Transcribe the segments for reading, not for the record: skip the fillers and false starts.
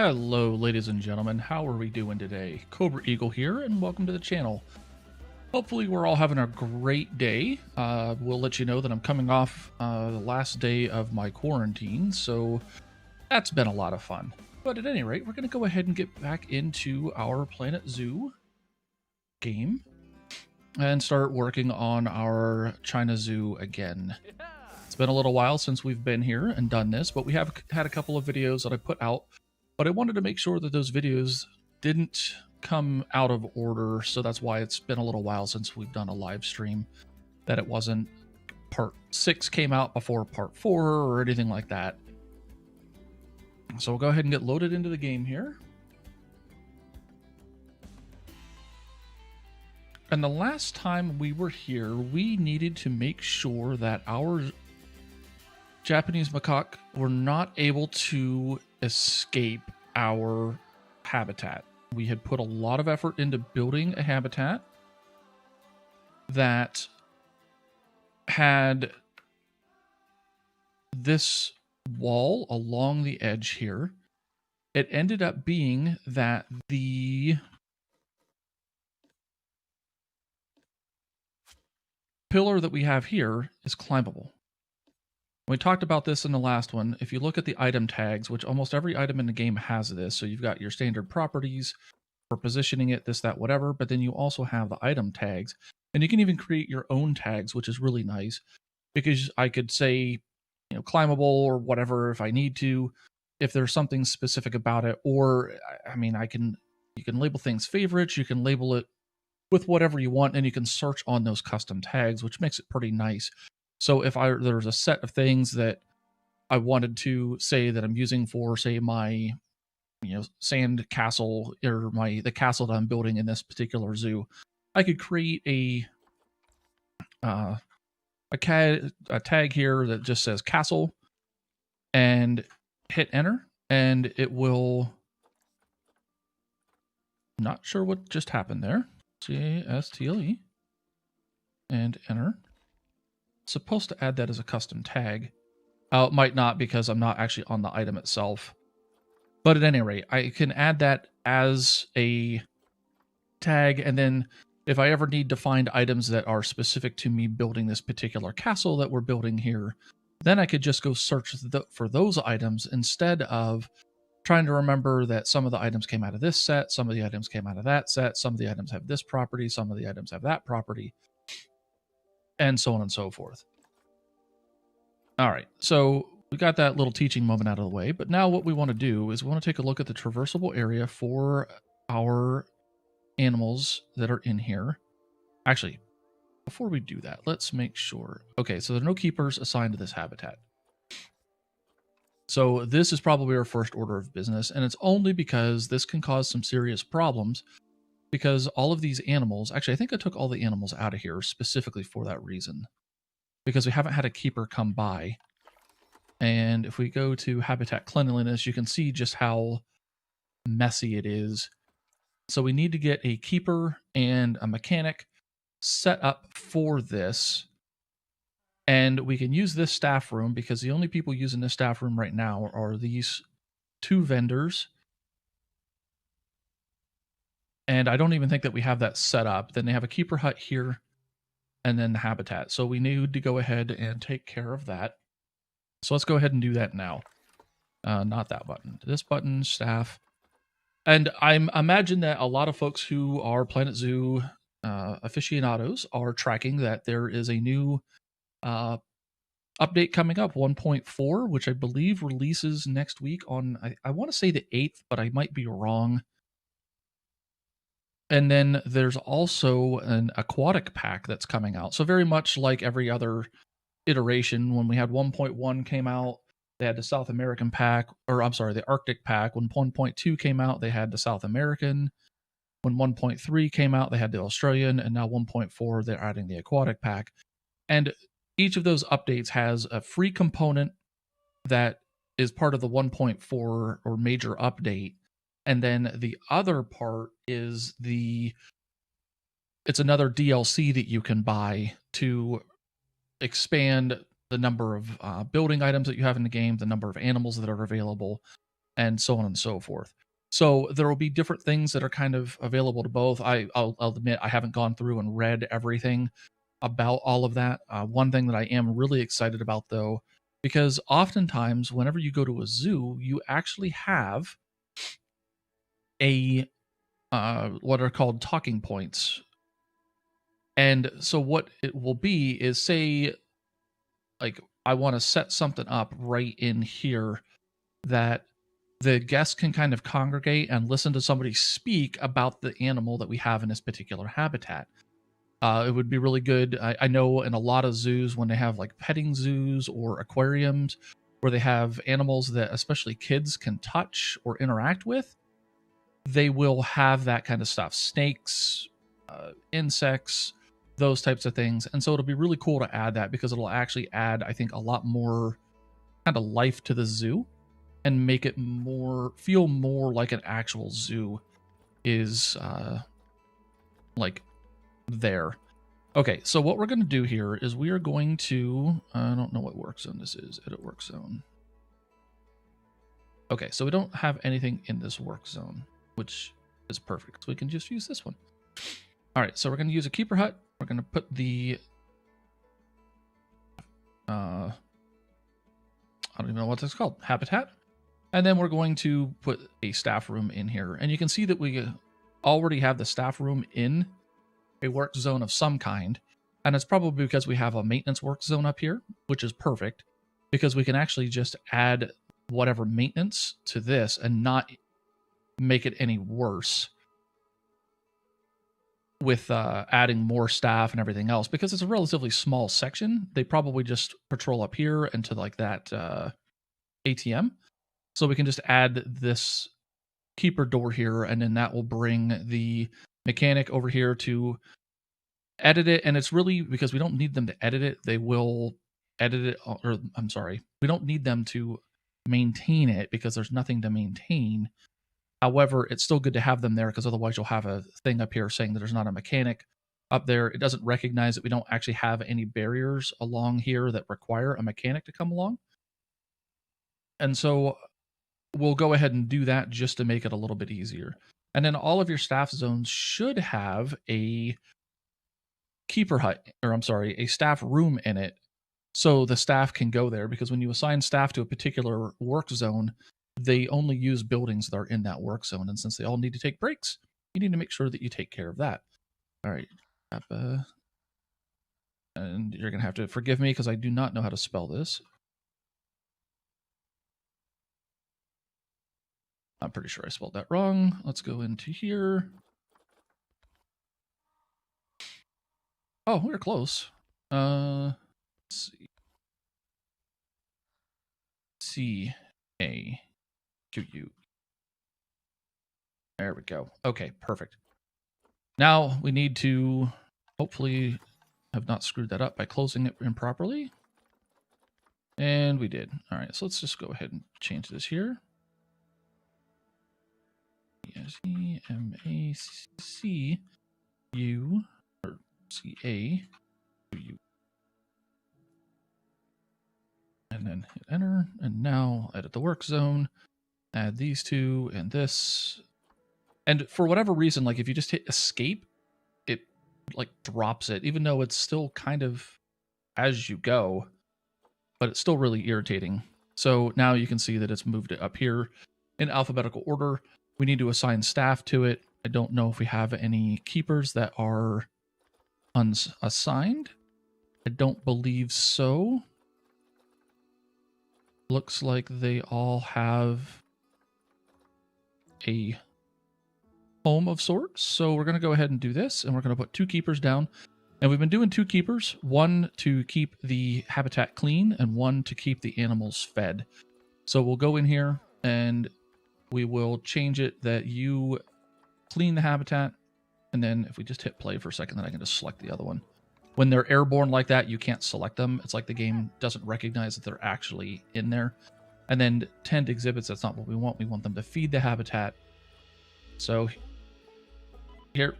Hello, ladies and gentlemen. How are we doing today? Cobra Eagle here, and welcome to the channel. Hopefully, we're all having a great day. We'll let you know that I'm coming off the last day of my quarantine, so that's been a lot of fun. But at any rate, we're going to go ahead and get back into our Planet Zoo game and start working on our China Zoo again. It's been a little while since we've been here and done this, but we have had a couple of videos that I put out. But I wanted to make sure that those videos didn't come out of order, so that's why it's been a little while since we've done a live stream, that it wasn't part 6 came out before part 4 or anything like that. So we'll go ahead and get loaded into the game here. And the last time we were here, we needed to make sure that our Japanese macaque were not able to escape our habitat. We had put a lot of effort into building a habitat that had this wall along the edge here. It ended up being that the pillar that we have here is climbable. We talked about this in the last one. If you look at the item tags, which almost every item in the game has this, so you've got your standard properties for positioning it, this, that, whatever, but then you also have the item tags, and you can even create your own tags, which is really nice, because I could say, climbable or whatever if I need to, if there's something specific about it, or, I mean, you can label things favorites, you can label it with whatever you want, and you can search on those custom tags, which makes it pretty nice. So if there's a set of things that I wanted to say that I'm using for, say, my sand castle or the castle that I'm building in this particular zoo, I could create a tag here that just says castle and hit enter, and it will. Not sure what just happened there. CASTLE and enter. Supposed to add that as a custom tag. It might not, because I'm not actually on the item itself. But at any rate, I can add that as a tag, and then if I ever need to find items that are specific to me building this particular castle that we're building here, then I could just go search for those items instead of trying to remember that some of the items came out of this set, some of the items came out of that set, some of the items have this property, some of the items have that property, and so on and so forth. All right, so we got that little teaching moment out of the way, but now what we want to do is we want to take a look at the traversable area for our animals that are in here. Actually, before we do that, let's make sure. Okay, so there are no keepers assigned to this habitat. So this is probably our first order of business, and it's only because this can cause some serious problems, because all of these animals, actually I think I took all the animals out of here specifically for that reason, because we haven't had a keeper come by. And if we go to habitat cleanliness, you can see just how messy it is. So we need to get a keeper and a mechanic set up for this. And we can use this staff room, because the only people using this staff room right now are these 2 vendors. And I don't even think that we have that set up. Then they have a keeper hut here, and then the habitat. So we need to go ahead and take care of that. So let's go ahead and do that now. Not that button. This button, staff. And I imagine that a lot of folks who are Planet Zoo aficionados are tracking that there is a new update coming up, 1.4, which I believe releases next week on, I want to say the 8th, but I might be wrong. And then there's also an aquatic pack that's coming out. So very much like every other iteration, when we had 1.1 came out, they had the South American pack, or I'm sorry, the Arctic pack. When 1.2 came out, they had the South American. When 1.3 came out, they had the Australian, and now 1.4, they're adding the aquatic pack. And each of those updates has a free component that is part of the 1.4 or major update. And then the other part is it's another DLC that you can buy to expand the number of building items that you have in the game, the number of animals that are available, and so on and so forth. So there will be different things that are kind of available to both. I'll admit I haven't gone through and read everything about all of that. One thing that I am really excited about, though, because oftentimes whenever you go to a zoo, you actually have a what are called talking points. And so what it will be is, say, like, I want to set something up right in here that the guests can kind of congregate and listen to somebody speak about the animal that we have in this particular habitat. It would be really good. I know in a lot of zoos, when they have like petting zoos or aquariums where they have animals that especially kids can touch or interact with, they will have that kind of stuff. Snakes, insects, those types of things. And so it'll be really cool to add that, because it'll actually add, I think, a lot more kind of life to the zoo and make it feel more like an actual zoo is like there. Okay, so what we're going to do here is we are going to, I don't know what work zone this is, edit work zone. Okay, so we don't have anything in this work zone, which is perfect. So we can just use this one. All right, so we're going to use a keeper hut. We're going to put the, I don't even know what that's called, habitat. And then we're going to put a staff room in here. And you can see that we already have the staff room in a work zone of some kind. And it's probably because we have a maintenance work zone up here, which is perfect, because we can actually just add whatever maintenance to this and not make it any worse with adding more staff and everything else, because it's a relatively small section. They probably just patrol up here into like that ATM. So we can just add this keeper door here, and then that will bring the mechanic over here to edit it. And it's really because we don't need them to edit it. They will edit it, or I'm sorry, we don't need them to maintain it because there's nothing to maintain. However, it's still good to have them there, because otherwise you'll have a thing up here saying that there's not a mechanic up there. It doesn't recognize that we don't actually have any barriers along here that require a mechanic to come along. And so we'll go ahead and do that just to make it a little bit easier. And then all of your staff zones should have a keeper hut, or I'm sorry, a staff room in it, so the staff can go there, because when you assign staff to a particular work zone, they only use buildings that are in that work zone. And since they all need to take breaks, you need to make sure that you take care of that. All right. And you're going to have to forgive me because I do not know how to spell this. I'm pretty sure I spelled that wrong. Let's go into here. Oh, we're close. Let's see. C-A-Q-U. There we go. Okay, perfect. Now we need to hopefully have not screwed that up by closing it improperly. And we did. All right, so let's just go ahead and change this here. C-M-A-C-U, or C-A-U. And then hit enter. And now edit the work zone. Add these two and this. And for whatever reason, like if you just hit escape, it like drops it, even though it's still kind of as you go, but it's still really irritating. So now you can see that it's moved it up here in alphabetical order. We need to assign staff to it. I don't know if we have any keepers that are unassigned. I don't believe so. Looks like they all have a home of sorts. So we're going to go ahead and do this, and we're going to put 2 keepers down. And we've been doing 2 keepers, one to keep the habitat clean and one to keep the animals fed. So we'll go in here and we will change it that you clean the habitat. And then if we just hit play for a second, then I can just select the other one. When they're airborne like that, you can't select them. It's like the game doesn't recognize that they're actually in there. And then tend exhibits, that's not what we want. We want them to feed the habitat. So here,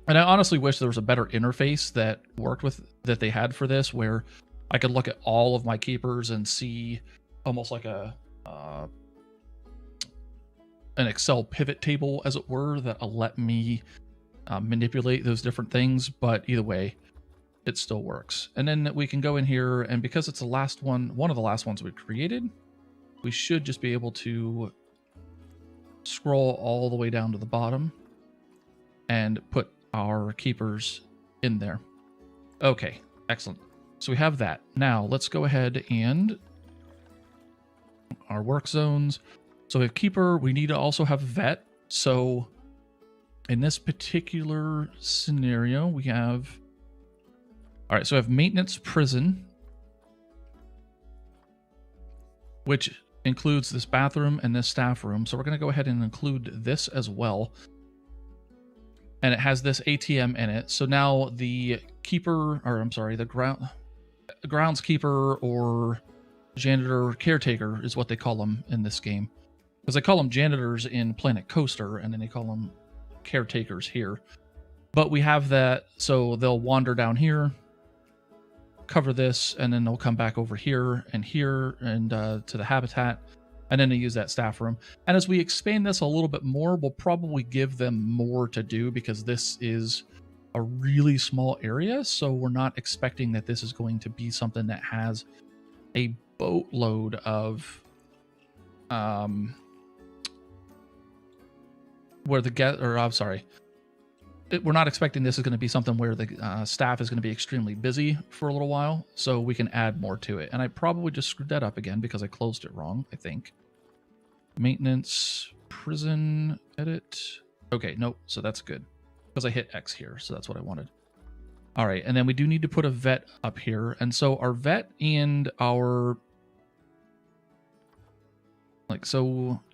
and I honestly wish there was a better interface that worked with that they had for this, where I could look at all of my keepers and see almost like a an Excel pivot table, as it were, that'll let me manipulate those different things. But either way, it still works. And then we can go in here, and because it's the last one of the last ones we created, we should just be able to scroll all the way down to the bottom and put our keepers in there. Okay, excellent. So we have that. Now let's go ahead and our work zones. So we have keeper. We need to also have vet. So in this particular scenario, we have, all right, so I have maintenance prison, which includes this bathroom and this staff room. So we're going to go ahead and include this as well. And it has this ATM in it. So now the keeper, or I'm sorry, the groundskeeper or janitor caretaker is what they call them in this game. Because they call them janitors in Planet Coaster, and then they call them caretakers here. But we have that, so they'll wander down here, cover this, and then they'll come back over here and to the habitat, and then they use that staff room. And as we expand this a little bit more, we'll probably give them more to do, because this is a really small area, so we're not expecting that this is going to be something that has a boatload of we're not expecting this is going to be something where the staff is going to be extremely busy for a little while, so we can add more to it. And I probably just screwed that up again because I closed it wrong, I think. Maintenance, prison, edit. Okay, nope, so that's good. Because I hit X here, so that's what I wanted. All right, and then we do need to put a vet up here. And so our vet and our...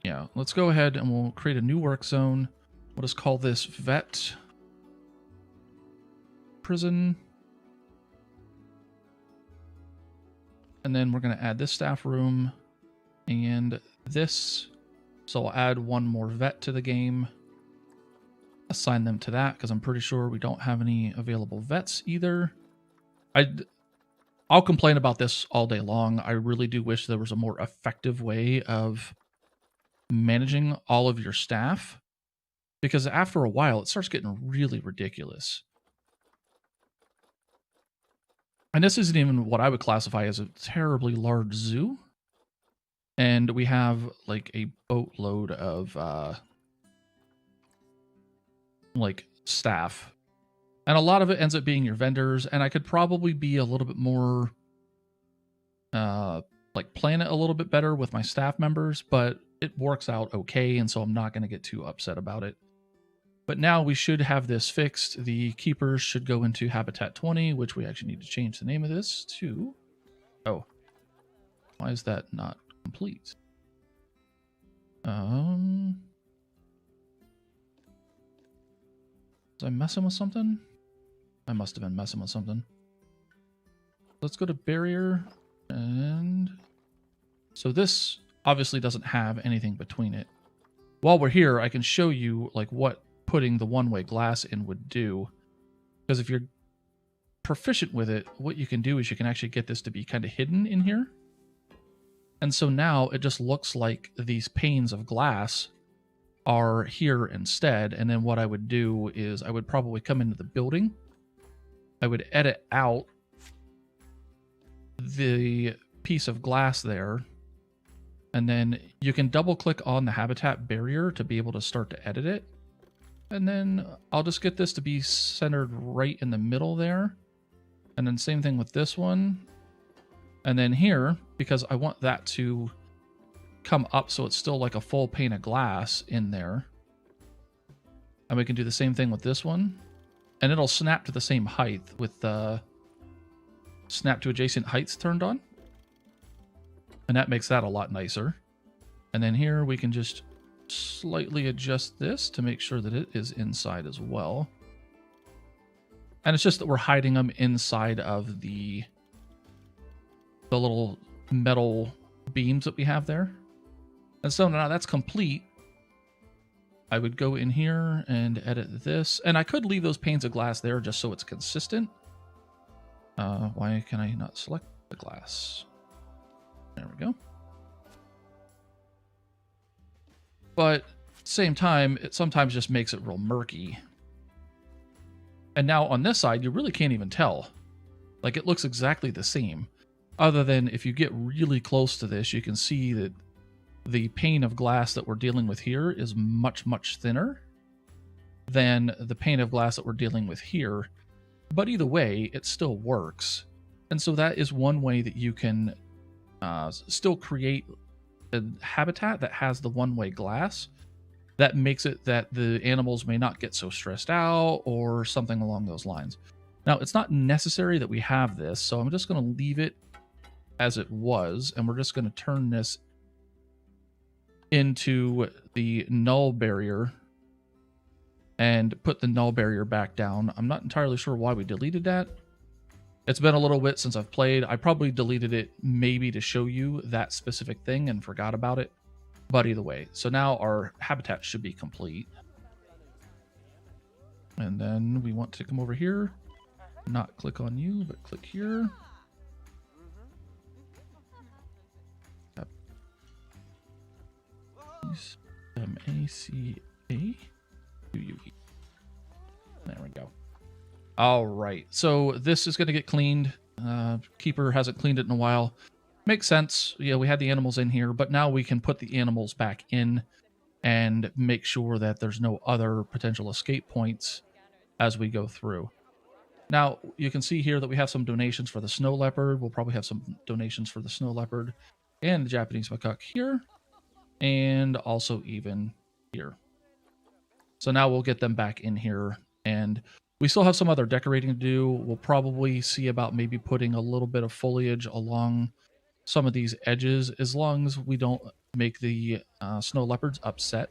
yeah, let's go ahead and we'll create a new work zone. We'll just call this vet prison. And then we're going to add this staff room and this. So I'll add one more vet to the game. Assign them to that because I'm pretty sure we don't have any available vets either. I'll complain about this all day long. I really do wish there was a more effective way of managing all of your staff, because after a while it starts getting really ridiculous. And this isn't even what I would classify as a terribly large zoo. And we have like a boatload of like staff. And a lot of it ends up being your vendors, and I could probably be a little bit more like plan it a little bit better with my staff members, but it works out okay, and so I'm not going to get too upset about it. But now we should have this fixed. The keepers should go into Habitat 20, which we actually need to change the name of this to... Oh. Why is that not complete? Was I messing with something? I must have been messing with something. Let's go to barrier, and so this obviously doesn't have anything between it. While we're here, I can show you like what putting the one-way glass in would do, because if you're proficient with it, what you can do is you can actually get this to be kind of hidden in here. And so now it just looks like these panes of glass are here instead. And then what I would do is I would probably come into the building. I would edit out the piece of glass there. And then you can double click on the habitat barrier to be able to start to edit it. And then I'll just get this to be centered right in the middle there. And then same thing with this one. And then here, because I want that to come up so it's still like a full pane of glass in there. And we can do the same thing with this one. And it'll snap to the same height with the snap to adjacent heights turned on. And that makes that a lot nicer. And then here we can just slightly adjust this to make sure that it is inside as well. And it's just that we're hiding them inside of the little metal beams that we have there. And so now that's complete. I would go in here and edit this. And I could leave those panes of glass there just so it's consistent. Why can I not select the glass? There we go. But same time, it sometimes just makes it real murky. And now on this side, you really can't even tell. Like, it looks exactly the same. Other than if you get really close to this, you can see that the pane of glass that we're dealing with here is much, much thinner than the pane of glass that we're dealing with here. But either way, it still works. And so that is one way that you can still create a habitat that has the one-way glass. That makes it that the animals may not get so stressed out or something along those lines. Now, it's not necessary that we have this, so I'm just going to leave it as it was, and we're just going to turn this into the null barrier and put the null barrier back down. I'm not entirely sure why we deleted that. It's been a little bit since I've played. I probably deleted it maybe to show you that specific thing and forgot about it. But either way, so now our habitat should be complete. And then we want to come over here, not click on you, but click here. M-A-C-A-U-U-E. There we go. All right, so this is going to get cleaned. Keeper hasn't cleaned it in a while. Makes sense. Yeah, we had the animals in here, but now we can put the animals back in and make sure that there's no other potential escape points as we go through. Now, you can see here that we have some donations for the snow leopard. We'll probably have some donations for the snow leopard and the Japanese macaque here, and also even here. So now we'll get them back in here, and we still have some other decorating to do. We'll probably see about maybe putting a little bit of foliage along some of these edges, as long as we don't make the snow leopards upset,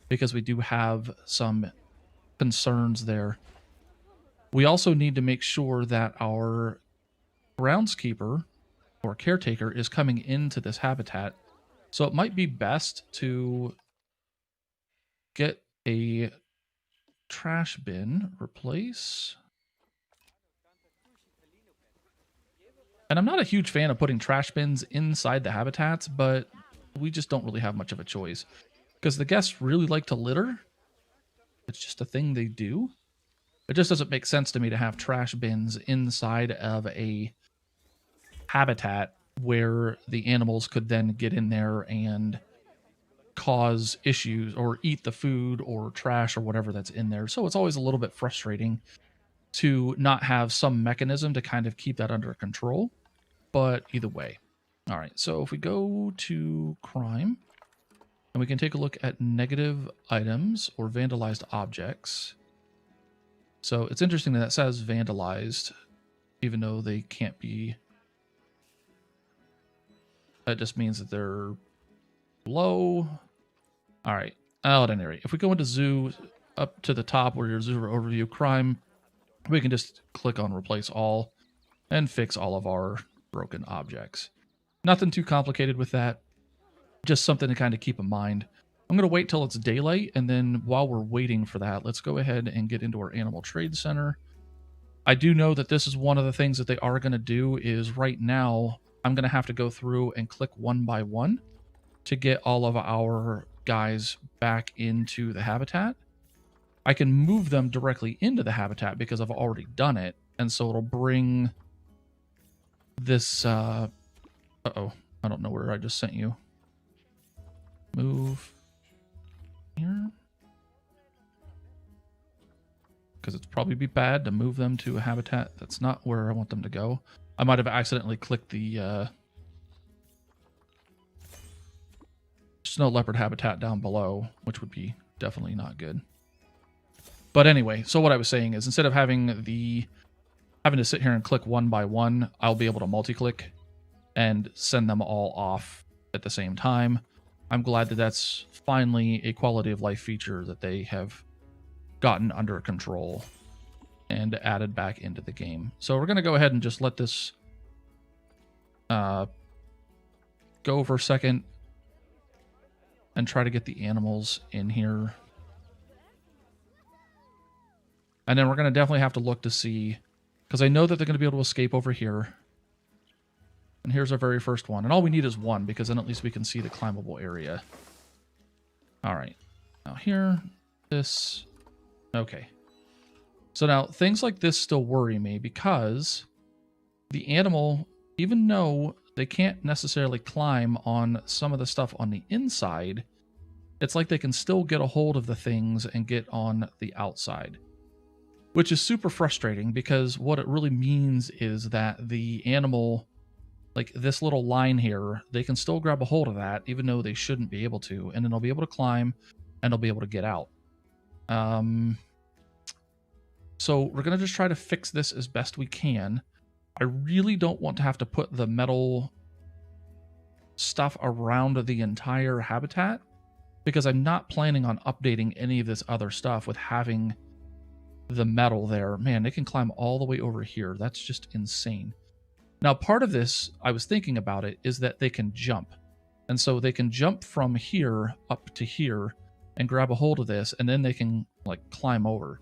because we do have some concerns there. We also need to make sure that our groundskeeper or caretaker is coming into this habitat. So it might be best to get a trash bin, replace. And I'm not a huge fan of putting trash bins inside the habitats, but we just don't really have much of a choice. Because the guests really like to litter. It's just a thing they do. It just doesn't make sense to me to have trash bins inside of a habitat where the animals could then get in there and cause issues or eat the food or trash or whatever that's in there. So it's always a little bit frustrating to not have some mechanism to kind of keep that under control. But either way. All right, so if we go to crime, and we can take a look at negative items or vandalized objects. So it's interesting that says vandalized, even though they can't be. That just means that they're low. All right, at any rate, if we go into zoo, up to the top where your zoo overview crime, we can just click on replace all and fix all of our broken objects. Nothing too complicated with that. Just something to kind of keep in mind. I'm going to wait till it's daylight, and then while we're waiting for that, let's go ahead and get into our Animal Trade Center. I do know that this is one of the things that they are going to do is right now, I'm going to have to go through and click one by one to get all of our guys back into the habitat. I can move them directly into the habitat because I've already done it, and so it'll bring this uh-oh, I don't know where I just sent you. Move here, because it's probably be bad to move them to a habitat that's not where I want them to go. I might have accidentally clicked the snow leopard habitat down below, which would be definitely not good. But anyway, so what I was saying is instead of having to sit here and click one by one, I'll be able to multi-click and send them all off at the same time. I'm glad that that's finally a quality of life feature that they have gotten under control and added back into the game. So we're going to go ahead and just let this go for a second and try to get the animals in here. And then we're going to definitely have to look to see, because I know that they're going to be able to escape over here. And here's our very first one. And all we need is one, because then at least we can see the climbable area. All right. Now here, this, okay. So now things like this still worry me because the animal, even though they can't necessarily climb on some of the stuff on the inside, it's like they can still get a hold of the things and get on the outside, which is super frustrating because what it really means is that the animal, like this little line here, they can still grab a hold of that even though they shouldn't be able to, and then they'll be able to climb and they'll be able to get out. So we're going to just try to fix this as best we can. I really don't want to have to put the metal stuff around the entire habitat because I'm not planning on updating any of this other stuff with having the metal there. Man, they can climb all the way over here. That's just insane. Now, part of this, I was thinking about it, is that they can jump. And so they can jump from here up to here and grab a hold of this, and then they can like climb over.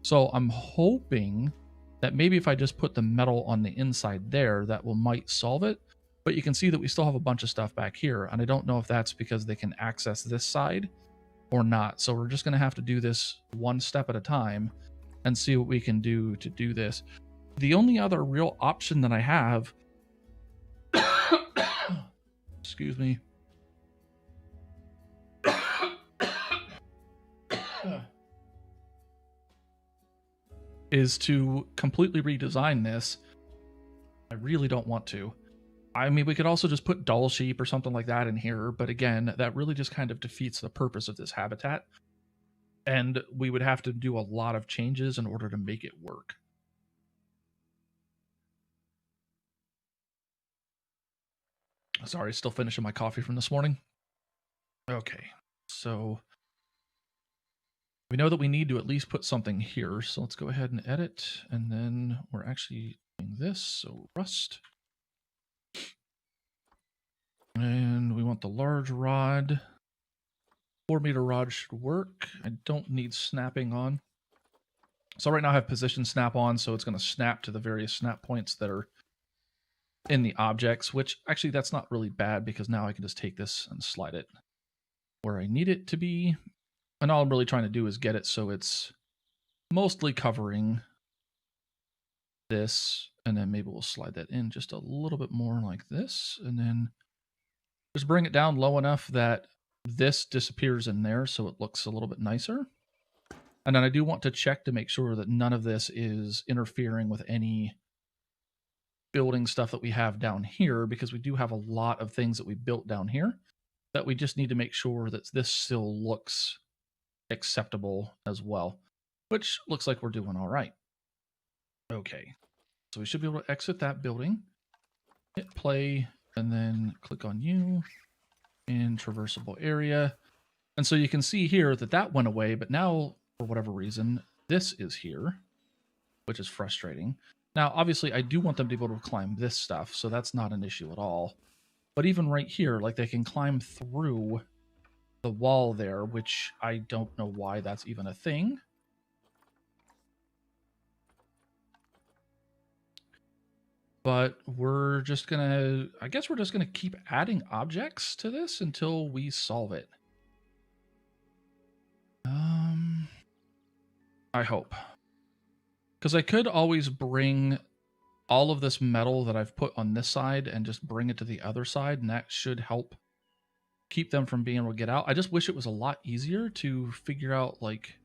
So I'm hoping that maybe if I just put the metal on the inside there, that might solve it. But you can see that we still have a bunch of stuff back here, and I don't know if that's because they can access this side or not. So we're just going to have to do this one step at a time and see what we can do to do this. The only other real option that I have, excuse me, is to completely redesign this. I really don't want to. I mean, we could also just put doll sheep or something like that in here, but again, that really just kind of defeats the purpose of this habitat. And we would have to do a lot of changes in order to make it work. Sorry, still finishing my coffee from this morning. Okay, so we know that we need to at least put something here. So let's go ahead and edit. And then we're actually doing this. So rust. And we want the large rod. 4-meter rod should work. I don't need snapping on. So right now I have position snap on, so it's going to snap to the various snap points that are in the objects, which actually that's not really bad because now I can just take this and slide it where I need it to be. And all I'm really trying to do is get it so it's mostly covering this, and then maybe we'll slide that in just a little bit more like this, and then just bring it down low enough that this disappears in there so it looks a little bit nicer. And then I do want to check to make sure that none of this is interfering with any building stuff that we have down here, because we do have a lot of things that we built down here that we just need to make sure that this still looks acceptable as well, which looks like we're doing all right. Okay, so we should be able to exit that building, hit play, and then click on you in traversable area. And so you can see here that that went away, but now for whatever reason, this is here, which is frustrating. Now, obviously, I do want them to be able to climb this stuff, so that's not an issue at all. But even right here, like they can climb through the wall there, which I don't know why that's even a thing. But we're just gonna, I guess we're just gonna keep adding objects to this until we solve it. I hope. Because I could always bring all of this metal that I've put on this side and just bring it to the other side, and that should help keep them from being able to get out. I just wish it was a lot easier to figure out like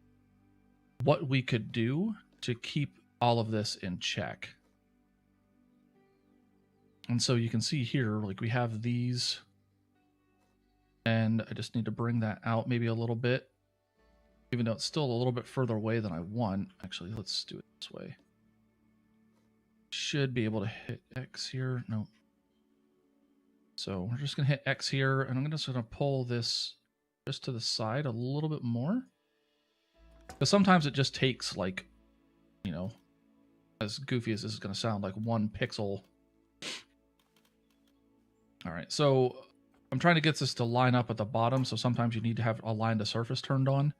what we could do to keep all of this in check. And so you can see here, like we have these, and I just need to bring that out maybe a little bit, even though it's still a little bit further away than I want. Actually, let's do it this way. Should be able to hit X here. No. So we're just going to hit X here, and I'm just going to pull this just to the side a little bit more. Because sometimes it just takes, like, you know, as goofy as this is going to sound, like 1 pixel. All right, so I'm trying to get this to line up at the bottom, so sometimes you need to have align to surface turned on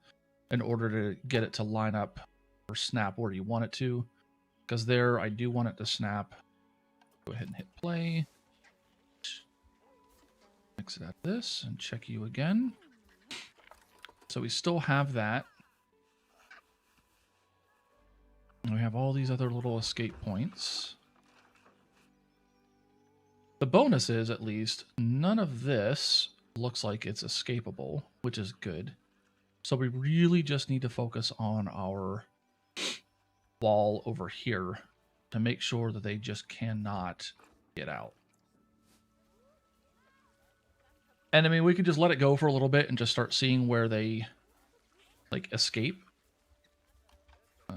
in order to get it to line up or snap where you want it to. Because there, I do want it to snap. Go ahead and hit play. Exit out this and check you again. So we still have that. And we have all these other little escape points. The bonus is, at least, none of this looks like it's escapable, which is good. So we really just need to focus on our wall over here to make sure that they just cannot get out. And I mean, we could just let it go for a little bit and just start seeing where they like escape.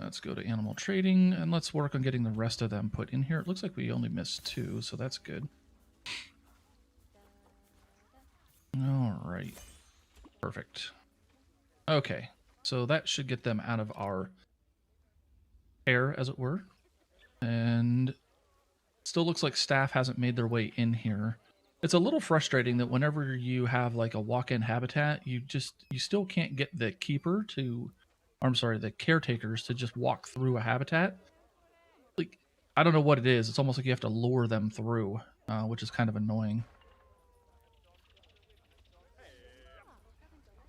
Let's go to animal trading and let's work on getting the rest of them put in here. It looks like we only missed 2, so that's good. All right. Perfect. Okay. So that should get them out of our hair, as it were. And still looks like staff hasn't made their way in here. It's a little frustrating that whenever you have like a walk-in habitat, you still can't get the keeper to, or I'm sorry, the caretakers to just walk through a habitat. Like, I don't know what it is. It's almost like you have to lure them through, which is kind of annoying.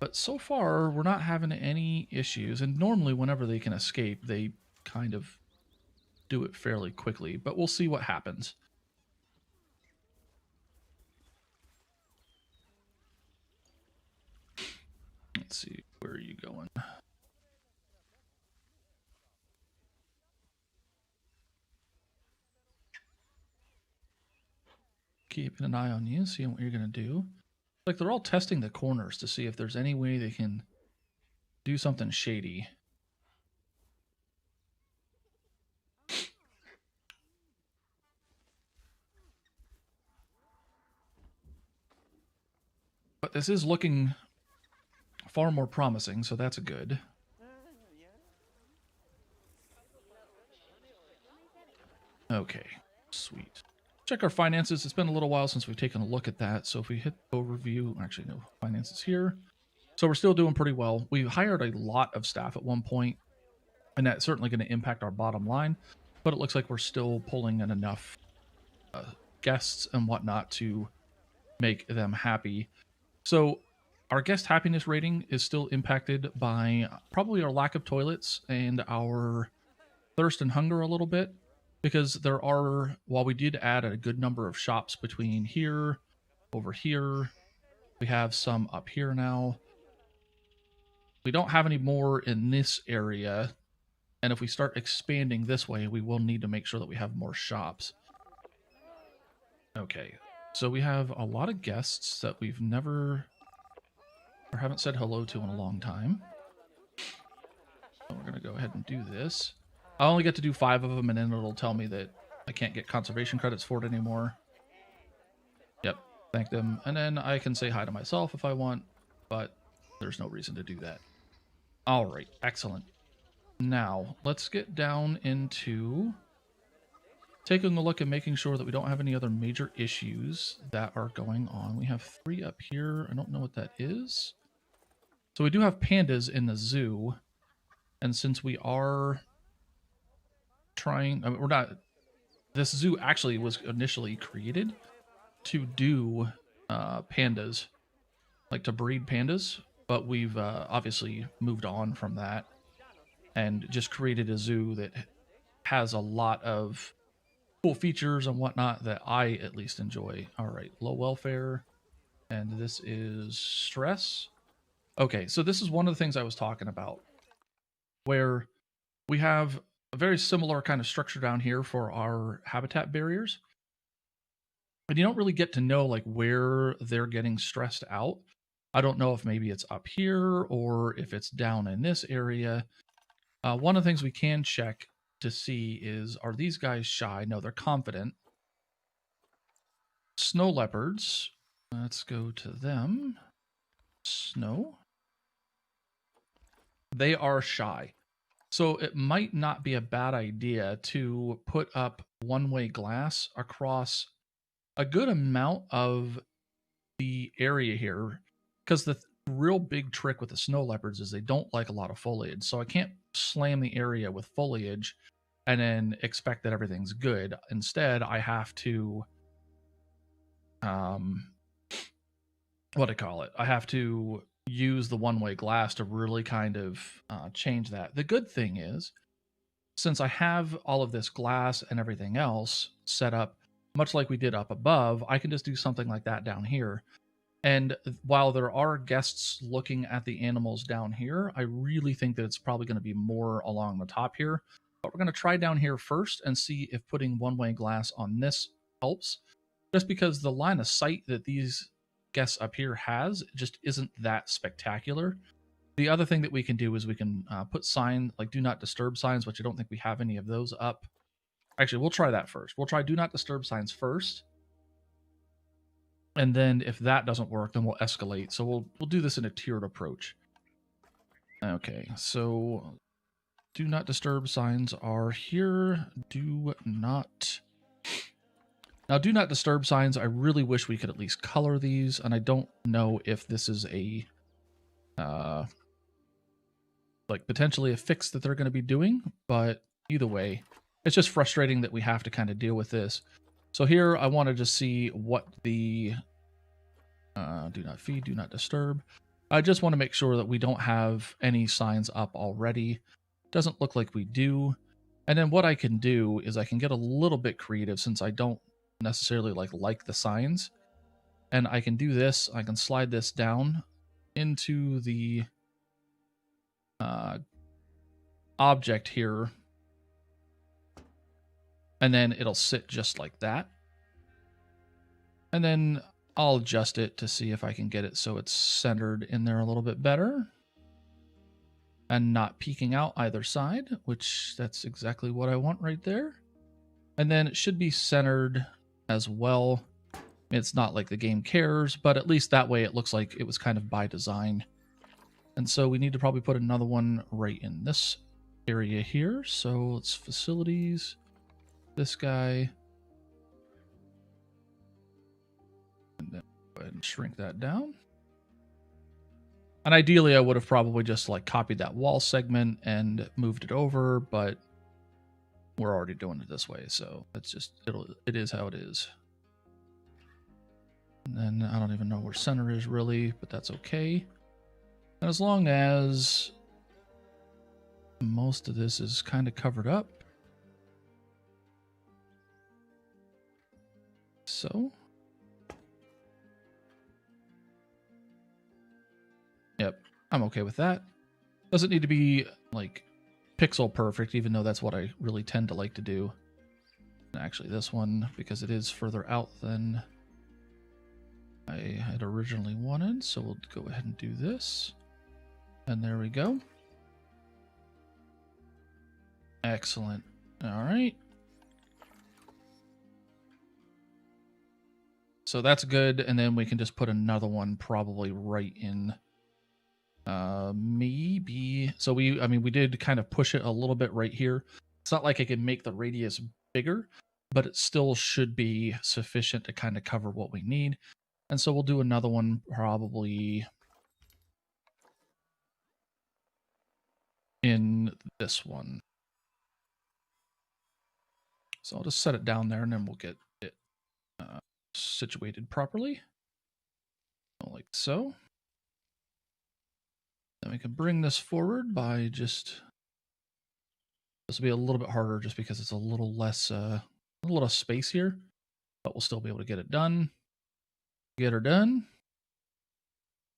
But so far, we're not having any issues. And normally, whenever they can escape, they kind of do it fairly quickly. But we'll see what happens. Let's see, where are you going? Keeping an eye on you, seeing what you're going to do. Like, they're all testing the corners to see if there's any way they can do something shady. But this is looking far more promising, so that's good. Okay, sweet. Check our finances. It's been a little while since we've taken a look at that. So if we hit overview, actually no, finances here. So we're still doing pretty well. We hired a lot of staff at one point, and that's certainly going to impact our bottom line. But it looks like we're still pulling in enough guests and whatnot to make them happy. So our guest happiness rating is still impacted by probably our lack of toilets and our thirst and hunger a little bit. Because there are, while we did add a good number of shops between here, over here, we have some up here now. We don't have any more in this area. And if we start expanding this way, we will need to make sure that we have more shops. Okay, so we have a lot of guests that we've never, or haven't said hello to in a long time. So we're going to go ahead and do this. I only get to do 5 of them, and then it'll tell me that I can't get conservation credits for it anymore. Yep, thank them. And then I can say hi to myself if I want, but there's no reason to do that. All right, excellent. Now, let's get down into taking a look and making sure that we don't have any other major issues that are going on. We have 3 up here. I don't know what that is. So we do have pandas in the zoo, and since we are trying, I mean, we're not, this zoo actually was initially created to do pandas, like to breed pandas, but we've obviously moved on from that and just created a zoo that has a lot of cool features and whatnot that I at least enjoy. All right, low welfare, and this is stress. Okay, so this is one of the things I was talking about, where we have a very similar kind of structure down here for our habitat barriers. And you don't really get to know like where they're getting stressed out. I don't know if maybe it's up here or if it's down in this area. One of the things we can check to see is, are these guys shy? No, they're confident. Snow leopards. Let's go to them. Snow. They are shy. So it might not be a bad idea to put up one-way glass across a good amount of the area here, because the real big trick with the snow leopards is they don't like a lot of foliage. So I can't slam the area with foliage and then expect that everything's good. Instead, I have to, what do I call it? I have to use the one-way glass to really kind of change that. The good thing is, since I have all of this glass and everything else set up, much like we did up above, I can just do something like that down here. And while there are guests looking at the animals down here, I really think that it's probably going to be more along the top here. But we're going to try down here first and see if putting one-way glass on this helps. Just because the line of sight that these guests up here has just isn't that spectacular. The other thing that we can do is we can put sign like do not disturb signs, which I don't think we have any of those up. Actually, we'll try that first. We'll try do not disturb signs first. And then if that doesn't work, then we'll escalate. So we'll do this in a tiered approach. Okay, so do not disturb signs are here. Do not. Now, do not disturb signs, I really wish we could at least color these, and I don't know if this is a like potentially a fix that they're going to be doing, but either way, it's just frustrating that we have to kind of deal with this. So here I wanted to see what the do not feed, do not disturb. I just want to make sure that we don't have any signs up already. Doesn't look like we do. And then what I can do is I can get a little bit creative since I don't necessarily like the signs. And I can do this. I can slide this down into the object here. And then it'll sit just like that. And then I'll adjust it to see if I can get it so it's centered in there a little bit better. And not peeking out either side, which that's exactly what I want right there. And then it should be centered as well. It's not like the game cares, but at least that way it looks like it was kind of by design. And so we need to probably put another one right in this area here. So it's facilities, this guy. And then go ahead and shrink that down. And ideally I would have probably just like copied that wall segment and moved it over, but we're already doing it this way. So it's just, it is how it is. And then I don't even know where center is really, but that's okay. And as long as most of this is kind of covered up. So. Yep, I'm okay with that. Doesn't need to be like pixel perfect, even though that's what I really tend to like to do. And actually this one, because it is further out than I had originally wanted. So we'll go ahead and do this. And there we go. Excellent. All right. So that's good. And then we can just put another one probably right in. Maybe. So we did kind of push it a little bit right here. It's not like I can make the radius bigger, but it still should be sufficient to kind of cover what we need. And so we'll do another one probably in this one. So I'll just set it down there and then we'll get it situated properly. Like so. Then we can bring this forward by just, this will be a little bit harder just because it's a little less, a little space here, but we'll still be able to get it done. Get her done.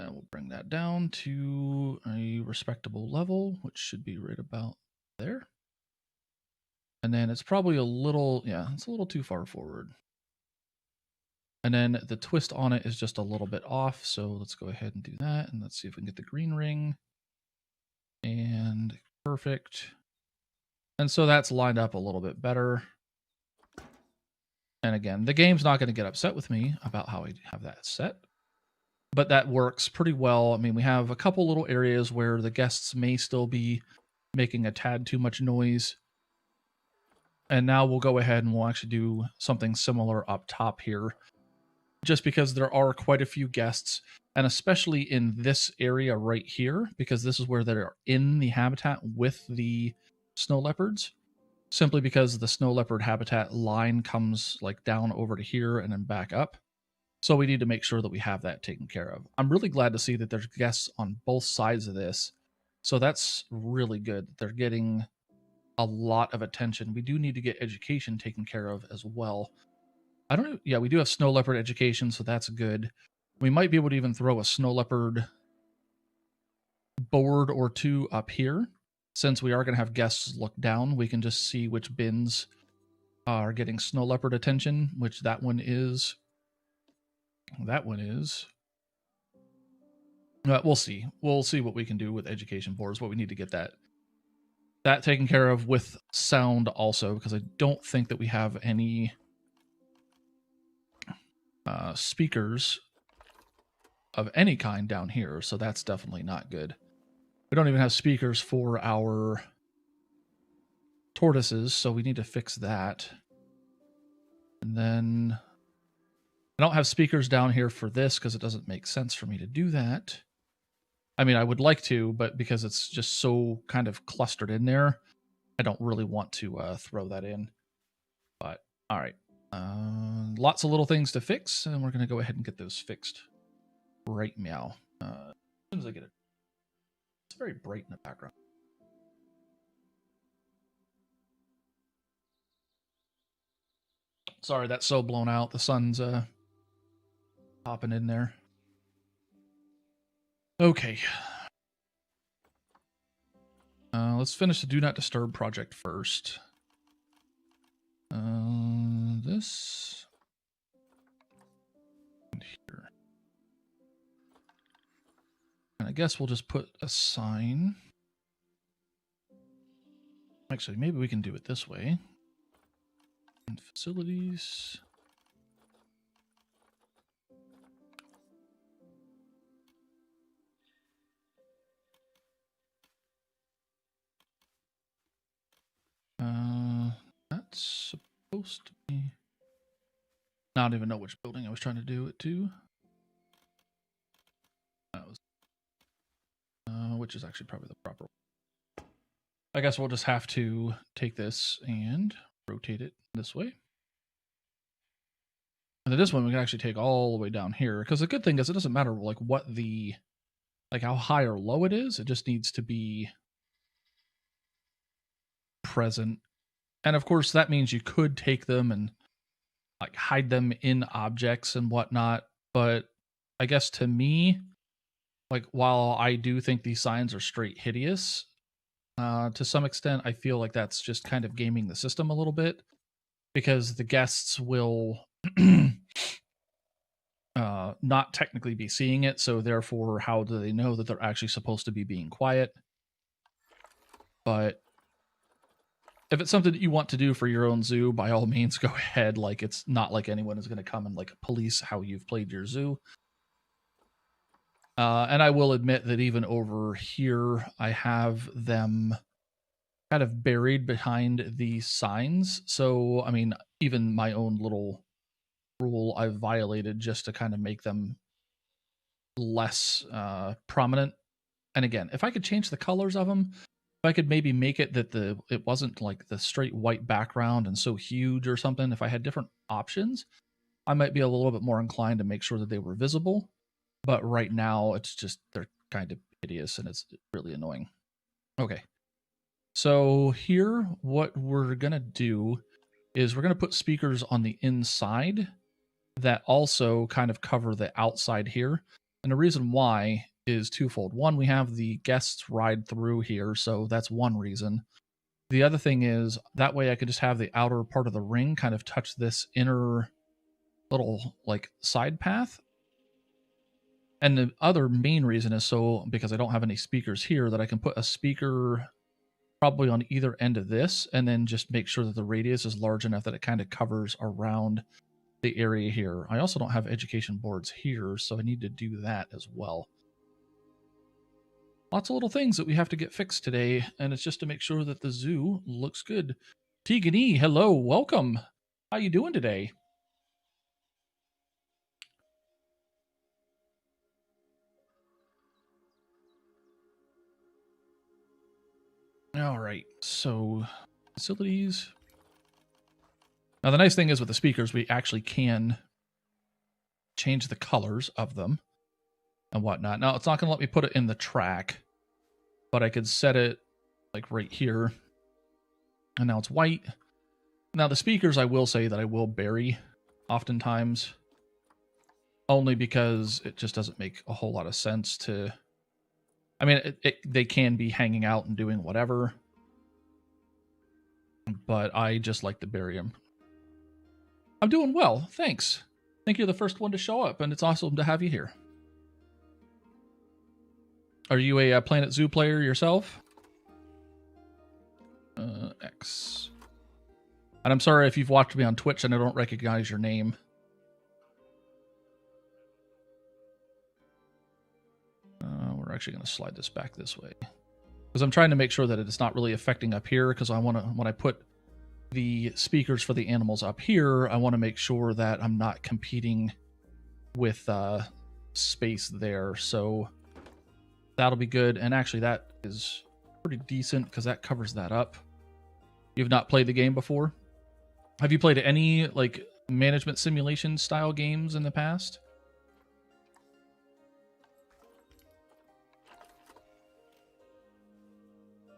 And we'll bring that down to a respectable level, which should be right about there. And then it's probably a little, yeah, it's a little too far forward. And then the twist on it is just a little bit off. So let's go ahead and do that. And let's see if we can get the green ring. And perfect. And so that's lined up a little bit better. And again, the game's not going to get upset with me about how I have that set. But that works pretty well. I mean, we have a couple little areas where the guests may still be making a tad too much noise. And now we'll go ahead and we'll actually do something similar up top here. Just because there are quite a few guests, and especially in this area right here, because this is where they're in the habitat with the snow leopards, simply because the snow leopard habitat line comes like down over to here and then back up. So we need to make sure that we have that taken care of. I'm really glad to see that there's guests on both sides of this. So that's really good. They're getting a lot of attention. We do need to get education taken care of as well. I don't know. Yeah, we do have snow leopard education, so that's good. We might be able to even throw a snow leopard board or two up here. Since we are going to have guests look down, we can just see which bins are getting snow leopard attention, which that one is. That one is. We'll see. We'll see what we can do with education boards, what we need to get that taken care of with sound also, because I don't think that we have any speakers of any kind down here, so that's definitely not good. We don't even have speakers for our tortoises, so we need to fix that. And then I don't have speakers down here for this because it doesn't make sense for me to do that. I mean, I would like to, but because it's just so kind of clustered in there, I don't really want to throw that in. But all right, lots of little things to fix, and we're going to go ahead and get those fixed right meow. As soon as I get it. It's very bright in the background. Sorry, that's so blown out. The sun's popping in there. Okay. Let's finish the Do Not Disturb project first. This and here. And I guess we'll just put a sign. Actually, maybe we can do it this way. And facilities. That's supposed to be. I don't even know which building I was trying to do it to. That was, which is actually probably the proper one. I guess we'll just have to take this and rotate it this way. And then this one we can actually take all the way down here, because the good thing is it doesn't matter like what the, like how high or low it is. It just needs to be present. And of course that means you could take them and like hide them in objects and whatnot. But I guess to me, like while I do think these signs are straight hideous, to some extent, I feel like that's just kind of gaming the system a little bit, because the guests will not technically be seeing it. So therefore, how do they know that they're actually supposed to be being quiet? But if it's something that you want to do for your own zoo, by all means, go ahead. Like, it's not like anyone is going to come and like police how you've played your zoo. And I will admit that even over here, I have them kind of buried behind the signs. So, I mean, even my own little rule I've violated just to kind of make them less prominent. And again, if I could change the colors of them, if I could maybe make it that it wasn't like the straight white background and so huge or something, if I had different options, I might be a little bit more inclined to make sure that they were visible. But right now, it's just, they're kind of hideous and it's really annoying. Okay. So here, what we're going to do is we're going to put speakers on the inside that also kind of cover the outside here. And the reason why is twofold. One, we have the guests ride through here, so that's one reason. The other thing is that way I could just have the outer part of the ring kind of touch this inner little like side path. And the other main reason is so because I don't have any speakers here, that I can put a speaker probably on either end of this and then just make sure that the radius is large enough that it kind of covers around the area here. I also don't have education boards here, so I need to do that as well. Lots of little things that we have to get fixed today, and it's just to make sure that the zoo looks good. Tegan E, hello, welcome. How you doing today? All right, so facilities. Now the nice thing is with the speakers, we actually can change the colors of them and whatnot. Now, it's not going to let me put it in the track, but I could set it like right here. And now it's white. Now, the speakers, I will say that I will bury oftentimes, only because it just doesn't make a whole lot of sense to... I mean, they can be hanging out and doing whatever, but I just like to bury them. I'm doing well, thanks. I think you're the first one to show up, and it's awesome to have you here. Are you a Planet Zoo player yourself? X. And I'm sorry if you've watched me on Twitch and I don't recognize your name. We're actually going to slide this back this way, because I'm trying to make sure that it's not really affecting up here, because I want to, when I put the speakers for the animals up here, I want to make sure that I'm not competing with space there. So that'll be good. And actually that is pretty decent because that covers that up. You've not played the game before? Have you played any like management simulation style games in the past?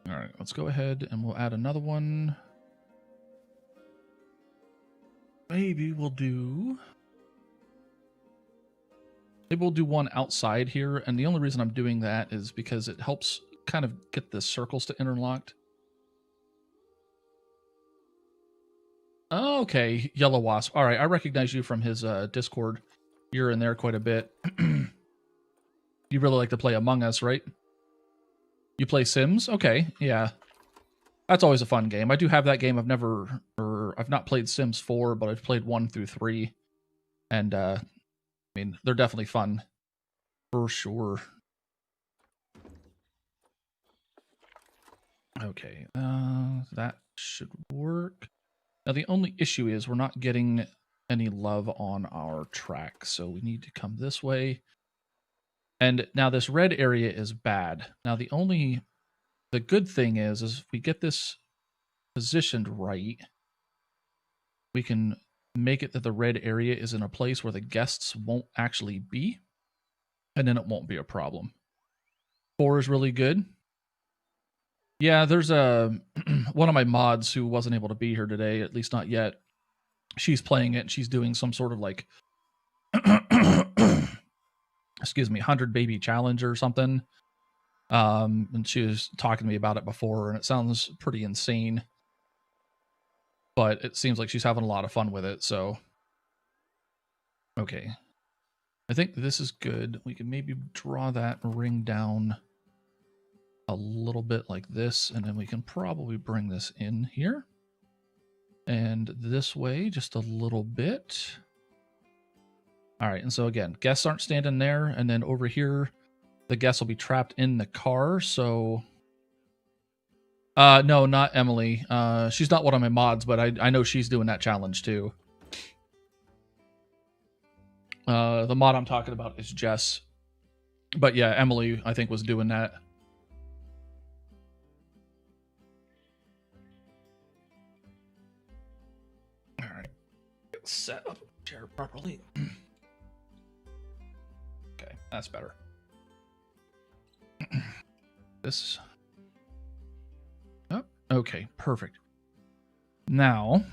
All right, let's go ahead and we'll add another one. Maybe we'll do one outside here, and the only reason I'm doing that is because it helps kind of get the circles to interlocked. Okay, Yellow Wasp. All right, I recognize you from his Discord. You're in there quite a bit. You really like to play Among Us, right? You play Sims? Okay, yeah. That's always a fun game. I do have that game. I've not played Sims 4, but I've played 1 through 3. And, I mean, they're definitely fun. For sure. Okay, that should work. Now, the only issue is we're not getting any love on our track, so we need to come this way. And now this red area is bad. Now, the good thing is if we get this positioned right, we can make it that the red area is in a place where the guests won't actually be, and then it won't be a problem. 4 is really good. Yeah, there's one of my mods who wasn't able to be here today, at least not yet. She's playing it, and she's doing some sort of like excuse me, 100 baby challenge or something. And she was talking to me about it before, and it sounds pretty insane. But it seems like she's having a lot of fun with it, so... Okay. I think this is good. We can maybe draw that ring down a little bit like this, and then we can probably bring this in here. And this way, just a little bit. All right, and so again, guests aren't standing there, and then over here, the guests will be trapped in the car, so... no, not Emily. She's not one of my mods, but I know she's doing that challenge too. The mod I'm talking about is Jess. But yeah, Emily, I think, was doing that. All right. Get set up the chair properly. Okay, that's better. This... Oh, okay, perfect. Now...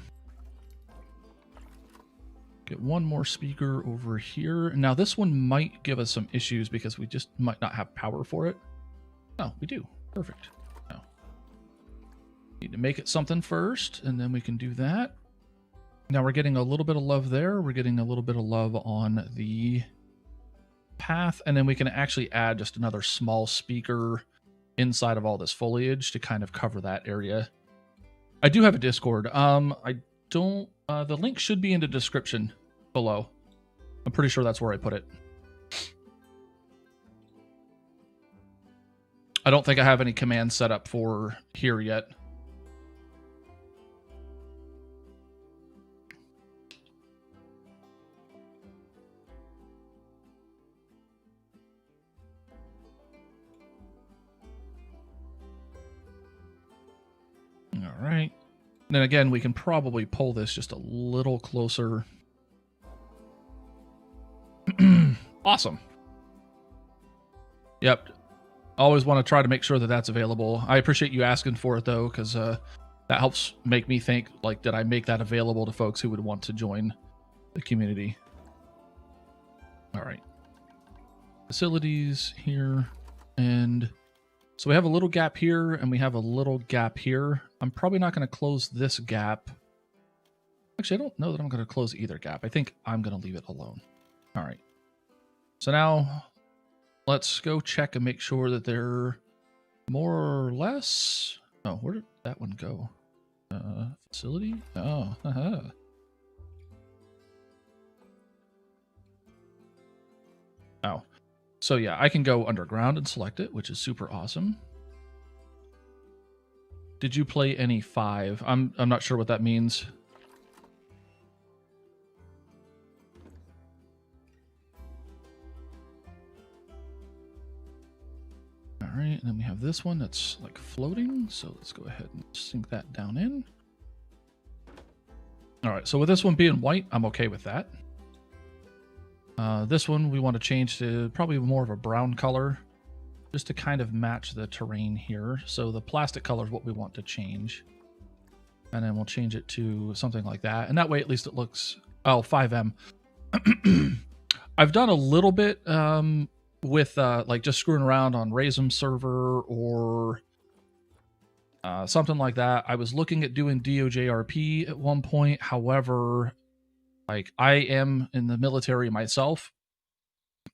Get one more speaker over here. Now this one might give us some issues because we just might not have power for it. Oh, we do. Perfect. No. Need to make it something first, and then we can do that. Now we're getting a little bit of love there. We're getting a little bit of love on the path, and then we can actually add just another small speaker inside of all this foliage to kind of cover that area. I do have a Discord. I don't... the link should be in the description below. I'm pretty sure that's where I put it. I don't think I have any commands set up for here yet. All right. And then again, we can probably pull this just a little closer. Awesome. Yep. Always want to try to make sure that that's available. I appreciate you asking for it though, because that helps make me think, like, did I make that available to folks who would want to join the community? All right. Facilities here. And so we have a little gap here and we have a little gap here. I'm probably not going to close this gap. Actually, I don't know that I'm going to close either gap. I think I'm going to leave it alone. All right. So now let's go check and make sure that they're more or less. Oh, where did that one go? Facility? Oh, haha. Oh. So yeah, I can go underground and select it, which is super awesome. Did you play any 5? I'm not sure what that means. All right, and then we have this one that's like floating. So let's go ahead and sink that down in. All right, so with this one being white, I'm okay with that. This one we want to change to probably more of a brown color, just to kind of match the terrain here. So the plastic color is what we want to change. And then we'll change it to something like that. And that way at least it looks... Oh, 5M. I've done a little bit with like just screwing around on Razum server or something like that. I was looking at doing DOJRP at one point. However, like I am in the military myself,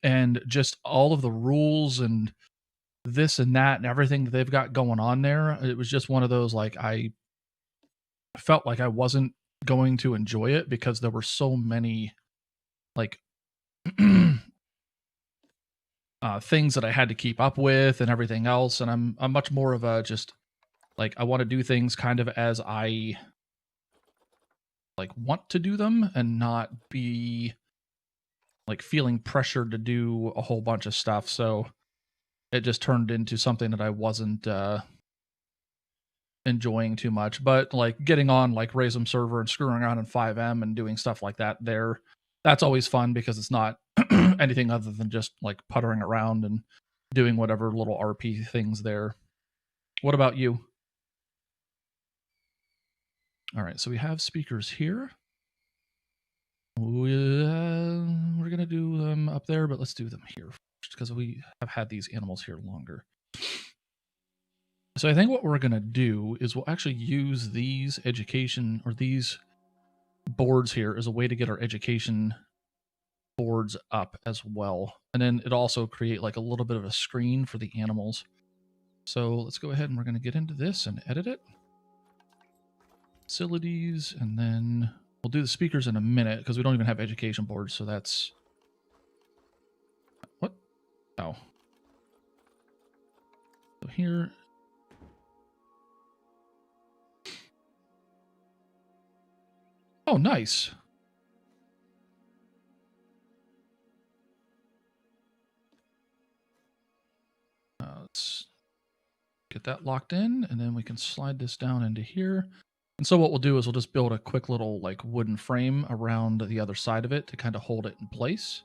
and just all of the rules and this and that and everything that they've got going on there, it was just one of those, like, I felt like I wasn't going to enjoy it because there were so many like things that I had to keep up with and everything else. And I'm much more of a just like, I want to do things kind of as I like want to do them and not be like feeling pressured to do a whole bunch of stuff. So it just turned into something that I wasn't enjoying too much. But like getting on like Razum server and screwing around in 5M and doing stuff like that there, that's always fun because it's not anything other than just like puttering around and doing whatever little RP things there. What about you? All right, so we have speakers here. We're going to do them up there, but let's do them here first because we have had these animals here longer. So I think what we're going to do is we'll actually use these education or these boards here as a way to get our education boards up as well. And then it also create like a little bit of a screen for the animals. So let's go ahead and we're going to get into this and edit it. Facilities, and then we'll do the speakers in a minute because we don't even have education boards. So that's... What? Oh. So here... Oh, nice. Let's get that locked in, and then we can slide this down into here. And so what we'll do is we'll just build a quick little like wooden frame around the other side of it to kind of hold it in place.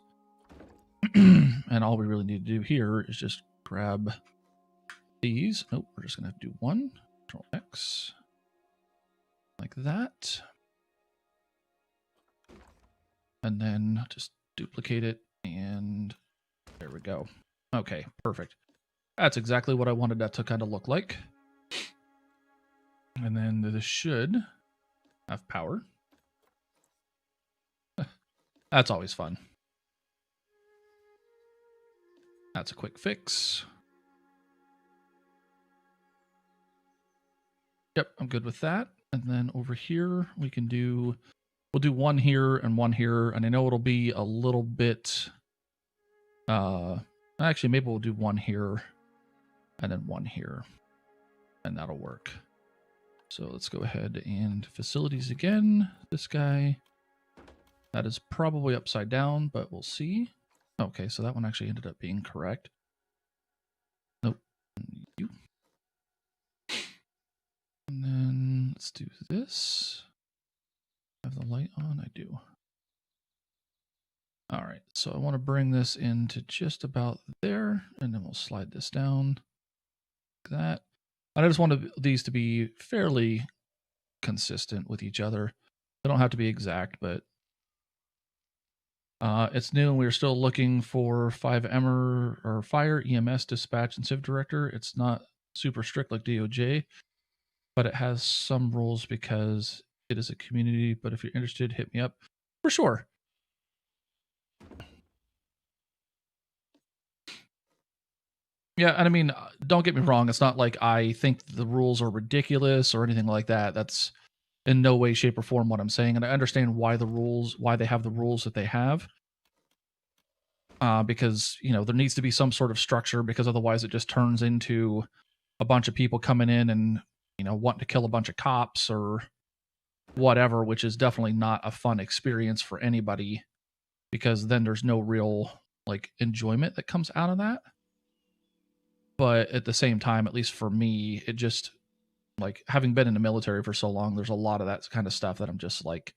And all we really need to do here is just grab these. Nope, we're just going to do one. Control X. Like that. And then just duplicate it, and there we go. Okay, perfect. That's exactly what I wanted that to kind of look like. And then this should have power. That's always fun. That's a quick fix. Yep, I'm good with that. And then over here, we can do... We'll do one here and one here. And I know it'll be a little bit... Actually, maybe we'll do one here and then one here. And that'll work. So let's go ahead and facilities again. This guy, that is probably upside down, but we'll see. Okay, so that one actually ended up being correct. Nope. You. And then let's do this. Have the light on? I do. All right, so I want to bring this into just about there, and then we'll slide this down like that. And I just want these to be fairly consistent with each other. They don't have to be exact, but it's new, and we're still looking for 5M or Fire, EMS, Dispatch, and Civ Director. It's not super strict like DOJ, but it has some rules because it is a community. But if you're interested, hit me up for sure. Yeah, and I mean, don't get me wrong. It's not like I think the rules are ridiculous or anything like that. That's in no way, shape, or form what I'm saying. And I understand why they have the rules that they have. Because, there needs to be some sort of structure, because otherwise it just turns into a bunch of people coming in and, wanting to kill a bunch of cops or whatever, which is definitely not a fun experience for anybody, because then there's no real enjoyment that comes out of that. But at the same time, at least for me, it just having been in the military for so long, there's a lot of that kind of stuff that I'm just like,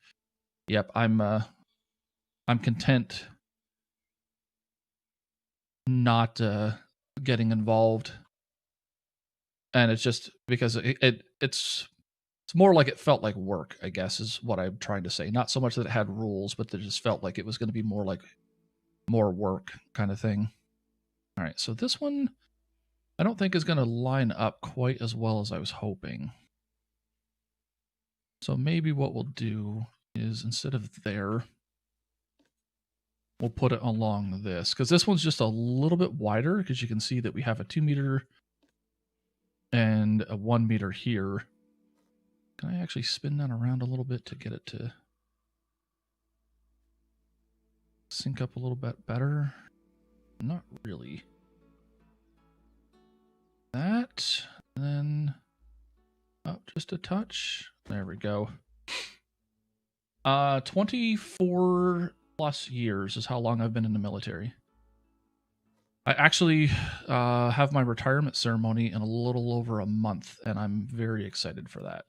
yep, I'm content not getting involved. And it's just because it's more like it felt like work, I guess, is what I'm trying to say. Not so much that it had rules, but it just felt like it was going to be more work kind of thing. All right, so this one I don't think is going to line up quite as well as I was hoping. So maybe what we'll do is, instead of there, we'll put it along this, because this one's just a little bit wider, because you can see that we have a 2 meter and a 1 meter here. Can I actually spin that around a little bit to get it to sync up a little bit better? Not really. That, and then up just a touch. There we go. 24 plus years is how long I've been in the military. I actually have my retirement ceremony in a little over a month, and I'm very excited for that.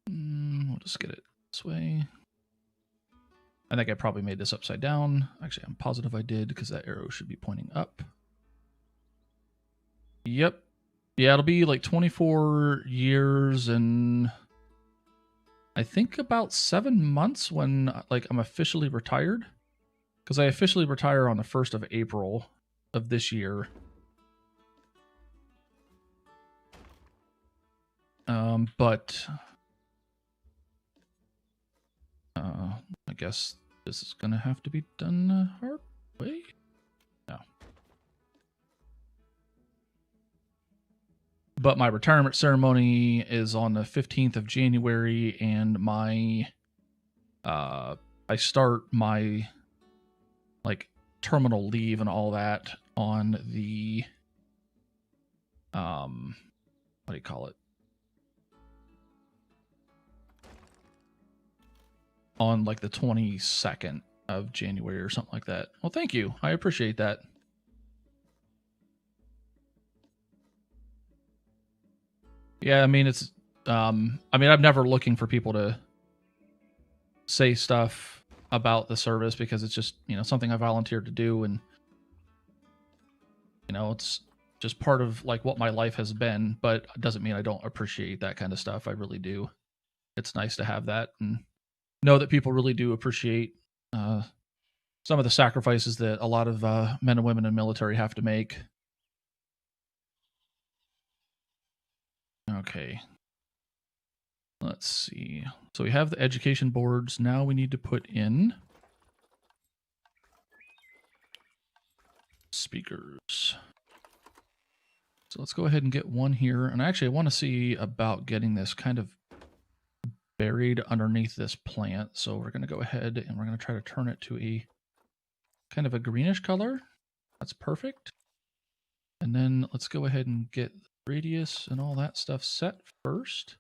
We'll just get it this way. I think I probably made this upside down. Actually, I'm positive I did, because that arrow should be pointing up. Yep. Yeah, it'll be 24 years and I think about 7 months when I'm officially retired. Because I officially retire on the 1st of April of this year. But I guess this is gonna have to be done the hard way. No. But my retirement ceremony is on the 15th of January, and my I start my terminal leave and all that on the what do you call it? On the 22nd of January or something like that. Well, thank you. I appreciate that. Yeah, I mean, it's I'm never looking for people to say stuff about the service, because it's just, something I volunteered to do, and it's just part of what my life has been, but it doesn't mean I don't appreciate that kind of stuff. I really do. It's nice to have that and know that people really do appreciate some of the sacrifices that a lot of men and women in the military have to make. Okay. Let's see. So we have the education boards. Now we need to put in speakers. So let's go ahead and get one here. And actually, I want to see about getting this kind of buried underneath this plant. So we're going to go ahead and we're going to try to turn it to a kind of a greenish color. That's perfect. And then let's go ahead and get radius and all that stuff set first.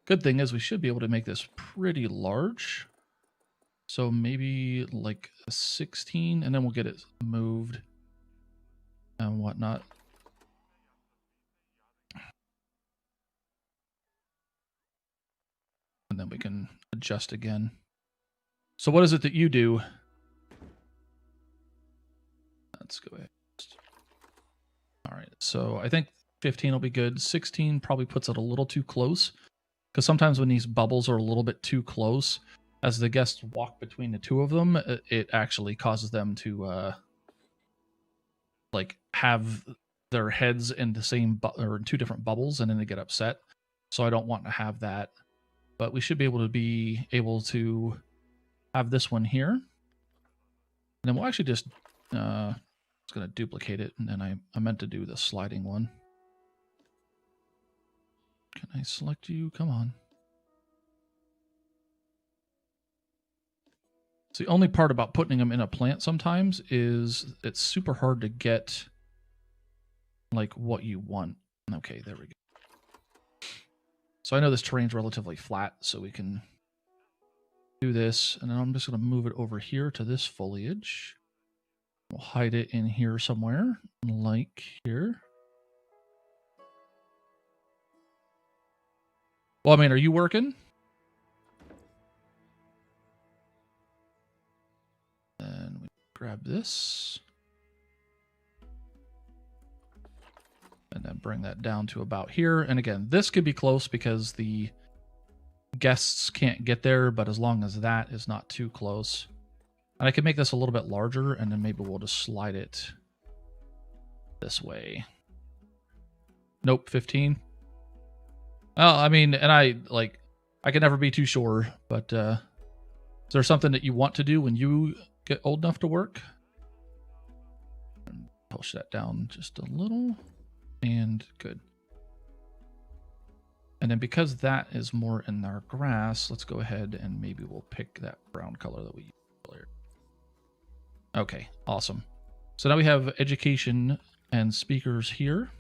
Good thing is we should be able to make this pretty large. So maybe a 16, and then we'll get it moved and whatnot. and then we can adjust again. So what is it that you do? Let's go ahead. All right, so I think 15 will be good. 16 probably puts it a little too close, because sometimes when these bubbles are a little bit too close, as the guests walk between the two of them, it actually causes them to like have their heads in the same or in two different bubbles, and then they get upset. So I don't want to have that. But we should be able to have this one here, and then we'll actually just it's going to duplicate it, and then I meant to do the sliding one. Can I select you? Come on. So the only part about putting them in a plant sometimes is it's super hard to get like what you want. Okay, there we go. So I know this terrain's relatively flat, so we can do this, and then I'm just going to move it over here to this foliage. We'll hide it in here somewhere, like here. Well, I mean, are you working? And we grab this. And then bring that down to about here. And again, this could be close because the guests can't get there, but as long as that is not too close. And I can make this a little bit larger, and then maybe we'll just slide it this way. Nope, 15. Oh, I mean, and I can never be too sure, but is there something that you want to do when you get old enough to work? And push that down just a little, and good. And then because that is more in our grass, let's go ahead and maybe we'll pick that brown color that we used earlier. Okay, awesome. So now we have education and speakers here.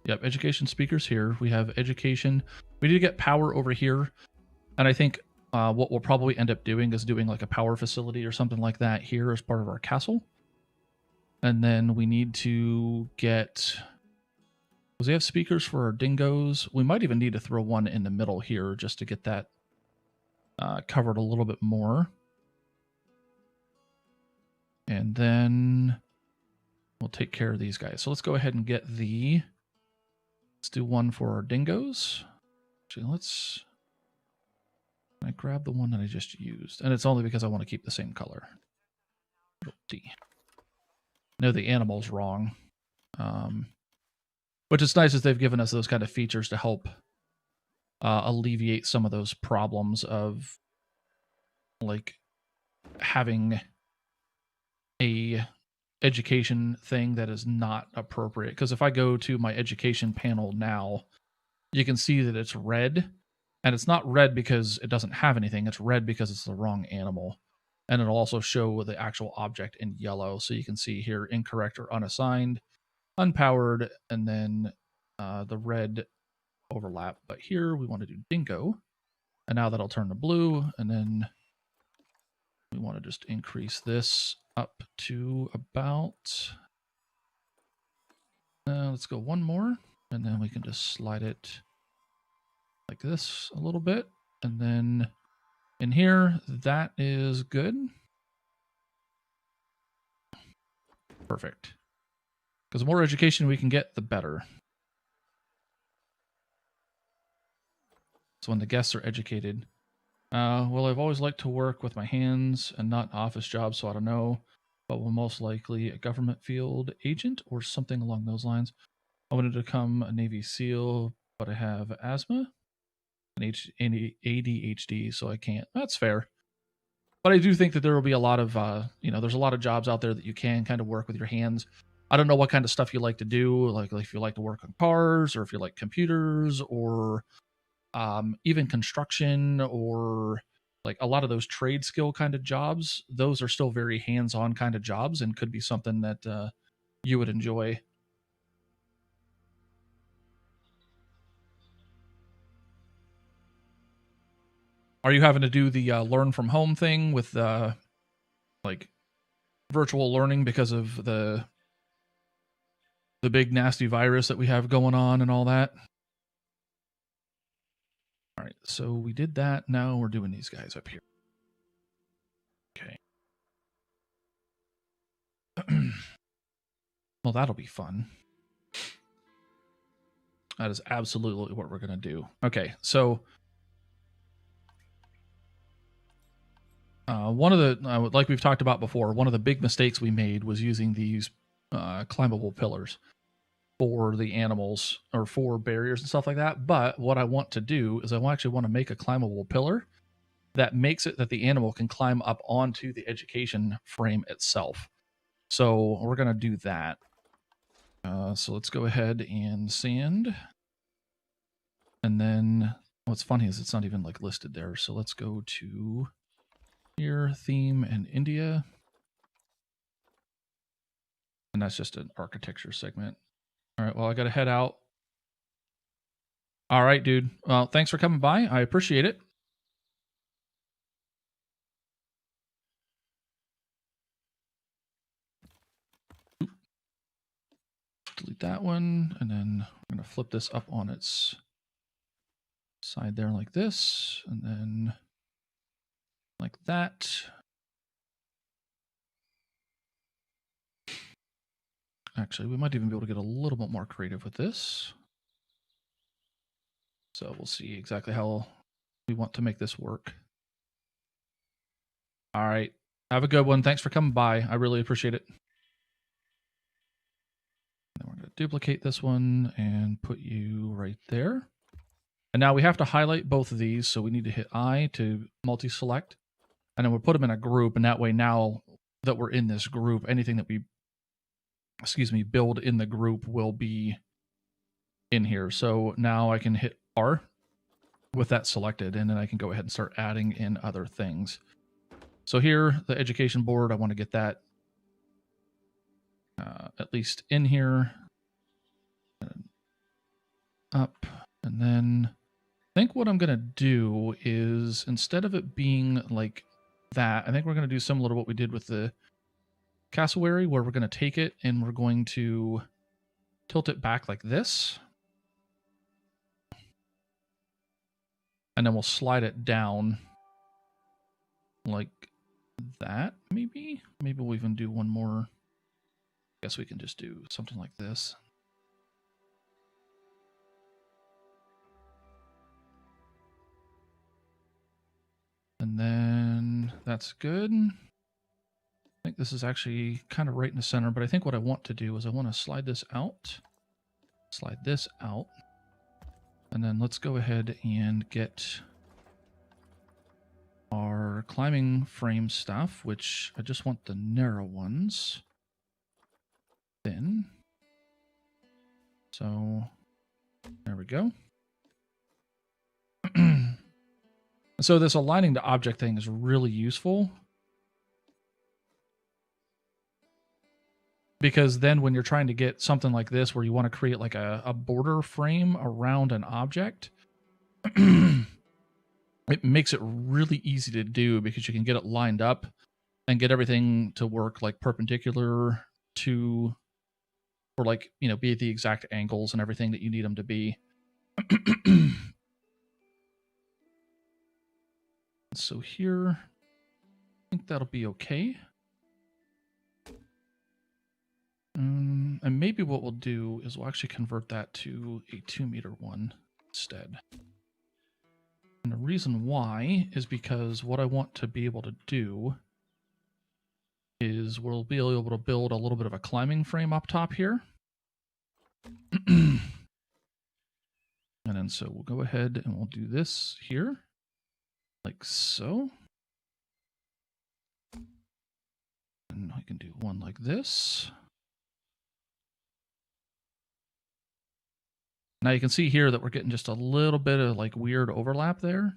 Yep, education speakers here. We have education. We need to get power over here. And I think what we'll probably end up doing is doing like a power facility or something like that here as part of our castle. And then we need to get... Does we have speakers for our dingoes? We might even need to throw one in the middle here just to get that covered a little bit more. And then we'll take care of these guys. So let's go ahead and get let's do one for our dingoes. Actually, I grab the one that I just used. And it's only because I want to keep the same color. D. No, the animal's wrong. Which is nice is they've given us those kind of features to help alleviate some of those problems of like having a education thing that is not appropriate. Because if I go to my education panel now, you can see that it's red, and it's not red because it doesn't have anything. It's red because it's the wrong animal. And it'll also show the actual object in yellow. So you can see here, incorrect or unassigned, unpowered, and then the red overlap. But here we want to do dingo. And now that'll turn to blue, and then we want to just increase this up to about, let's go one more, and then we can just slide it like this a little bit. And then in here, that is good. Perfect. Because the more education we can get, the better. So when the guests are educated, well, I've always liked to work with my hands and not office jobs, so I don't know, but will most likely a government field agent or something along those lines. I wanted to become a Navy SEAL, but I have asthma and ADHD, so I can't. That's fair. But I do think that there will be a lot of, there's a lot of jobs out there that you can kind of work with your hands. I don't know what kind of stuff you like to do, like if you like to work on cars, or if you like computers, or even construction, or like a lot of those trade skill kind of jobs. Those are still very hands-on kind of jobs and could be something that you would enjoy. Are you having to do the learn from home thing with like virtual learning because of the big nasty virus that we have going on and all that? right, so we did that. Now we're doing these guys up here. Okay. Well, that'll be fun. That is absolutely what we're going to do. Okay, so one of the, like we've talked about before, one of the big mistakes we made was using these climbable pillars for the animals or for barriers and stuff like that. But what I want to do is I actually want to make a climbable pillar that makes it that the animal can climb up onto the education frame itself. So we're going to do that. So let's go ahead and sand. And then what's funny is it's not even like listed there. So let's go to here, theme and India. And that's just an architecture segment. All right, well, I got to head out. All right, dude. Well, thanks for coming by. I appreciate it. Delete that one, and then I'm going to flip this up on its side there like this, and then like that. Actually, we might even be able to get a little bit more creative with this. So we'll see exactly how we want to make this work. All right. Have a good one. Thanks for coming by. I really appreciate it. Then we're going to duplicate this one and put you right there. And now we have to highlight both of these. So we need to hit I to multi-select. And then we'll put them in a group. And that way, now that we're in this group, anything that we, build in the group will be in here. So now I can hit R with that selected, and then I can go ahead and start adding in other things. So here, the education board, I want to get that at least in here. And up. And then I think what I'm going to do is, instead of it being like that, I think we're going to do similar to what we did with the cassowary, where we're going to take it and we're going to tilt it back like this. And then we'll slide it down like that, maybe. Maybe we'll even do one more. I guess we can just do something like this. And then that's good. I think this is actually kind of right in the center, but I think what I want to do is I want to slide this out, slide this out, and then let's go ahead and get our climbing frame stuff, which I just want the narrow ones thin. So there we go. So this aligning to object thing is really useful, because then when you're trying to get something like this where you want to create like a border frame around an object, it makes it really easy to do, because you can get it lined up and get everything to work like perpendicular to, or like, you know, be at the exact angles and everything that you need them to be. So here, I think that'll be okay. And maybe what we'll do is we'll actually convert that to a 2-meter one instead. And the reason why is because what I want to be able to do is we'll be able to build a little bit of a climbing frame up top here. And then so we'll go ahead and we'll do this here, like so. And I can do one like this. Now you can see here that we're getting just a little bit of like weird overlap there.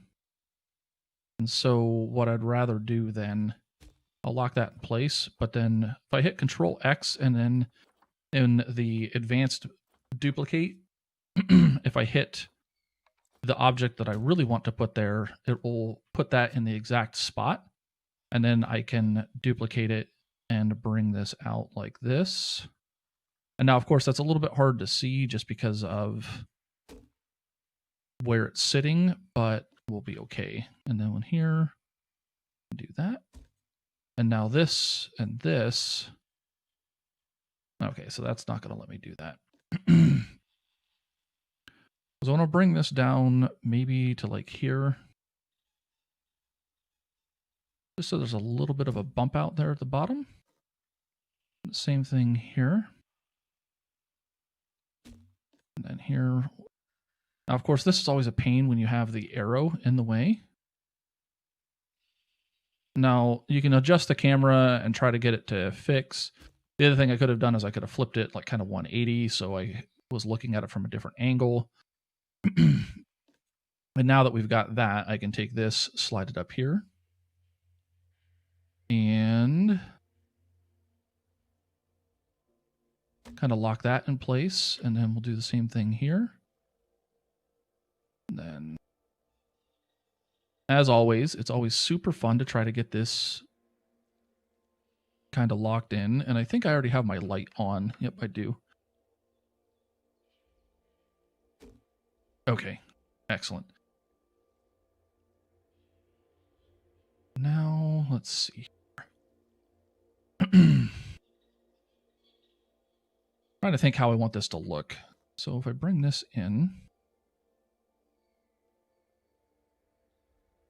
And so what I'd rather do then, I'll lock that in place, but then if I hit Control X and then in the advanced duplicate, if I hit the object that I really want to put there, it will put that in the exact spot. And then I can duplicate it and bring this out like this. And now, of course, that's a little bit hard to see just because of where it's sitting, but we'll be okay. And then when here, do that. And now this and this. Okay, so that's not going to let me do that. So I want to bring this down maybe to like here. Just so there's a little bit of a bump out there at the bottom. Same thing here. And then here. Now, of course, this is always a pain when you have the arrow in the way. Now, you can adjust the camera and try to get it to fix. The other thing I could have done is I could have flipped it like kind of 180, so I was looking at it from a different angle. And now that we've got that, I can take this, slide it up here, and kind of lock that in place. And then we'll do the same thing here. And then, as always, it's always super fun to try to get this kind of locked in. And I think I already have my light on. Yep, I do. Okay, excellent. Now, let's see. Trying to think how I want this to look. So if I bring this in,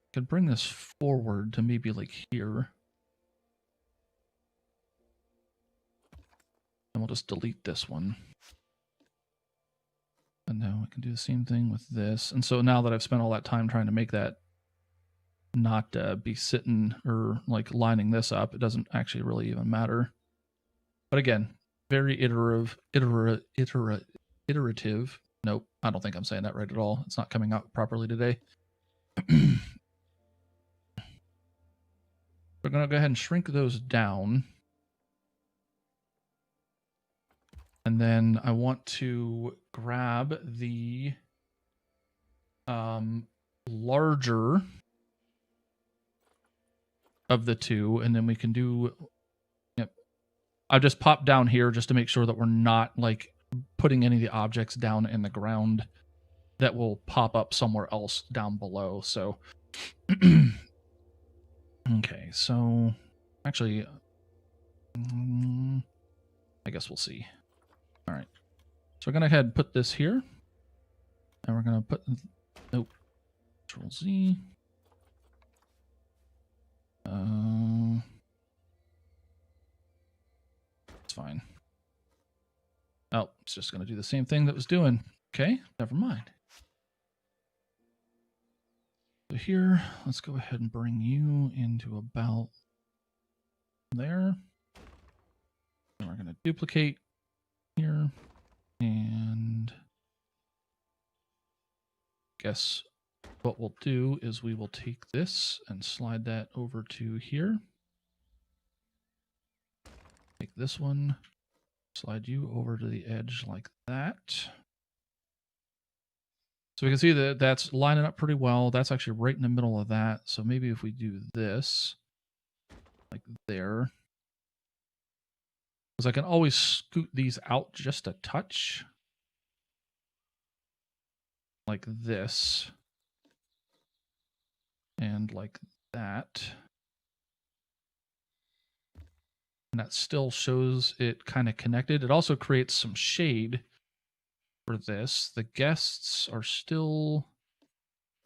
I could bring this forward to maybe like here. And we'll just delete this one. And now we can do the same thing with this. And so now that I've spent all that time trying to make that not be sitting or like lining this up, it doesn't actually really even matter. But again, very iterative. Nope, I don't think I'm saying that right at all. It's not coming out properly today. We're going to go ahead and shrink those down. And then I want to grab the larger of the two, and then we can do, yep. I've just popped down here just to make sure that we're not like putting any of the objects down in the ground that will pop up somewhere else down below. So, okay, so actually, I guess we'll see. All right, so we're gonna go ahead and put this here, and we're gonna put, nope, Control Z. It's fine. Oh, it's just going to do the same thing that was doing. Okay, never mind. So here, let's go ahead and bring you into about there. And we're going to duplicate here. And guess what we'll do is we will take this and slide that over to here. Take this one, slide you over to the edge like that. So we can see that that's lining up pretty well. That's actually right in the middle of that. So maybe if we do this, like there, because I can always scoot these out just a touch, like this, and like that. And that still shows it kind of connected. It also creates some shade for this. The guests are still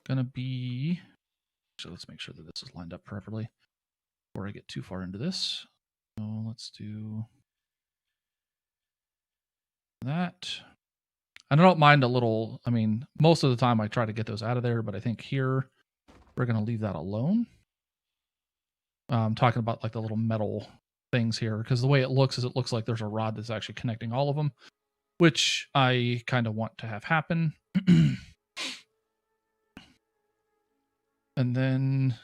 going to be... So let's make sure that this is lined up properly before I get too far into this. So let's do that. And I don't mind a little... I mean, most of the time I try to get those out of there, but I think here we're going to leave that alone. I'm talking about like the little metal things here, because the way it looks is it looks like there's a rod that's actually connecting all of them, which I kind of want to have happen. And then,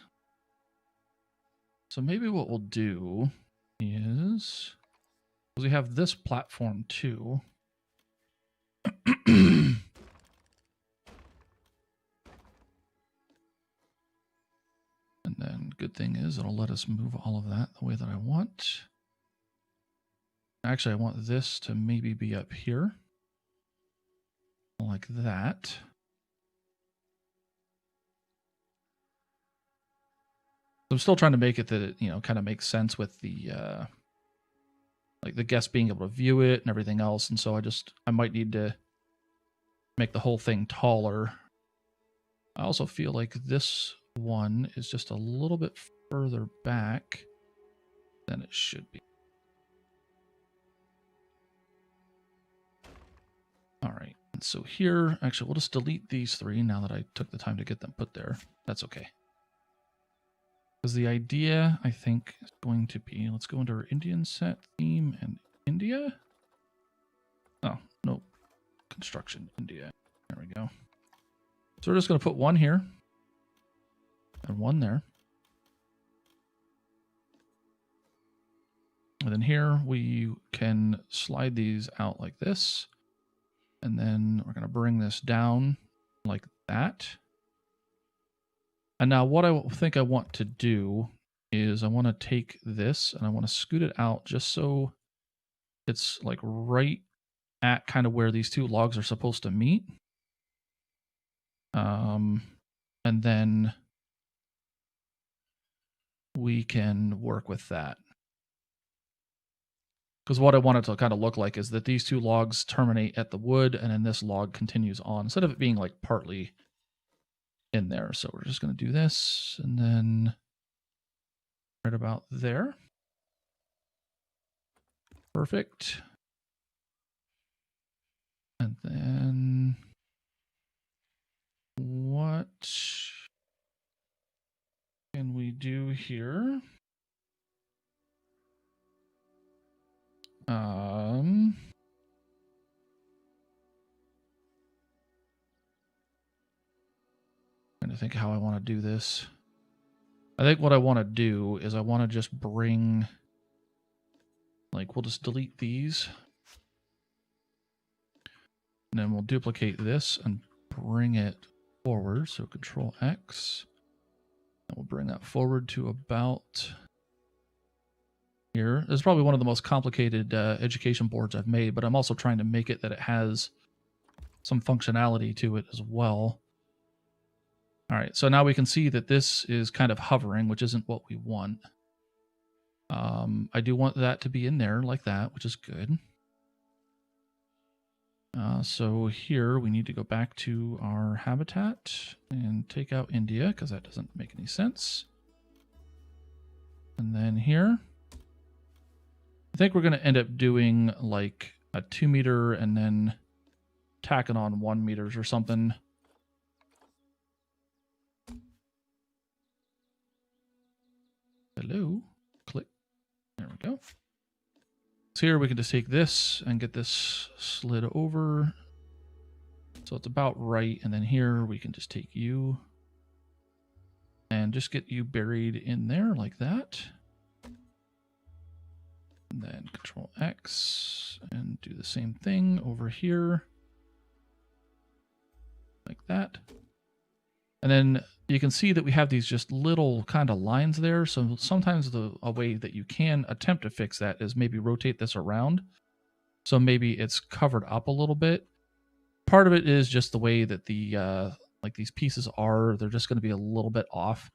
so maybe what we'll do is, we have this platform too. And then good thing is it'll let us move all of that the way that I want. Actually, I want this to maybe be up here. Like that. I'm still trying to make it that it, kind of makes sense with the like the guest being able to view it and everything else. And so I might need to make the whole thing taller. I also feel like this one is just a little bit further back than it should be. All right. And so here, actually, we'll just delete these three now that I took the time to get them put there. That's okay. Because the idea, I think, is going to be, let's go into our Indian set theme and India. Oh, no. Construction, India. There we go. So we're just going to put one here and one there. And then here we can slide these out like this. And then we're going to bring this down like that. And now what I think I want to do is I want to take this and I want to scoot it out just so it's like right at kind of where these two logs are supposed to meet. And then we can work with that. Because what I want it to kind of look like is that these two logs terminate at the wood and then this log continues on instead of it being like partly in there. So we're just going to do this and then right about there. Perfect. And then what can we do here? Trying to think how I want to do this. I think what I want to do is I want to just bring, like, we'll just delete these. And then we'll duplicate this and bring it forward. So Control X. And we'll bring that forward to about here. This is probably one of the most complicated education boards I've made, but I'm also trying to make it that it has some functionality to it as well. All right, so now we can see that this is kind of hovering, which isn't what we want. I do want that to be in there like that, which is good. So here we need to go back to our habitat and take out India because that doesn't make any sense. And then here, I think we're going to end up doing like a 2 meter and then tacking on 1 meters or something. Hello, click. There we go. So here we can just take this and get this slid over. So it's about right. And then here we can just take you and just get you buried in there like that. And then Control X and do the same thing over here. Like that. And then you can see that we have these just little kind of lines there. So sometimes a way that you can attempt to fix that is maybe rotate this around. So maybe it's covered up a little bit. Part of it is just the way that the like these pieces are. They're just going to be a little bit off.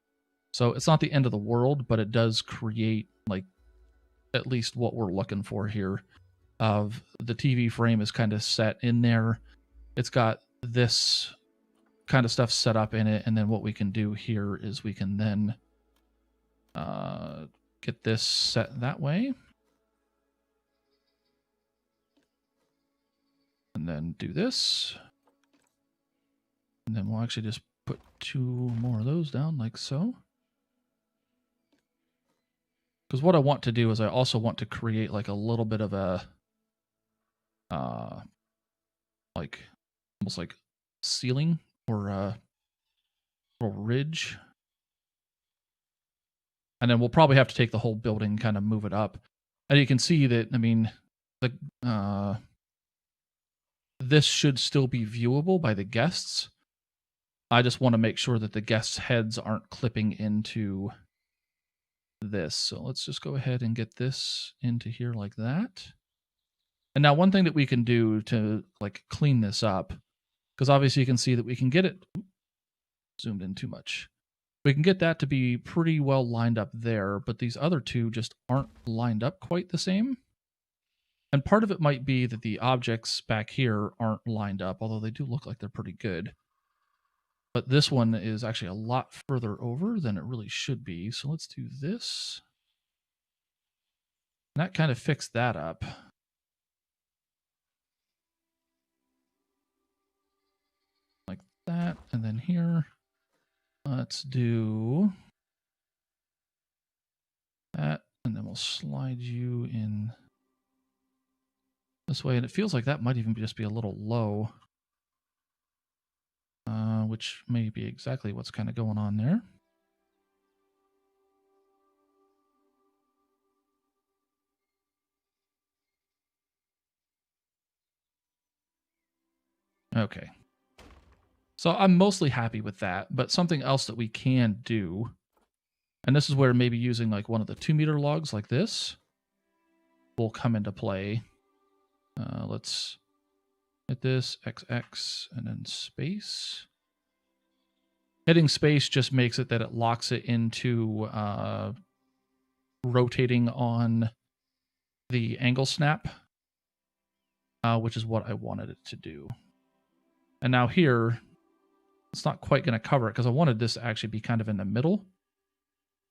So it's not the end of the world, but it does create like at least what we're looking for here. Of the TV frame is kind of set in there. It's got this kind of stuff set up in it, and then what we can do here is we can then get this set that way, and then do this, and then we'll actually just put 2 more of those down like so. Because what I want to do is I also want to create like a little bit of a like almost like ceiling or a little ridge. And then we'll probably have to take the whole building, kind of move it up. And you can see that, I mean, this should still be viewable by the guests. I just want to make sure that the guests' heads aren't clipping into this. So let's just go ahead and get this into here like that. And now one thing that we can do to like clean this up, because obviously you can see that we can get it zoomed in too much. We can get that to be pretty well lined up there, but these other two just aren't lined up quite the same. And part of it might be that the objects back here aren't lined up, although they do look like they're pretty good. But this one is actually a lot further over than it really should be. So let's do this. And that kind of fixed that up. Like that. And then here, let's do that. And then we'll slide you in this way. And it feels like that might even just be a little low. Which may be exactly what's kind of going on there. Okay. So I'm mostly happy with that, but something else that we can do, and this is where maybe using like one of the 2-meter logs like this will come into play. Let's hit this, XX, and then space. Hitting space just makes it that it locks it into rotating on the angle snap, which is what I wanted it to do. And now here, it's not quite going to cover it because I wanted this to actually be kind of in the middle,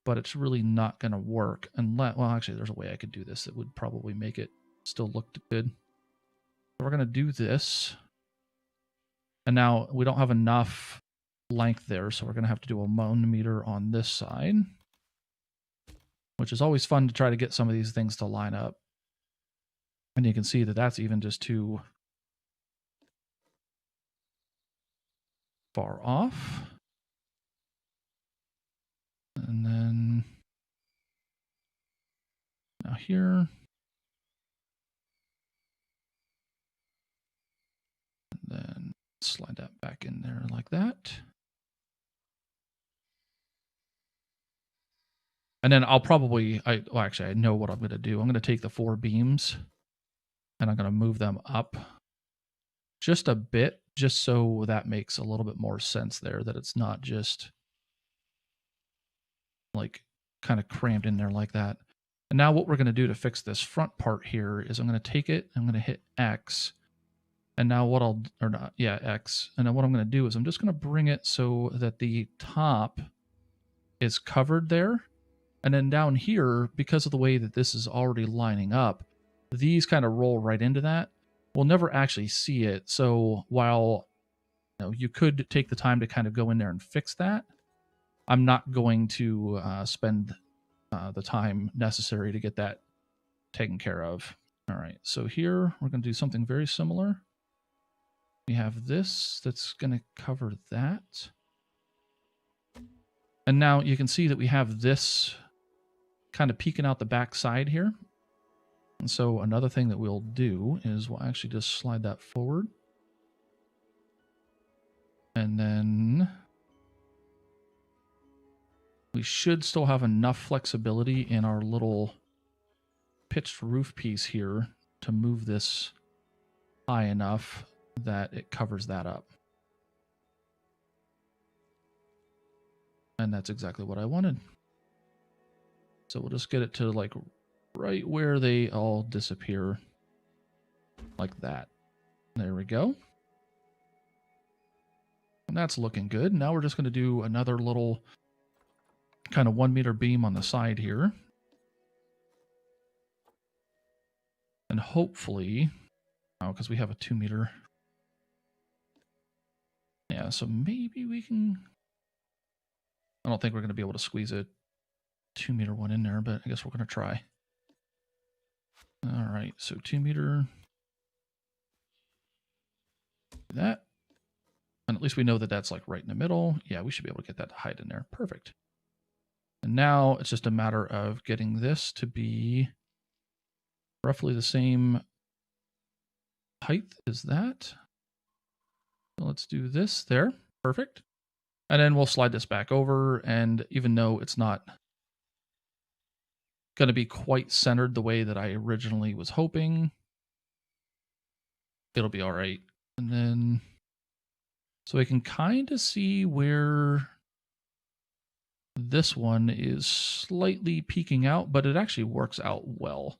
but it's really not going to work unless, well, actually there's a way I could do this that would probably make it still look good. So we're going to do this. And now we don't have enough length there, so we're going to have to do a 1 meter on this side, which is always fun to try to get some of these things to line up. And you can see that that's even just too far off. And then now here. And then slide that back in there like that. And then I'll probably, actually, I know what I'm going to do. I'm going to take the 4 beams and I'm going to move them up just a bit, just so that makes a little bit more sense there, that it's not just like kind of crammed in there like that. And now what we're going to do to fix this front part here is I'm going to take it, I'm going to hit X. And now what I'll, or not, yeah, X. And then what I'm going to do is I'm just going to bring it so that the top is covered there. And then down here, because of the way that this is already lining up, these kind of roll right into that. We'll never actually see it. So while you could take the time to kind of go in there and fix that, I'm not going to spend the time necessary to get that taken care of. All right, so here we're going to do something very similar. We have this that's going to cover that. And now you can see that we have this kind of peeking out the back side here. And so another thing that we'll do is we'll actually just slide that forward. And then we should still have enough flexibility in our little pitched roof piece here to move this high enough that it covers that up. And that's exactly what I wanted. So we'll just get it to like right where they all disappear, like that. There we go. And that's looking good. Now we're just going to do another little kind of 1 meter beam on the side here. And hopefully, because we have a 2 meter. Yeah, so maybe we can, I don't think we're going to be able to squeeze a 2 meter one in there, but I guess we're going to try. All right, so 2 meter. That. And at least we know that that's like right in the middle. Yeah, we should be able to get that to hide in there. Perfect. And now it's just a matter of getting this to be roughly the same height as that. So let's do this there. Perfect. And then we'll slide this back over. And even though it's not going to be quite centered the way that I originally was hoping, it'll be all right. And then, so we can kind of see where this one is slightly peeking out, but it actually works out well.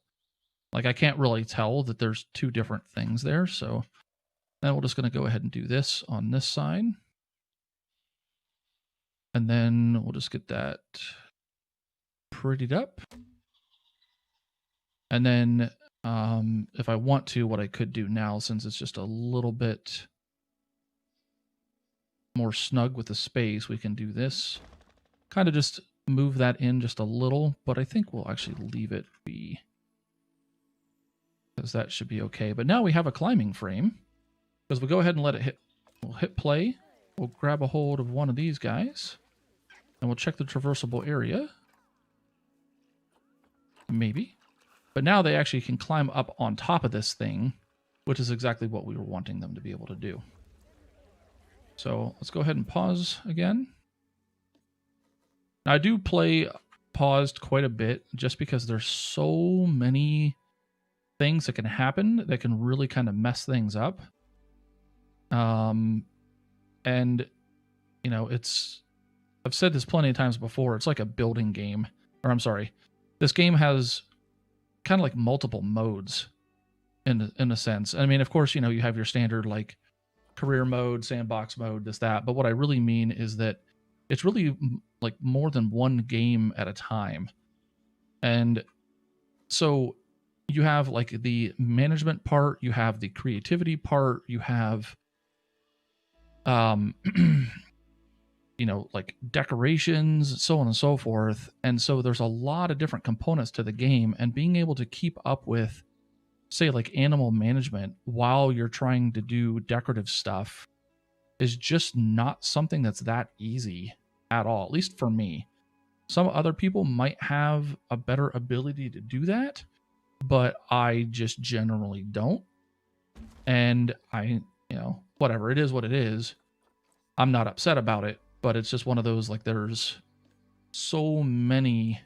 Like I can't really tell that there's two different things there. So then we're just going to go ahead and do this on this side. And then we'll just get that prettied up. And then if I want to, what I could do now, since it's just a little bit more snug with the space, we can do this. Kind of just move that in just a little, but I think we'll actually leave it be, because that should be okay. But now we have a climbing frame, because we'll go ahead and let it hit. We'll hit play. We'll grab a hold of one of these guys, and we'll check the traversable area. Maybe. But now they actually can climb up on top of this thing, which is exactly what we were wanting them to be able to do. So let's go ahead and pause again. Now, I do play paused quite a bit just because there's so many things that can happen that can really kind of mess things up. And, you know, I've said this plenty of times before, it's like a building game. Or I'm sorry, this game has kind of like multiple modes in a sense. I mean, of course, you know, you have your standard like career mode, sandbox mode, this, that. But what I really mean is that it's really like more than one game at a time. And so you have like the management part, you have the creativity part, you have, you know, like decorations, so on and so forth. And so there's a lot of different components to the game, and being able to keep up with, say, like animal management while you're trying to do decorative stuff is just not something that's that easy at all, at least for me. Some other people might have a better ability to do that, but I just generally don't. And you know, whatever, it is what it is. I'm not upset about it, but it's just one of those, like, there's so many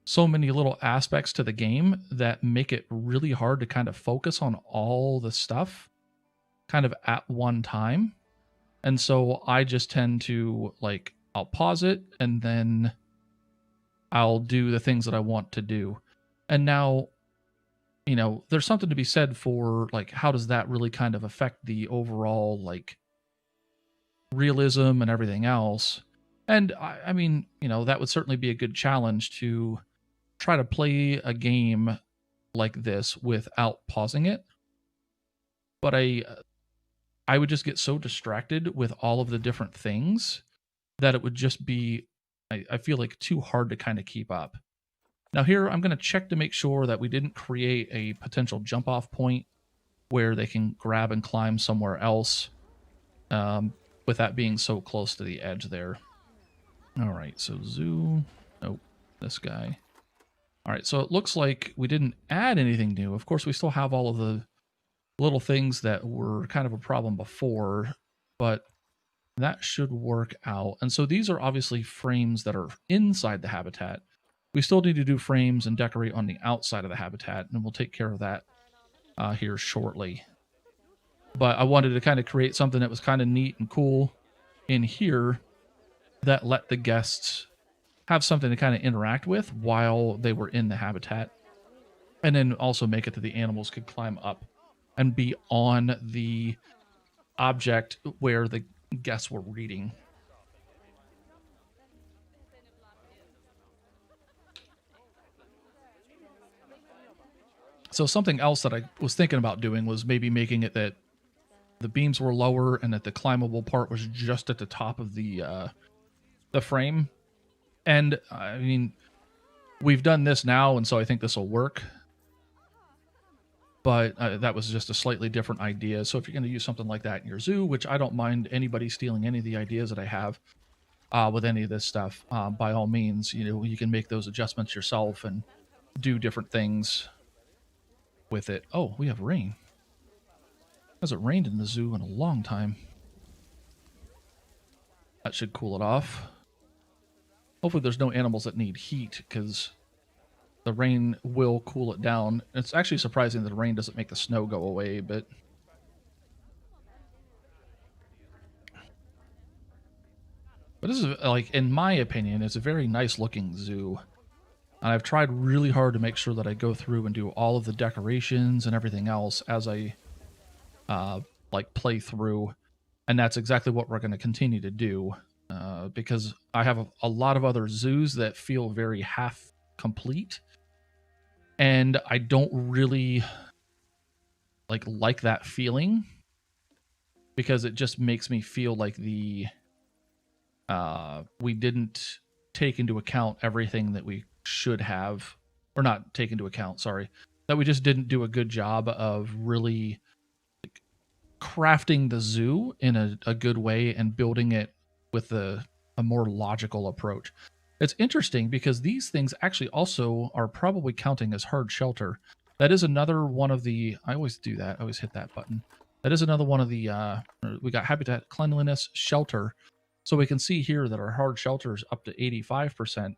little aspects to the game that make it really hard to kind of focus on all the stuff kind of at one time. And so I just tend to, like, I'll pause it and then I'll do the things that I want to do. And now, you know, there's something to be said for, like, how does that really kind of affect the overall, like, realism and everything else. And I mean, you know, that would certainly be a good challenge to try to play a game like this without pausing it. But I would just get so distracted with all of the different things that it would just be, I feel like, too hard to kind of keep up. Now here, I'm going to check to make sure that we didn't create a potential jump off point where they can grab and climb somewhere else, with that being so close to the edge there. All right, so zoo, nope, this guy. All right, so it looks like we didn't add anything new. Of course, we still have all of the little things that were kind of a problem before, but that should work out. And so these are obviously frames that are inside the habitat. We still need to do frames and decorate on the outside of the habitat, and we'll take care of that here shortly. But I wanted to kind of create something that was kind of neat and cool in here that let the guests have something to kind of interact with while they were in the habitat. And then also make it that the animals could climb up and be on the object where the guests were reading. So something else that I was thinking about doing was maybe making it that the beams were lower and that the climbable part was just at the top of the frame. And I mean, we've done this now, and so I think this will work. But that was just a slightly different idea. So if you're going to use something like that in your zoo, which I don't mind anybody stealing any of the ideas that I have with any of this stuff, by all means, you know, you can make those adjustments yourself and do different things with it. Oh, we have rain. Hasn't rained in the zoo in a long time. That should cool it off. Hopefully there's no animals that need heat, because the rain will cool it down. It's actually surprising that the rain doesn't make the snow go away, but But this is, like, in my opinion, it's a very nice looking zoo. And I've tried really hard to make sure that I go through and do all of the decorations and everything else as I like play through. And that's exactly what we're going to continue to do, because I have a lot of other zoos that feel very half complete. And I don't really like that feeling, because it just makes me feel like we didn't take into account everything that we should have, or not take into account, sorry, that we just didn't do a good job of really crafting the zoo in a good way and building it with a more logical approach. It's interesting because these things actually also are probably counting as hard shelter. That is another one of the, I always do that, I always hit that button. That is another one of the, we got habitat, cleanliness, shelter. So we can see here that our hard shelter is up to 85%.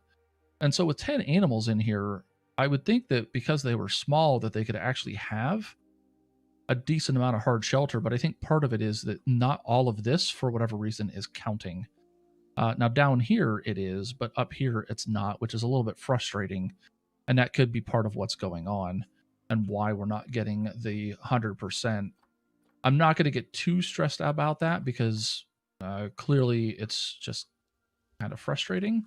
And so with 10 animals in here, I would think that because they were small that they could actually have a decent amount of hard shelter, but I think part of it is that not all of this, for whatever reason, is counting. Now down here it is, but up here it's not, which is a little bit frustrating. And that could be part of what's going on and why we're not getting the 100%. I'm not going to get too stressed about that because clearly it's just kind of frustrating.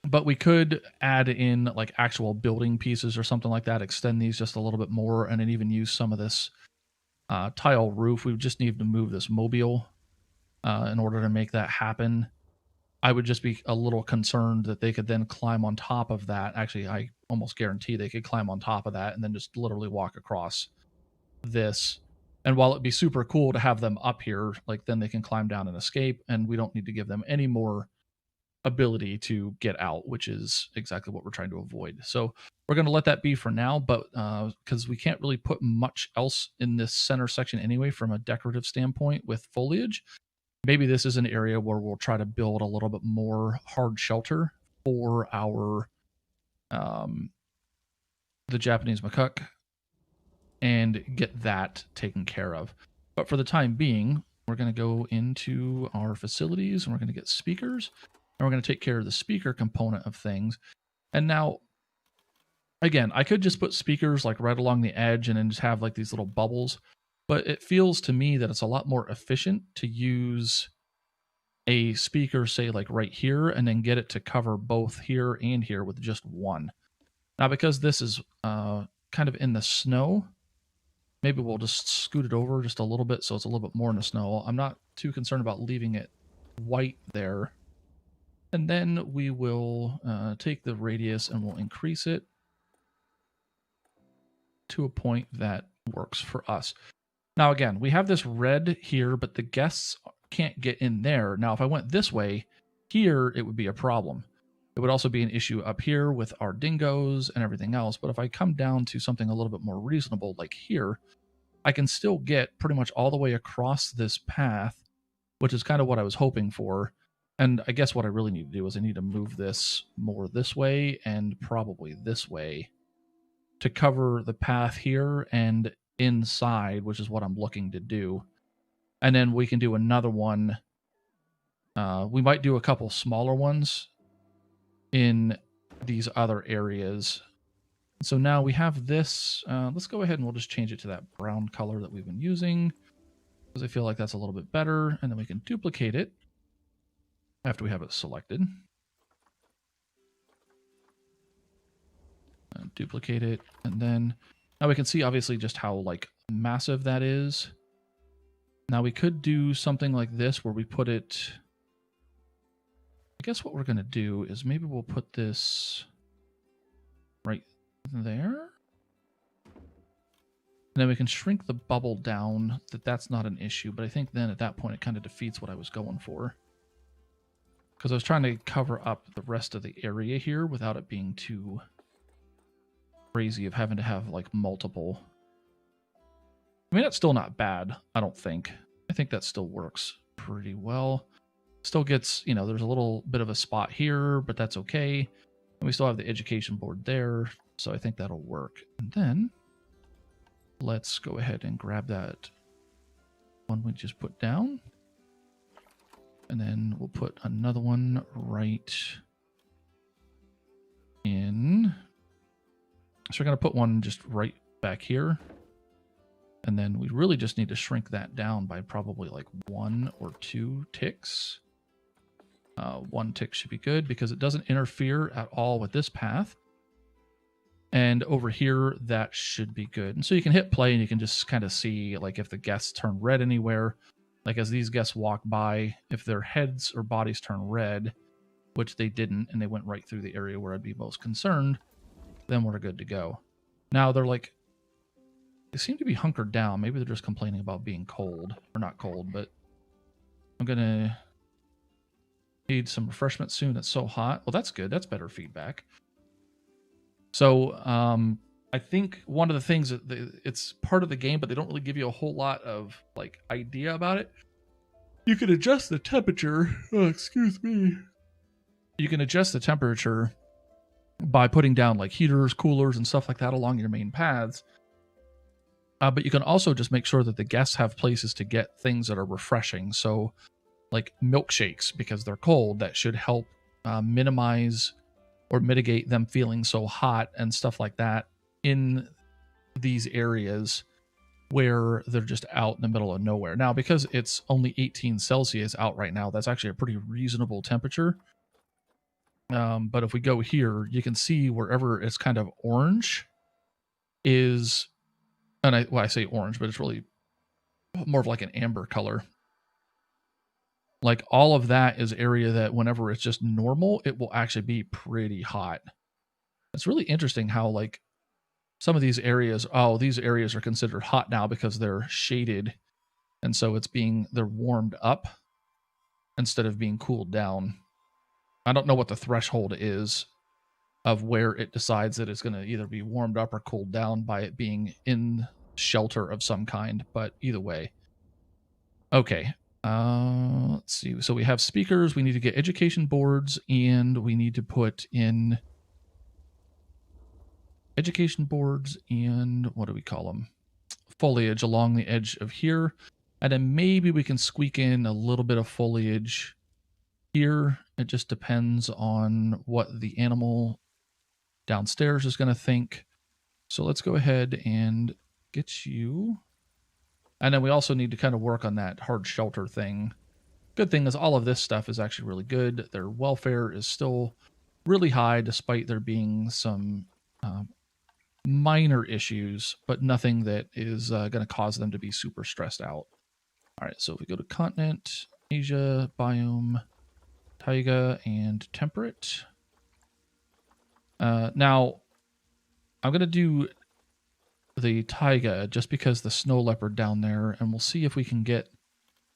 But we could add in like actual building pieces or something like that, extend these just a little bit more, and then even use some of this tile roof. We just need to move this mobile in order to make that happen. I would just be a little concerned that they could then climb on top of that. Actually, I almost guarantee they could climb on top of that and then just literally walk across this. And while it'd be super cool to have them up here, like then they can climb down and escape, and we don't need to give them any more ability to get out, which is exactly what we're trying to avoid. So we're going to let that be for now, but because we can't really put much else in this center section anyway from a decorative standpoint with foliage, maybe this is an area where we'll try to build a little bit more hard shelter for our the Japanese macaque and get that taken care of. But for the time being, we're going to go into our facilities and we're going to get speakers, and we're going to take care of the speaker component of things. And now, again, I could just put speakers like right along the edge and then just have like these little bubbles, but it feels to me that it's a lot more efficient to use a speaker, say like right here, and then get it to cover both here and here with just one. Now, because this is kind of in the snow, maybe we'll just scoot it over just a little bit so it's a little bit more in the snow. I'm not too concerned about leaving it white there. And then we will take the radius and we'll increase it to a point that works for us. Now, again, we have this red here, but the guests can't get in there. Now, if I went this way, here it would be a problem. It would also be an issue up here with our dingoes and everything else. But if I come down to something a little bit more reasonable, like here, I can still get pretty much all the way across this path, which is kind of what I was hoping for. And I guess what I really need to do is I need to move this more this way and probably this way to cover the path here and inside, which is what I'm looking to do. And then we can do another one. We might do a couple smaller ones in these other areas. So now we have this. Let's go ahead and we'll just change it to that brown color that we've been using, because I feel like that's a little bit better. And then we can duplicate it after we have it selected. Duplicate it, and then now we can see obviously just how like massive that is. Now we could do something like this where we put it, I guess what we're going to do is maybe we'll put this right there. And then we can shrink the bubble down, that's not an issue. But I think then at that point it kind of defeats what I was going for, because I was trying to cover up the rest of the area here without it being too crazy of having to have like multiple. I mean, that's still not bad, I don't think. I think that still works pretty well. Still gets, you know, there's a little bit of a spot here, but that's okay. And we still have the education board there, so I think that'll work. And then let's go ahead and grab that one we just put down. And then we'll put another one right in. So we're going to put one just right back here. And then we really just need to shrink that down by probably like 1 or 2 ticks. 1 tick should be good because it doesn't interfere at all with this path. And over here, that should be good. And so you can hit play and you can just kind of see like if the guests turn red anywhere. Like as these guests walk by, if their heads or bodies turn red, which they didn't, and they went right through the area where I'd be most concerned, then we're good to go. Now they're like, they seem to be hunkered down. Maybe they're just complaining about being cold. Or not cold, but I'm going to need some refreshment soon. It's so hot. Well, that's good. That's better feedback. So I think one of the things that it's part of the game, but they don't really give you a whole lot of like idea about it. You can adjust the temperature. Oh, excuse me. You can adjust the temperature by putting down like heaters, coolers, and stuff like that along your main paths. But you can also just make sure that the guests have places to get things that are refreshing. So like milkshakes, because they're cold, that should help minimize or mitigate them feeling so hot and stuff like that in these areas where they're just out in the middle of nowhere. Now, because it's only 18 Celsius out right now, that's actually a pretty reasonable temperature. But if we go here, you can see wherever it's kind of orange is, and I say orange, but it's really more of like an amber color. Like all of that is area that whenever it's just normal, it will actually be pretty hot. It's really interesting how like some of these areas, these areas are considered hot now because they're shaded. And so they're warmed up instead of being cooled down. I don't know what the threshold is of where it decides that it's going to either be warmed up or cooled down by it being in shelter of some kind, but either way. Okay. Let's see. So we have speakers. We need to get education boards, and we need to put in education boards and what do we call them? Foliage along the edge of here. And then maybe we can squeak in a little bit of foliage here. It just depends on what the animal downstairs is going to think. So let's go ahead and get you. And then we also need to kind of work on that hard shelter thing. Good thing is all of this stuff is actually really good. Their welfare is still really high despite there being some minor issues, but nothing that is going to cause them to be super stressed out. All right, so if we go to continent, Asia, biome, taiga, and temperate. Now, I'm going to do the taiga just because the snow leopard down there, and we'll see if we can get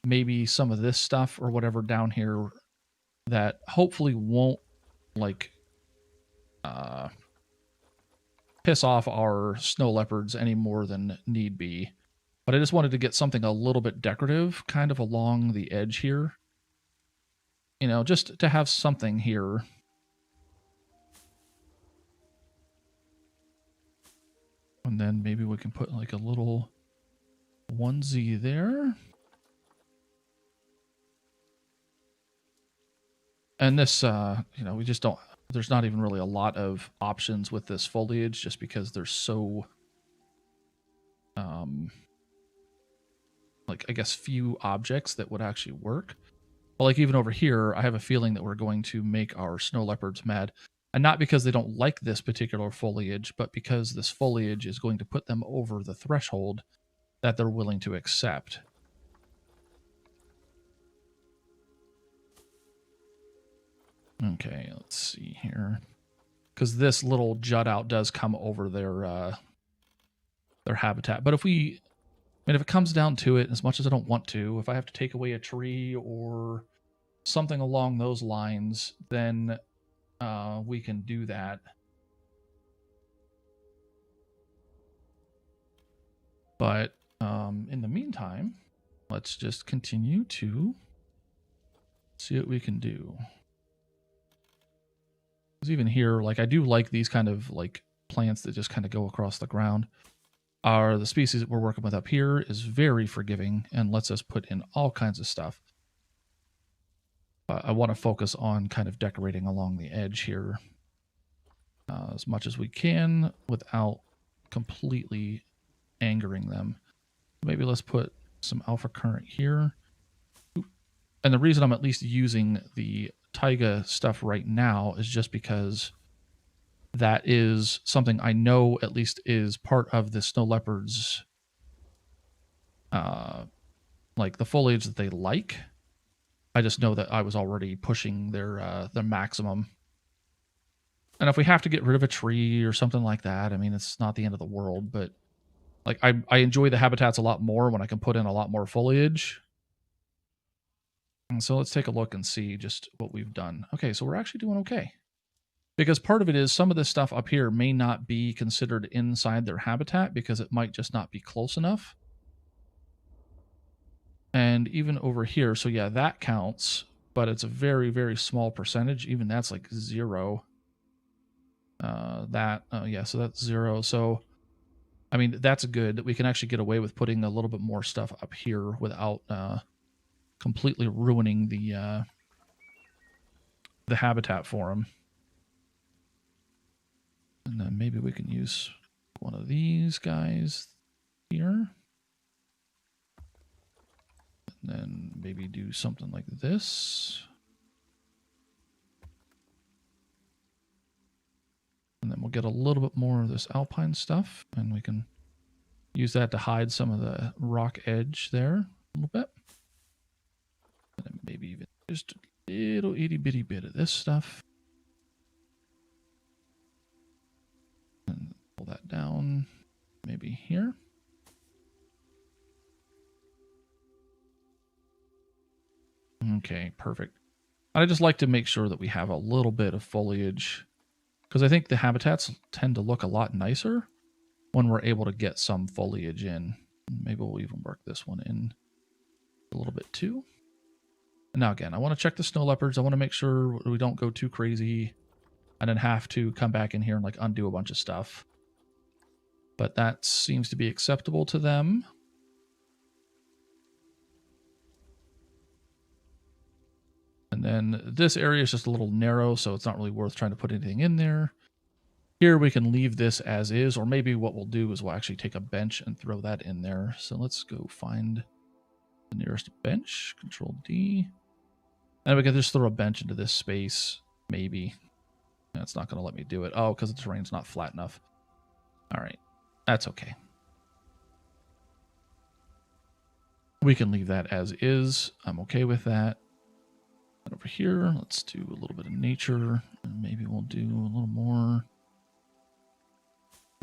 maybe some of this stuff or whatever down here that hopefully won't like piss off our snow leopards any more than need be. But I just wanted to get something a little bit decorative kind of along the edge here. You know, just to have something here. And then maybe we can put like a little onesie there. And this, you know, we just don't, there's not even really a lot of options with this foliage just because there's so, like, I guess few objects that would actually work. But like even over here, I have a feeling that we're going to make our snow leopards mad. And not because they don't like this particular foliage, but because this foliage is going to put them over the threshold that they're willing to accept. Okay, let's see here. Because this little jut out does come over their habitat. But if it comes down to it, as much as I don't want to, if I have to take away a tree or something along those lines, then we can do that. But in the meantime, let's just continue to see what we can do. Because even here, like I do like these kind of like plants that just kind of go across the ground. The species that we're working with up here is very forgiving and lets us put in all kinds of stuff. I want to focus on kind of decorating along the edge here as much as we can without completely angering them. Maybe let's put some alpha current here. And the reason I'm at least using the taiga stuff right now is just because that is something I know at least is part of the snow leopards, like the foliage that they like. I just know that I was already pushing their maximum. And if we have to get rid of a tree or something like that, I mean, it's not the end of the world, but like I enjoy the habitats a lot more when I can put in a lot more foliage. And so let's take a look and see just what we've done. Okay, so we're actually doing okay. Because part of it is some of this stuff up here may not be considered inside their habitat because it might just not be close enough. And even over here, so yeah, that counts, but it's a very, very small percentage. Even that's like 0. Yeah, so that's 0. So, I mean, that's good that we can actually get away with putting a little bit more stuff up here without completely ruining the habitat for them. And then maybe we can use one of these guys here. And then maybe do something like this. And then we'll get a little bit more of this alpine stuff, and we can use that to hide some of the rock edge there a little bit. And then maybe even just a little itty bitty bit of this stuff. And pull that down, maybe here. Okay, perfect. I just like to make sure that we have a little bit of foliage, because I think the habitats tend to look a lot nicer when we're able to get some foliage in. Maybe we'll even work this one in a little bit too. And now again, I want to check the snow leopards. I want to make sure we don't go too crazy and then have to come back in here and like undo a bunch of stuff. But that seems to be acceptable to them. And then this area is just a little narrow, so it's not really worth trying to put anything in there. Here we can leave this as is, or maybe what we'll do is we'll actually take a bench and throw that in there. So let's go find the nearest bench, Control D. And we can just throw a bench into this space, maybe. That's not going to let me do it. Oh, because the terrain's not flat enough. All right, that's okay. We can leave that as is. I'm okay with that. And over here, let's do a little bit of nature, and maybe we'll do a little more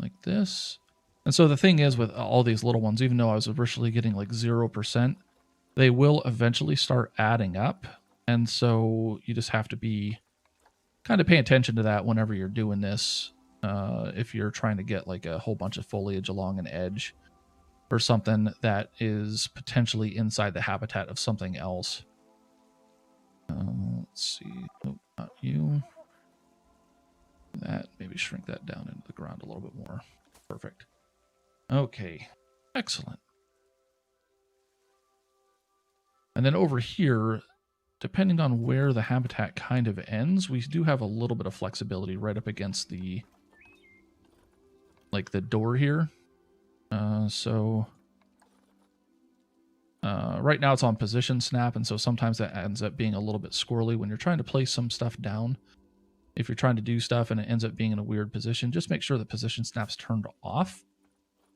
like this. And so the thing is with all these little ones, even though I was originally getting like 0%, they will eventually start adding up. And so you just have to be kind of pay attention to that whenever you're doing this. If you're trying to get like a whole bunch of foliage along an edge or something that is potentially inside the habitat of something else. Let's see. Nope, not you. That, maybe shrink that down into the ground a little bit more. Perfect. Okay, excellent. And then over here, depending on where the habitat kind of ends, we do have a little bit of flexibility right up against the, like the door here. Right now it's on position snap, and so sometimes that ends up being a little bit squirrely when you're trying to place some stuff down. If you're trying to do stuff and it ends up being in a weird position, just make sure the position snap's turned off,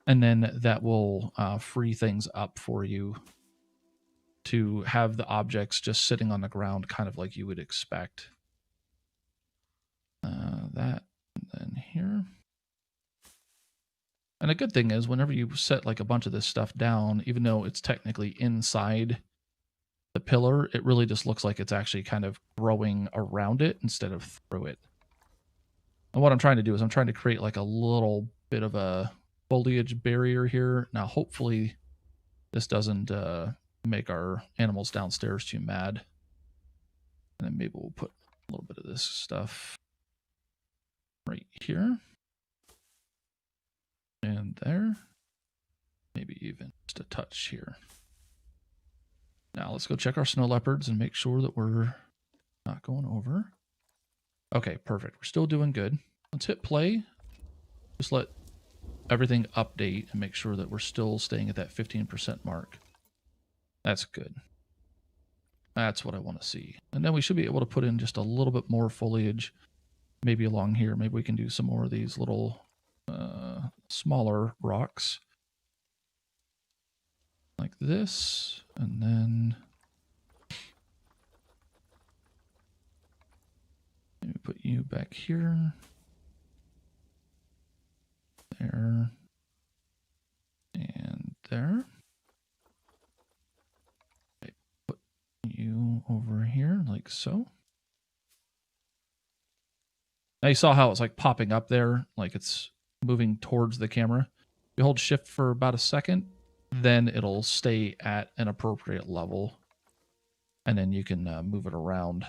and then that will free things up for you to have the objects just sitting on the ground kind of like you would expect. That, and then here. And a good thing is whenever you set like a bunch of this stuff down, even though it's technically inside the pillar, it really just looks like it's actually kind of growing around it instead of through it. And what I'm trying to do is I'm trying to create like a little bit of a foliage barrier here. Now, hopefully this doesn't make our animals downstairs too mad. And then maybe we'll put a little bit of this stuff right here. And there. Maybe even just a touch here. Now let's go check our snow leopards and make sure that we're Not going over. Okay, perfect. We're still doing good. Let's hit play. Just let everything update and make sure that we're still staying at that 15% mark. That's good. That's what I want to see. And then we should be able to put in just a little bit more foliage, maybe along here. Maybe we can do some more of these little smaller rocks like this. And then maybe put you back here. There. And there. Okay, put you over here like so. Now you saw how it was like popping up there, like it's moving towards the camera. You hold shift for about a second, then it'll stay at an appropriate level. And then you can move it around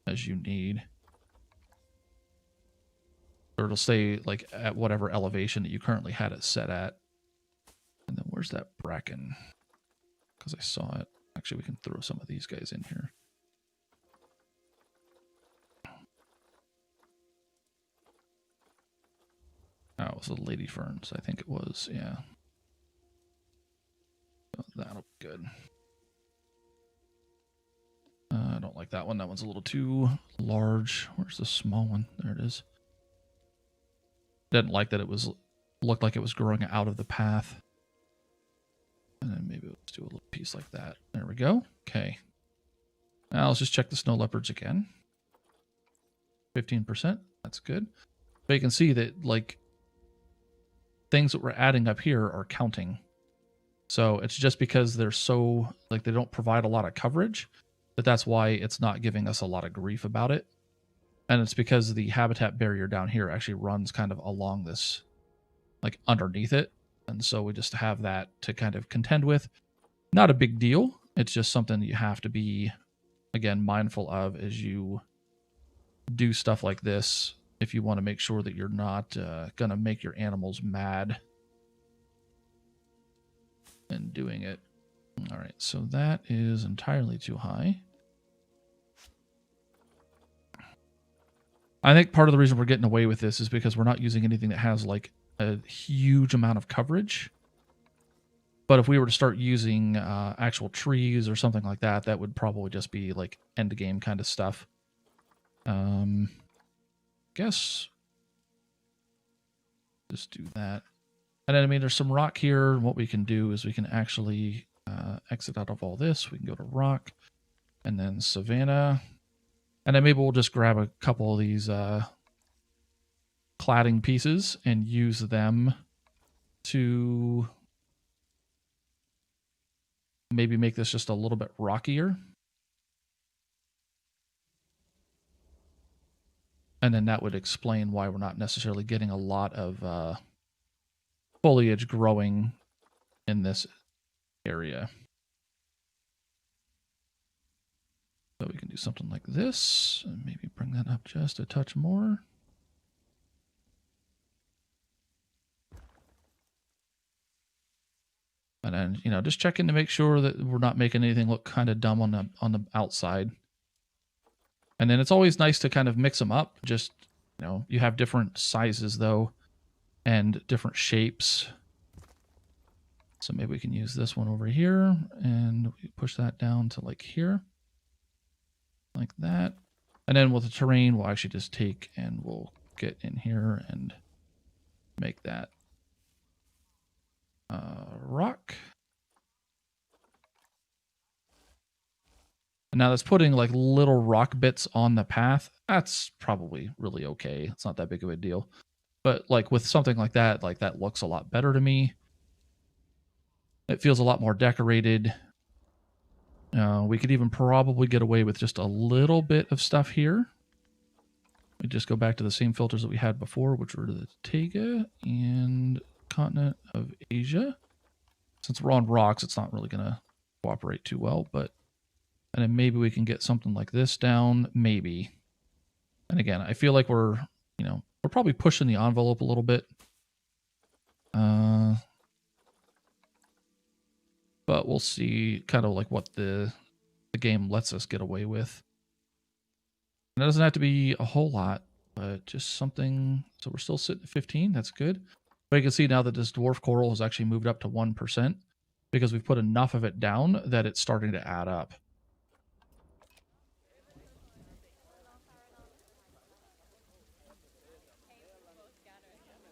as you need. Or it'll stay like at whatever elevation that you currently had it set at. And then where's that bracken? Because I saw it. Actually, we can throw some of these guys in here. Oh, it was the lady ferns. I think it was, yeah. So that'll be good. I don't like that one. That one's a little too large. Where's the small one? There it is. Didn't like that it was looked like it was growing out of the path. And then maybe let's do a little piece like that. There we go. Okay. Now let's just check the snow leopards again. 15%. That's good. But you can see that like things that we're adding up here are counting. So it's just because they're so like they don't provide a lot of coverage that's why it's not giving us a lot of grief about it. And it's because the habitat barrier down here actually runs kind of along this, like underneath it. And so we just have that to kind of contend with. Not a big deal. It's just something that you have to be, again, mindful of as you do stuff like this. If you want to make sure that you're not going to make your animals mad in doing it. All right, so that is entirely too high. I think part of the reason we're getting away with this is because we're not using anything that has like a huge amount of coverage. But if we were to start using actual trees or something like that, that would probably just be like end game kind of stuff. Guess just do that. And then, I mean, there's some rock here. What we can do is we can actually exit out of all this. We can go to rock and then savanna. And then maybe we'll just grab a couple of these cladding pieces and use them to maybe make this just a little bit rockier. And then that would explain why we're not necessarily getting a lot of foliage growing in this area. So we can do something like this, and maybe bring that up just a touch more. And then, you know, just checking to make sure that we're not making anything look kind of dumb on the outside. And then it's always nice to kind of mix them up. Just, you know, you have different sizes though, and different shapes. So maybe we can use this one over here, and we push that down to like here. Like that. And then with the terrain, we'll actually just take and we'll get in here and make that rock. And now that's putting like little rock bits on the path. That's probably really okay. It's not that big of a deal. But like with something like that looks a lot better to me. It feels a lot more decorated. We could even probably get away with just a little bit of stuff here. We just go back to the same filters that we had before, which were the taiga and continent of Asia. Since we're on rocks, it's not really going to cooperate too well, but and then maybe we can get something like this down, maybe. And again, I feel like we're probably pushing the envelope a little bit. But we'll see kind of like what the game lets us get away with. And it doesn't have to be a whole lot, but just something. So we're still sitting at 15. That's good. But you can see now that this dwarf coral has actually moved up to 1% because we've put enough of it down that it's starting to add up.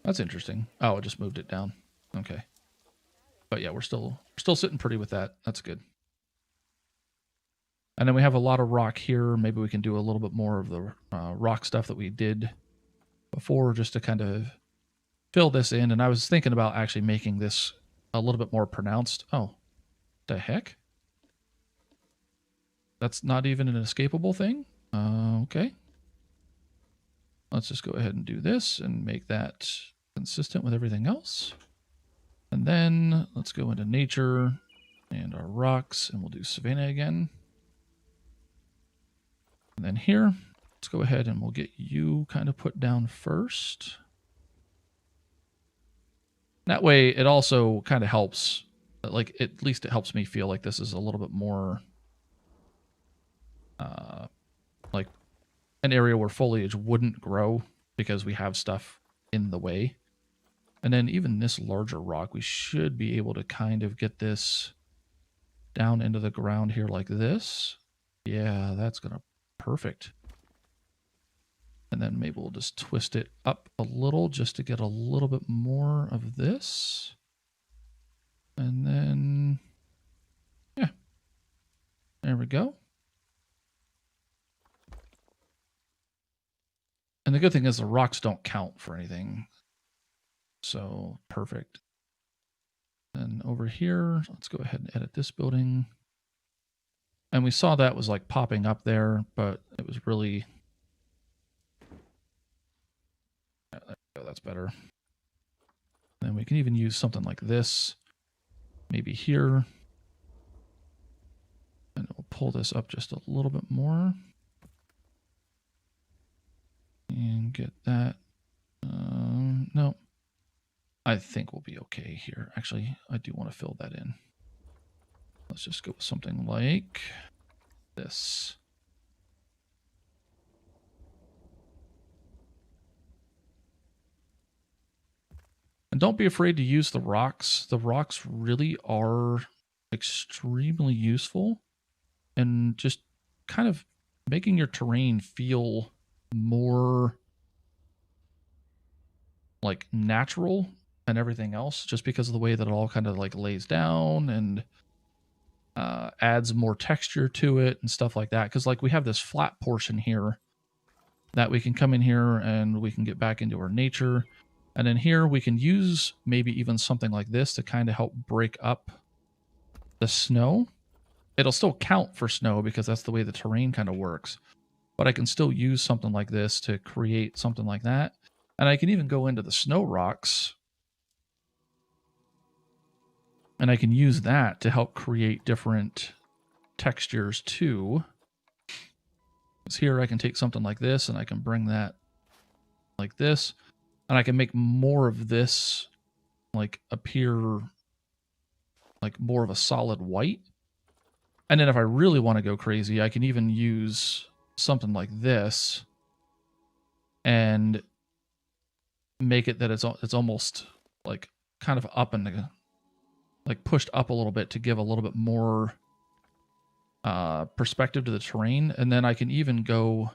That's interesting. Oh, it just moved it down. Okay. But yeah, we're still sitting pretty with that. That's good. And then we have a lot of rock here. Maybe we can do a little bit more of the rock stuff that we did before just to kind of fill this in. And I was thinking about actually making this a little bit more pronounced. Oh, the heck? That's not even an escapable thing? Okay. Let's just go ahead and do this and make that consistent with everything else. And then let's go into nature and our rocks, and we'll do savanna again. And then here, let's go ahead and we'll get you kind of put down first. That way it also kind of helps, like at least it helps me feel like this is a little bit more like an area where foliage wouldn't grow because we have stuff in the way. And then even this larger rock, we should be able to kind of get this down into the ground here like this. Yeah, that's gonna perfect. And then maybe we'll just twist it up a little just to get a little bit more of this. And then, yeah, there we go. And the good thing is the rocks don't count for anything. So perfect. And over here, let's go ahead and edit this building. And we saw that was like popping up there, but it was really... Yeah, there we go, that's better. Then we can even use something like this, maybe here. And we'll pull this up just a little bit more. And get that. No. I think we'll be okay here. Actually, I do want to fill that in. Let's just go with something like this. And don't be afraid to use the rocks. The rocks really are extremely useful and just kind of making your terrain feel more like natural and everything else, just because of the way that it all kind of like lays down and adds more texture to it and stuff like that. Because like we have this flat portion here that we can come in here and we can get back into our nature. And then here we can use maybe even something like this to kind of help break up the snow. It'll still count for snow because that's the way the terrain kind of works. But I can still use something like this to create something like that. And I can even go into the snow rocks and I can use that to help create different textures too. Because here I can take something like this and I can bring that like this. And I can make more of this like appear like more of a solid white. And then if I really want to go crazy, I can even use something like this and make it that it's almost like kind of up and like pushed up a little bit to give a little bit more perspective to the terrain. And then I can even go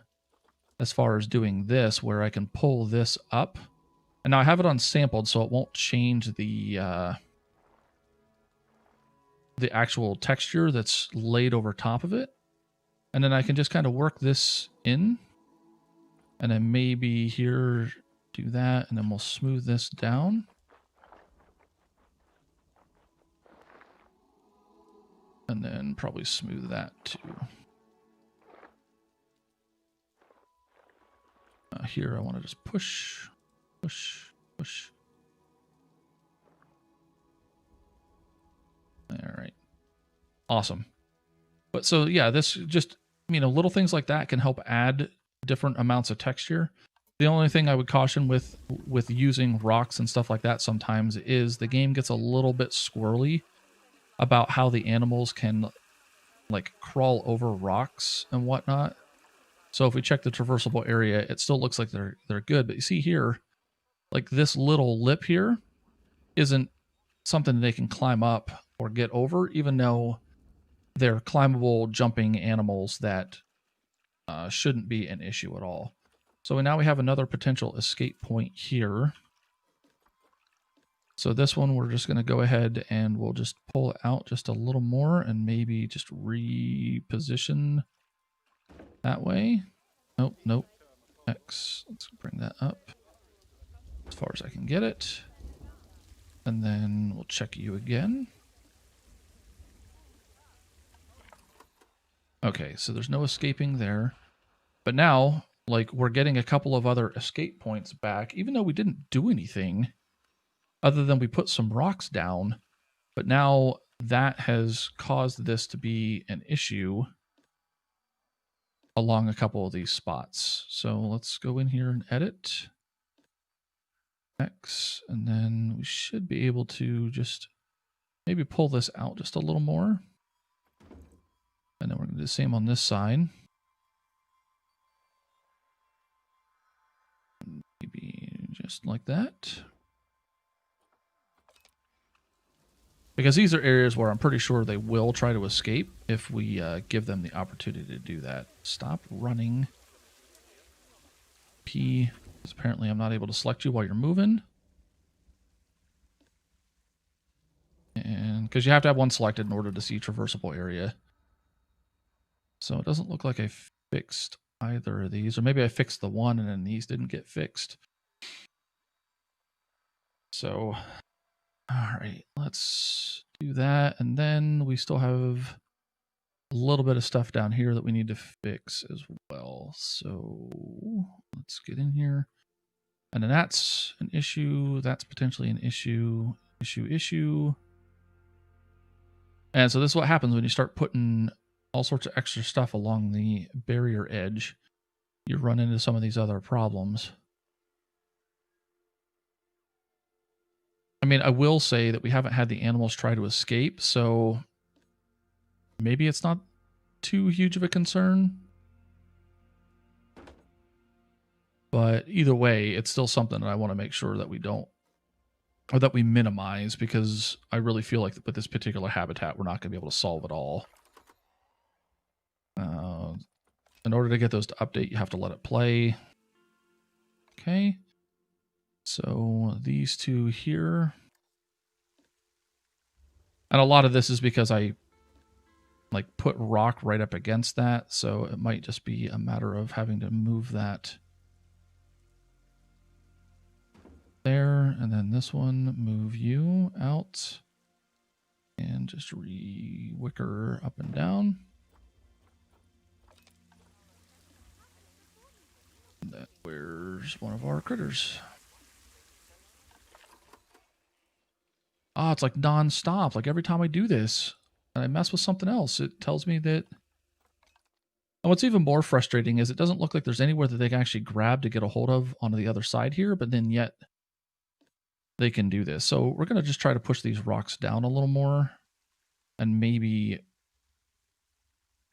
as far as doing this where I can pull this up. And now I have it unsampled, so it won't change the actual texture that's laid over top of it. And then I can just kind of work this in. And then maybe here, do that. And then we'll smooth this down. And then probably smooth that too. Here I want to just push. All right. Awesome. But so yeah, this just, little things like that can help add different amounts of texture. The only thing I would caution with using rocks and stuff like that sometimes is the game gets a little bit squirrely about how the animals can like crawl over rocks and whatnot. So if we check the traversable area, it still looks like they're good. But you see here, like this little lip here isn't something they can climb up or get over, even though they're climbable jumping animals that shouldn't be an issue at all. So now we have another potential escape point here. So this one, we're just going to go ahead and we'll just pull it out just a little more and maybe just reposition that way. Nope, nope. X. Let's bring that up as far as I can get it. And then we'll check you again. Okay, so there's no escaping there. But now, like, we're getting a couple of other escape points back, even though we didn't do anything other than we put some rocks down. But now that has caused this to be an issue along a couple of these spots. So let's go in here and edit X, and then we should be able to just maybe pull this out just a little more. And then we're going to do the same on this side. Maybe just like that. Because these are areas where I'm pretty sure they will try to escape if we give them the opportunity to do that. Stop running. P, because apparently I'm not able to select you while you're moving. And because you have to have one selected in order to see traversable area. So it doesn't look like I fixed either of these. Or maybe I fixed the one and then these didn't get fixed. So, all right, let's do that. And then we still have a little bit of stuff down here that we need to fix as well. So let's get in here. And then that's an issue. That's potentially an issue. Issue. And so this is what happens when you start putting all sorts of extra stuff along the barrier edge. You run into some of these other problems. I mean, I will say that we haven't had the animals try to escape, so maybe it's not too huge of a concern. But either way, it's still something that I want to make sure that we don't, or that we minimize, because I really feel like with this particular habitat, we're not going to be able to solve it all. In order to get those to update, you have to let it play. Okay. So these two here. And a lot of this is because I like put rock right up against that. So it might just be a matter of having to move that there. And then this one, move you out. And just re-wicker up and down. That where's one of our critters? Oh, it's like non-stop. Like every time I do this and I mess with something else, it tells me that. And what's even more frustrating is it doesn't look like there's anywhere that they can actually grab to get a hold of onto the other side here, but then yet they can do this. So we're going to just try to push these rocks down a little more and maybe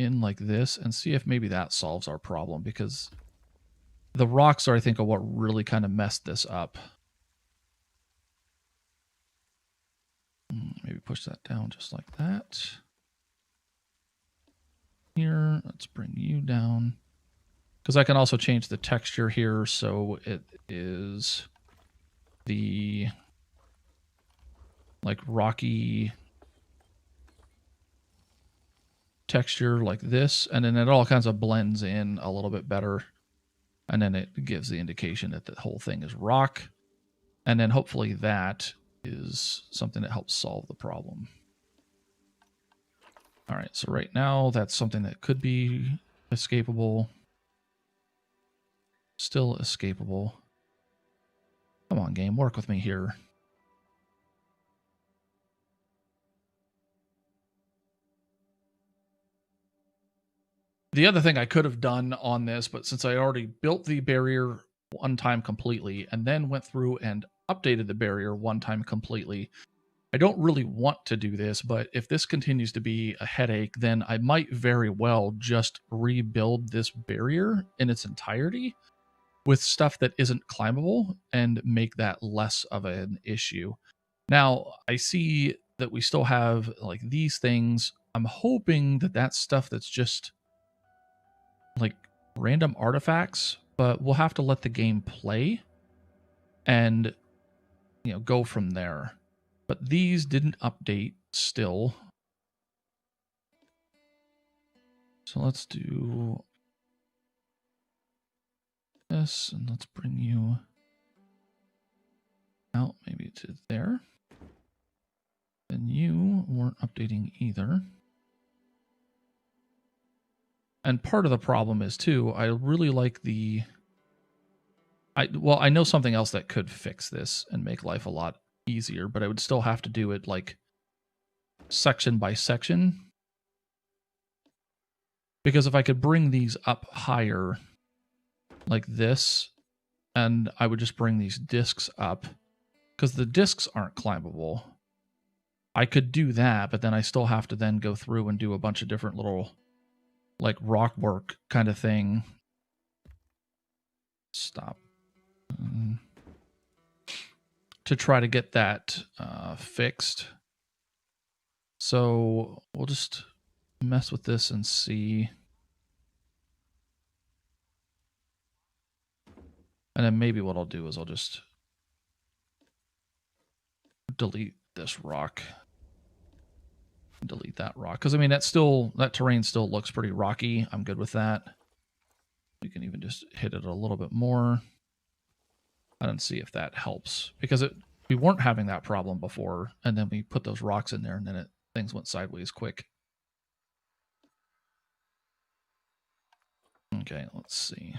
in like this and see if maybe that solves our problem, because the rocks are, I think, are what really kind of messed this up. Maybe push that down just like that. Here, let's bring you down. Because I can also change the texture here so it is the like rocky texture like this, and then it all kinds of blends in a little bit better. And then it gives the indication that the whole thing is rock. And then hopefully that is something that helps solve the problem. All right, so right now that's something that could be escapable. Still escapable. Come on, game, work with me here. The other thing I could have done on this, but since I already built the barrier one time completely and then went through and updated the barrier one time completely, I don't really want to do this, but if this continues to be a headache, then I might very well just rebuild this barrier in its entirety with stuff that isn't climbable and make that less of an issue. Now, I see that we still have like these things. I'm hoping that that's stuff that's just like random artifacts, but we'll have to let the game play and go from there. But these didn't update still. So let's do this, and let's bring you out maybe to there. And you weren't updating either. And part of the problem is too, I really like I know something else that could fix this and make life a lot easier, but I would still have to do it like section by section. Because if I could bring these up higher like this, and I would just bring these discs up, because the discs aren't climbable. I could do that, but then I still have to then go through and do a bunch of different little like rock work kind of thing. Stop. To try to get that fixed. So we'll just mess with this and see. And then maybe what I'll do is I'll just delete this rock. Delete that rock. Because I mean that terrain still looks pretty rocky. I'm good with that. We can even just hit it a little bit more. I don't see if that helps. Because we weren't having that problem before, and then we put those rocks in there, and then things went sideways quick. Okay, let's see.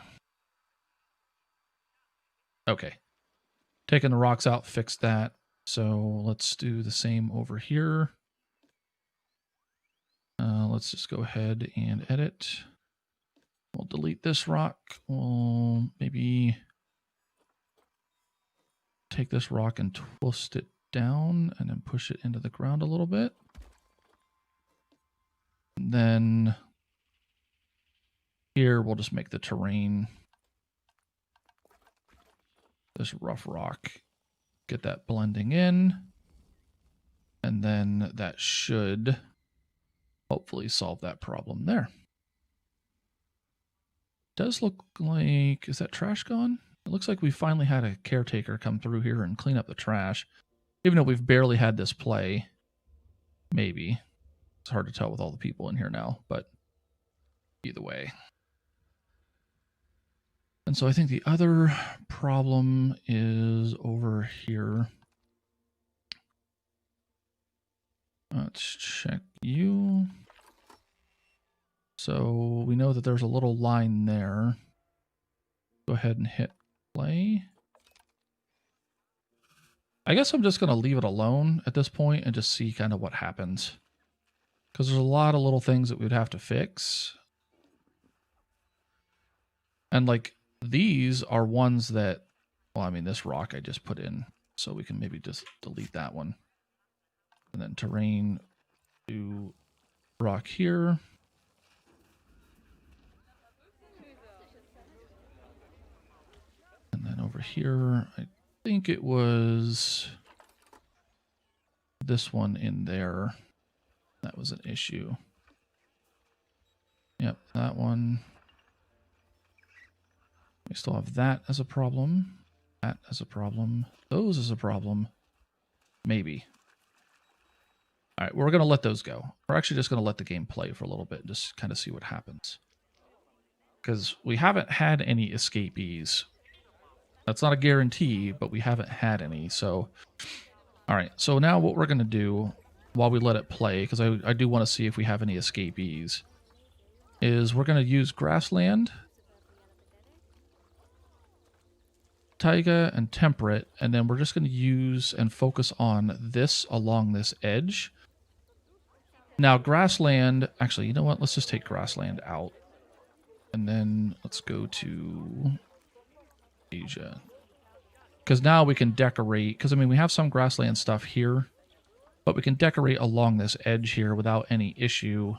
Okay. Taking the rocks out, fixed that. So let's do the same over here. Let's just go ahead and edit. We'll delete this rock. We'll maybe take this rock and twist it down and then push it into the ground a little bit. And then here we'll just make the terrain this rough rock. Get that blending in. And then that should hopefully solve that problem there. Does look like, is that trash gone? It looks like we finally had a caretaker come through here and clean up the trash. Even though we've barely had this play. Maybe. It's hard to tell with all the people in here now, but either way. And so I think the other problem is over here. Let's check you. So we know that there's a little line there. Go ahead and hit play. I guess I'm just going to leave it alone at this point and just see kind of what happens. Because there's a lot of little things that we'd have to fix. And like these are ones that, well, I mean, this rock I just put in, so we can maybe just delete that one. And then terrain, do rock here. And then over here, I think it was this one in there. That was an issue. Yep, that one. We still have that as a problem. That as a problem. Those as a problem. Maybe. All right, we're going to let those go. We're actually just going to let the game play for a little bit and just kind of see what happens. Because we haven't had any escapees. That's not a guarantee, but we haven't had any. So, all right. So now what we're going to do while we let it play, because I do want to see if we have any escapees, is we're going to use grassland, taiga, and temperate, and then we're just going to use and focus on this along this edge. Now, grassland, actually, you know what? Let's just take grassland out. And then let's go to Asia. Because now we can decorate, because I mean, we have some grassland stuff here. But we can decorate along this edge here without any issue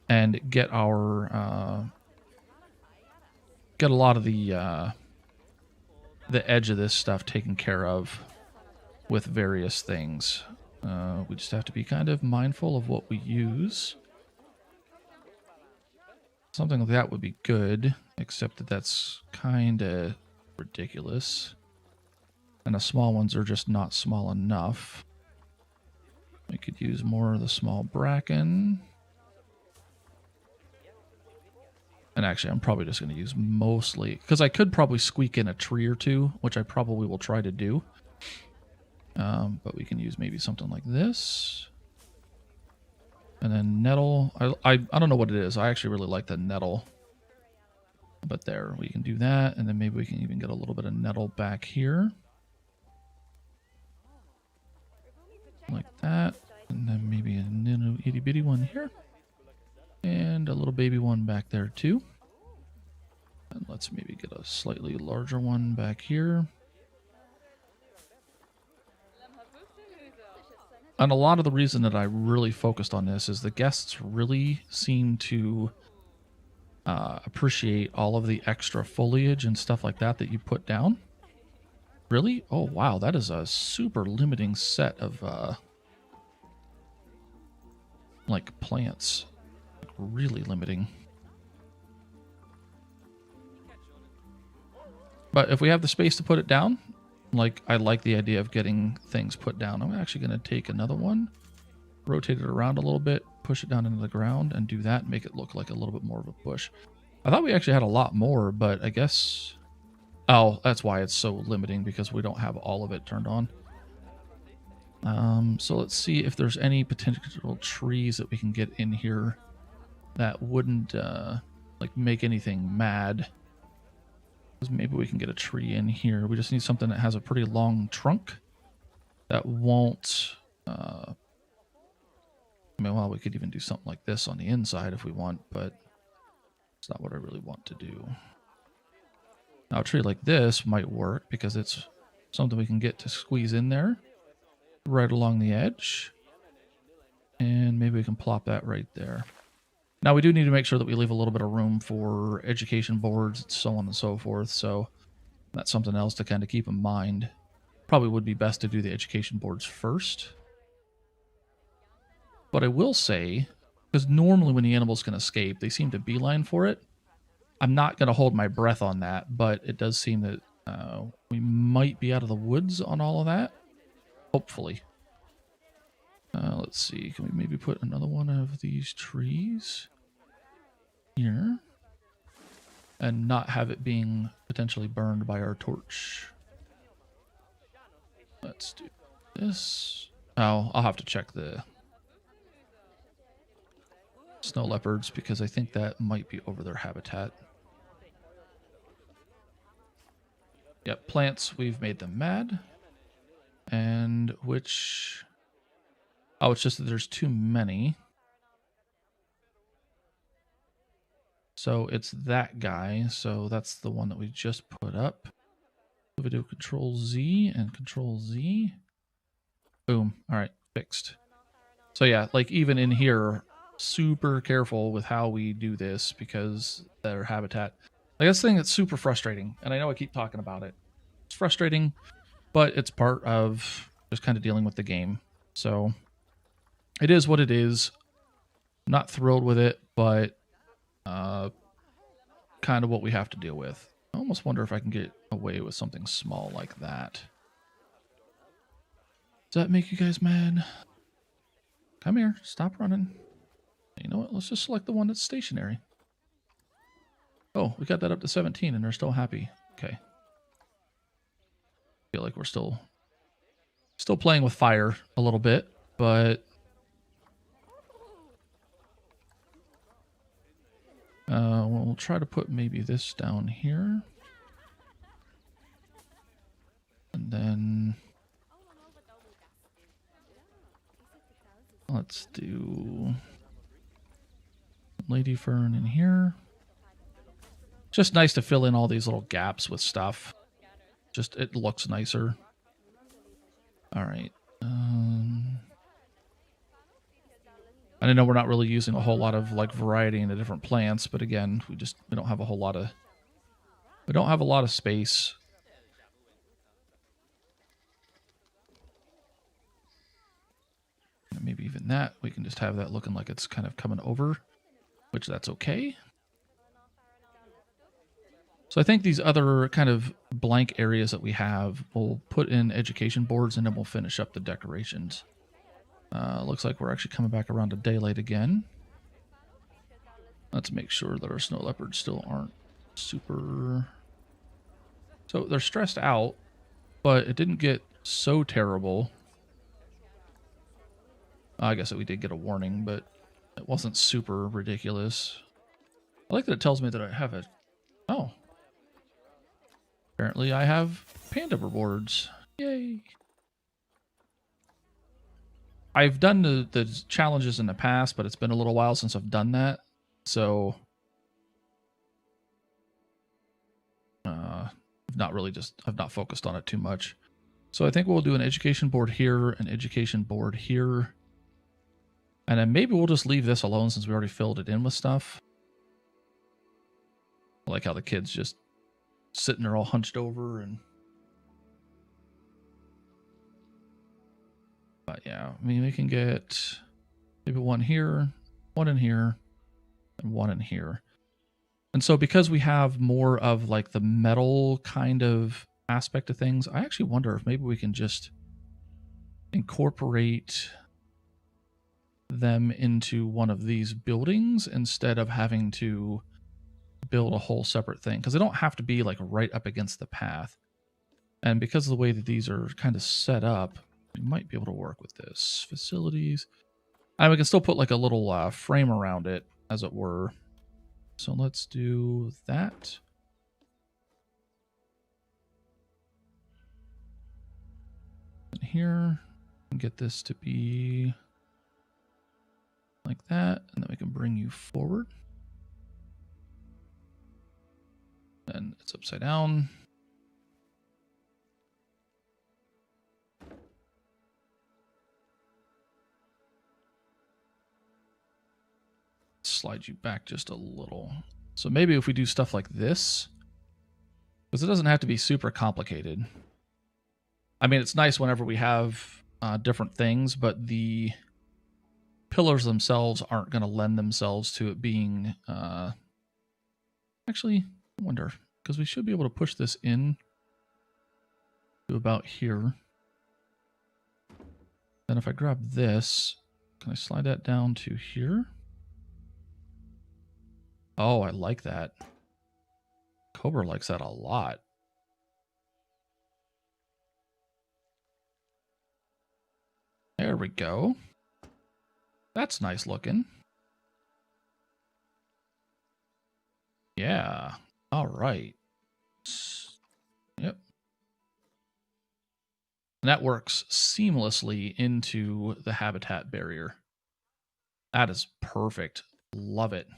and get our get a lot of the edge of this stuff taken care of with various things. We just have to be kind of mindful of what we use. Something like that would be good, except that that's kind of ridiculous. And the small ones are just not small enough. We could use more of the small bracken. And actually, I'm probably just going to use mostly... because I could probably squeak in a tree or two, which I probably will try to do. But we can use maybe something like this. And then nettle. I don't know what it is. I actually really like the nettle. But there, we can do that. And then maybe we can even get a little bit of nettle back here. Like that. And then maybe a little itty bitty one here. And a little baby one back there too. And let's maybe get a slightly larger one back here. And a lot of the reason that I really focused on this is the guests really seem to appreciate all of the extra foliage and stuff like that you put down. Really? Oh, wow. That is a super limiting set of like plants. Really limiting. But if we have the space to put it down, like I like the idea of getting things put down. I'm actually going to take another one, rotate it around a little bit, push it down into the ground, and do that, make it look like a little bit more of a bush. I thought we actually had a lot more, but I guess... oh, that's why it's so limiting, because we don't have all of it turned on. So let's see if there's any potential trees that we can get in here that wouldn't like make anything mad. Maybe we can get a tree in here. We just need something that has a pretty long trunk that won't... I mean, well, we could even do something like this on the inside if we want, but it's not what I really want to do. Now, a tree like this might work because it's something we can get to squeeze in there right along the edge. And maybe we can plop that right there. Now, we do need to make sure that we leave a little bit of room for education boards and so on and so forth. So that's something else to kind of keep in mind. Probably would be best to do the education boards first. But I will say, because normally when the animals can escape, they seem to beeline for it. I'm not going to hold my breath on that, but it does seem that we might be out of the woods on all of that. Hopefully. Let's see. Can we maybe put another one of these trees here and not have it being potentially burned by our torch? Let's do this. Oh, I'll have to check the snow leopards because I think that might be over their habitat. Yep, plants, we've made them mad. And which... oh, it's just that there's too many. So it's that guy. So that's the one that we just put up. If we do Control Z and Control Z. Boom. All right, fixed. So yeah, like even in here, super careful with how we do this because their habitat. Like that's the thing that's super frustrating. And I know I keep talking about it. It's frustrating, but it's part of just kind of dealing with the game. So it is what it is. I'm not thrilled with it, but kind of what we have to deal with. I almost wonder if I can get away with something small like that. Does that make you guys mad? Come here. Stop running. You know what? Let's just select the one that's stationary. Oh, we got that up to 17 and they're still happy. Okay. Feel like we're still playing with fire a little bit, but we'll try to put maybe this down here. And then let's do lady fern in here. Just nice to fill in all these little gaps with stuff. Just, it looks nicer. All right. And I know we're not really using a whole lot of like variety in the different plants, but again, we don't have a whole lot of, we don't have a lot of space. And maybe even that, we can just have that looking like it's kind of coming over, which that's okay. So I think these other kind of blank areas that we have, we'll put in education boards and then we'll finish up the decorations. Looks like we're actually coming back around to daylight again. Let's make sure that our snow leopards still aren't super... So they're stressed out, but it didn't get so terrible. I guess that we did get a warning, but it wasn't super ridiculous. I like that it tells me that I have a... Oh. Apparently I have panda rewards. Yay. I've done the challenges in the past, but it's been a little while since I've done that. So... I've not focused on it too much. So I think we'll do an education board here, an education board here. And then maybe we'll just leave this alone since we already filled it in with stuff. I like how the kids just sitting there all hunched over and... But yeah, I mean, we can get maybe one here, one in here, and one in here. And so because we have more of like the metal kind of aspect of things, I actually wonder if maybe we can just incorporate them into one of these buildings instead of having to build a whole separate thing, because they don't have to be like right up against the path. And because of the way that these are kind of set up, we might be able to work with this. Facilities. And we can still put like a little frame around it, as it were. So let's do that. And here, and get this to be like that, and then we can bring you forward. And it's upside down. Slide you back just a little. So maybe if we do stuff like this, because it doesn't have to be super complicated. I mean, it's nice whenever we have different things, but the pillars themselves aren't going to lend themselves to it being... Actually, I wonder, because we should be able to push this in to about here. Then if I grab this, can I slide that down to here? Oh, I like that. Cobra likes that a lot. There we go. That's nice looking. Yeah. All right. Yep. And that works seamlessly into the habitat barrier. That is perfect. Love it.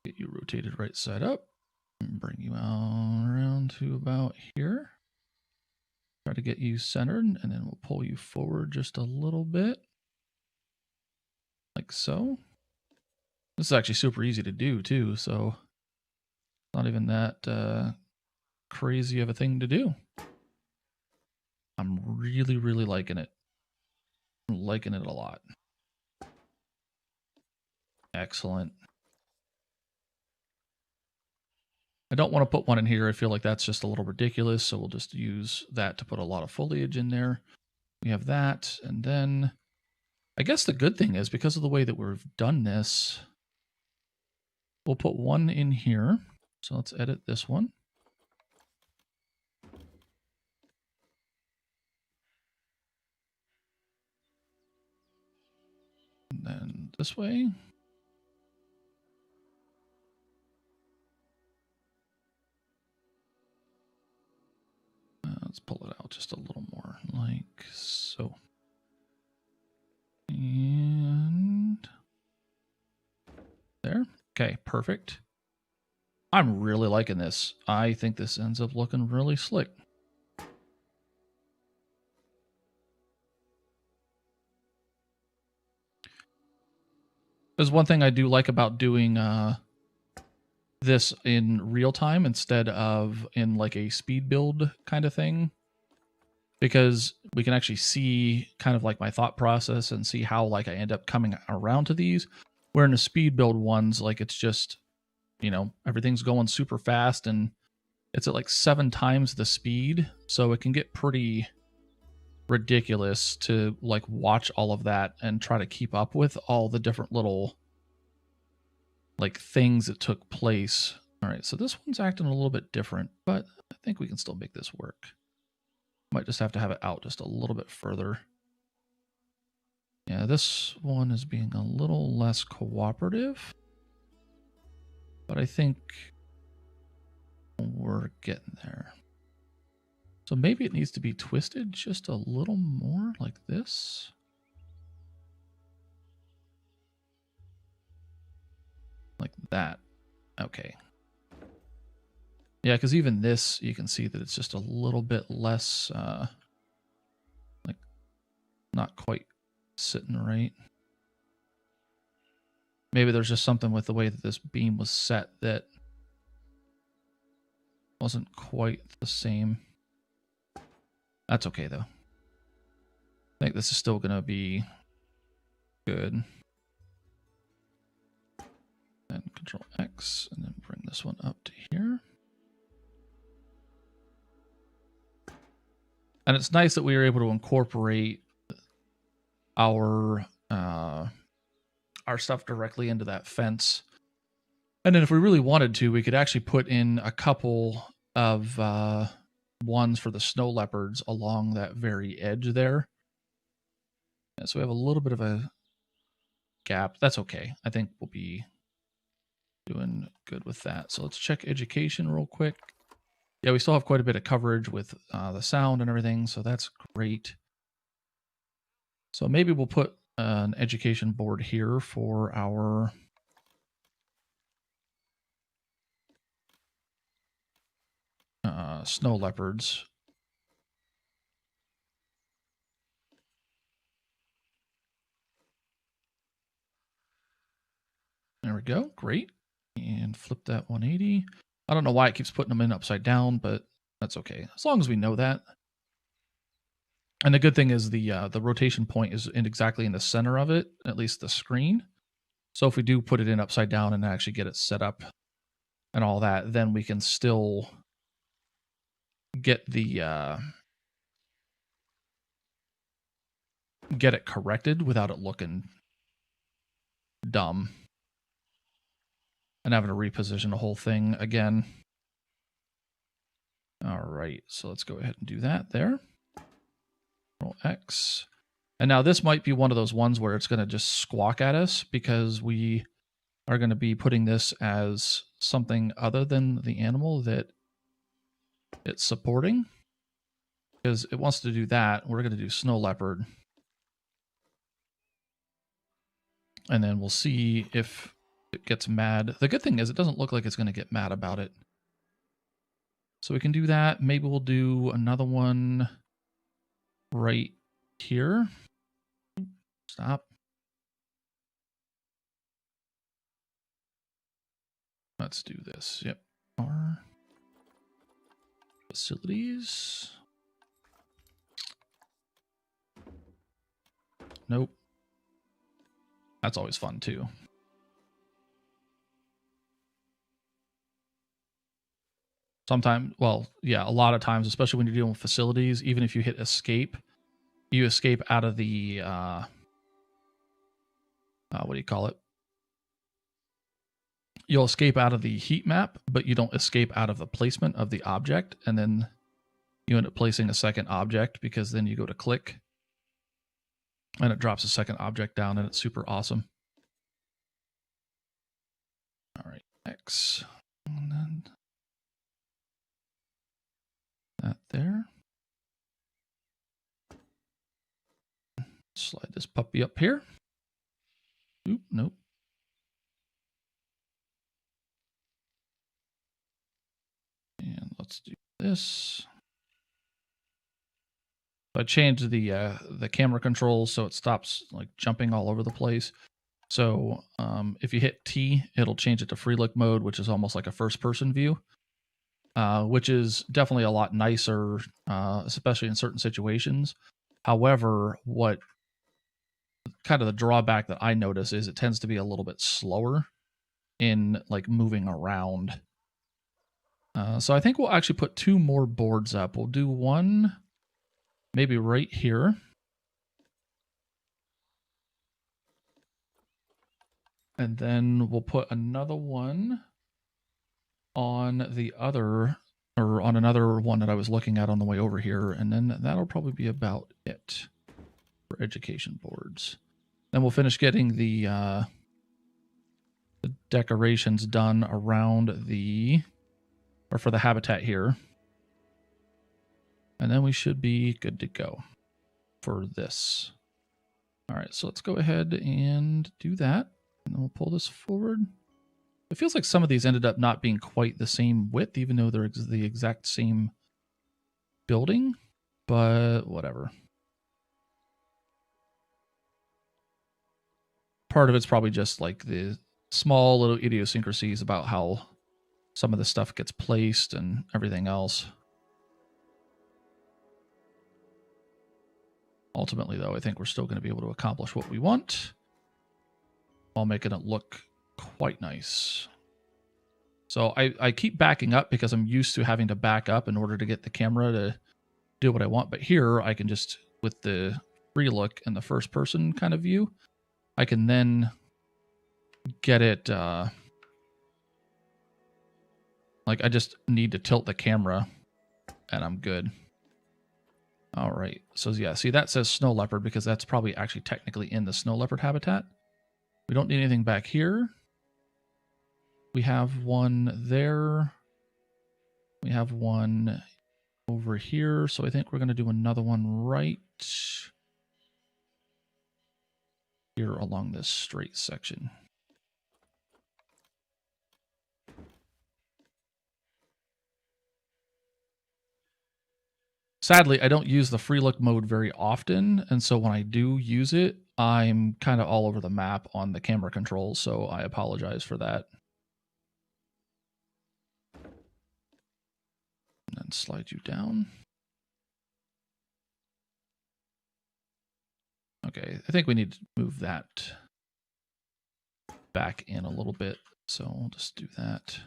Get you rotated right side up. And bring you all around to about here. Try to get you centered, and then we'll pull you forward just a little bit. Like so. This is actually super easy to do too, so not even that crazy of a thing to do. I'm really, really liking it. I'm liking it a lot. Excellent. I don't want to put one in here. I feel like that's just a little ridiculous, so we'll just use that to put a lot of foliage in there. We have that, and then I guess the good thing is because of the way that we've done this, we'll put one in here. So let's edit this one. And then this way. Let's pull it out just a little more, like so. And there. Okay, perfect. I'm really liking this. I think this ends up looking really slick. There's one thing I do like about doing this in real time instead of in like a speed build kind of thing, because we can actually see kind of like my thought process and see how like I end up coming around to these. Where in the speed build ones, like it's just, you know, everything's going super fast and it's at like 7 times the speed. So it can get pretty ridiculous to like watch all of that and try to keep up with all the different little like things that took place. All right, so this one's acting a little bit different, but I think we can still make this work. Might just have to have it out just a little bit further. Yeah, this one is being a little less cooperative, but I think we're getting there. So maybe it needs to be twisted just a little more like this. Like that. Okay. Yeah, because even this, you can see that it's just a little bit less, like, not quite sitting right. Maybe there's just something with the way that this beam was set that wasn't quite the same. That's okay, though. I think this is still going to be good. And Control X, and then bring this one up to here. And it's nice that we were able to incorporate our stuff directly into that fence. And then if we really wanted to, we could actually put in a couple of ones for the snow leopards along that very edge there. And so we have a little bit of a gap. That's okay. I think we'll be doing good with that. So let's check education real quick. Yeah, we still have quite a bit of coverage with the sound and everything, so that's great. So maybe we'll put an education board here for our snow leopards. There we go. Great. And flip that 180. I don't know why it keeps putting them in upside down, but that's okay. As long as we know that. And the good thing is the rotation point is exactly in the center of it, at least the screen. So if we do put it in upside down and actually get it set up and all that, then we can still get the get it corrected without it looking dumb and having to reposition the whole thing again. All right, so let's go ahead and do that there. Control X. And now this might be one of those ones where it's going to just squawk at us because we are going to be putting this as something other than the animal that it's supporting. Because it wants to do that. We're going to do snow leopard. And then we'll see if it gets mad. The good thing is it doesn't look like it's going to get mad about it. So we can do that. Maybe we'll do another one right here. Stop. Let's do this. Yep. Our facilities. Nope. That's always fun too. Sometimes, well, yeah, a lot of times, especially when you're dealing with facilities, even if you hit escape, you escape out of the, what do you call it? You'll escape out of the heat map, but you don't escape out of the placement of the object. And then you end up placing a second object because then you go to click and it drops a second object down and it's super awesome. All right, X. And then that there. Slide this puppy up here. Oop, nope. And let's do this. I changed the camera controls so it stops like jumping all over the place. So if you hit T, it'll change it to free look mode, which is almost like a first person view, which is definitely a lot nicer, especially in certain situations. However, what kind of the drawback that I notice is it tends to be a little bit slower in like moving around. So I think we'll actually put 2 more boards up. We'll do one maybe right here. And then we'll put another one on the other, or on another one that I was looking at on the way over here. And then that'll probably be about it for education boards. Then we'll finish getting the decorations done around the, or for the habitat here. And then we should be good to go for this. All right, so let's go ahead and do that. And then we'll pull this forward. It feels like some of these ended up not being quite the same width, even though they're the exact same building, but whatever. Part of it's probably just like the small little idiosyncrasies about how some of the stuff gets placed and everything else. Ultimately, though, I think we're still going to be able to accomplish what we want while making it look quite nice. So I keep backing up because I'm used to having to back up in order to get the camera to do what I want. But here I can just, with the free look and the first person kind of view, I can then get it, like I just need to tilt the camera and I'm good. All right, so yeah, see that says snow leopard because that's probably actually technically in the snow leopard habitat. We don't need anything back here. We have one there. We have one over here. So I think we're going to do another one right here along this straight section. Sadly, I don't use the free look mode very often. And so when I do use it, I'm kind of all over the map on the camera controls. So I apologize for that. And then slide you down. Okay, I think we need to move that back in a little bit. So we'll just do that.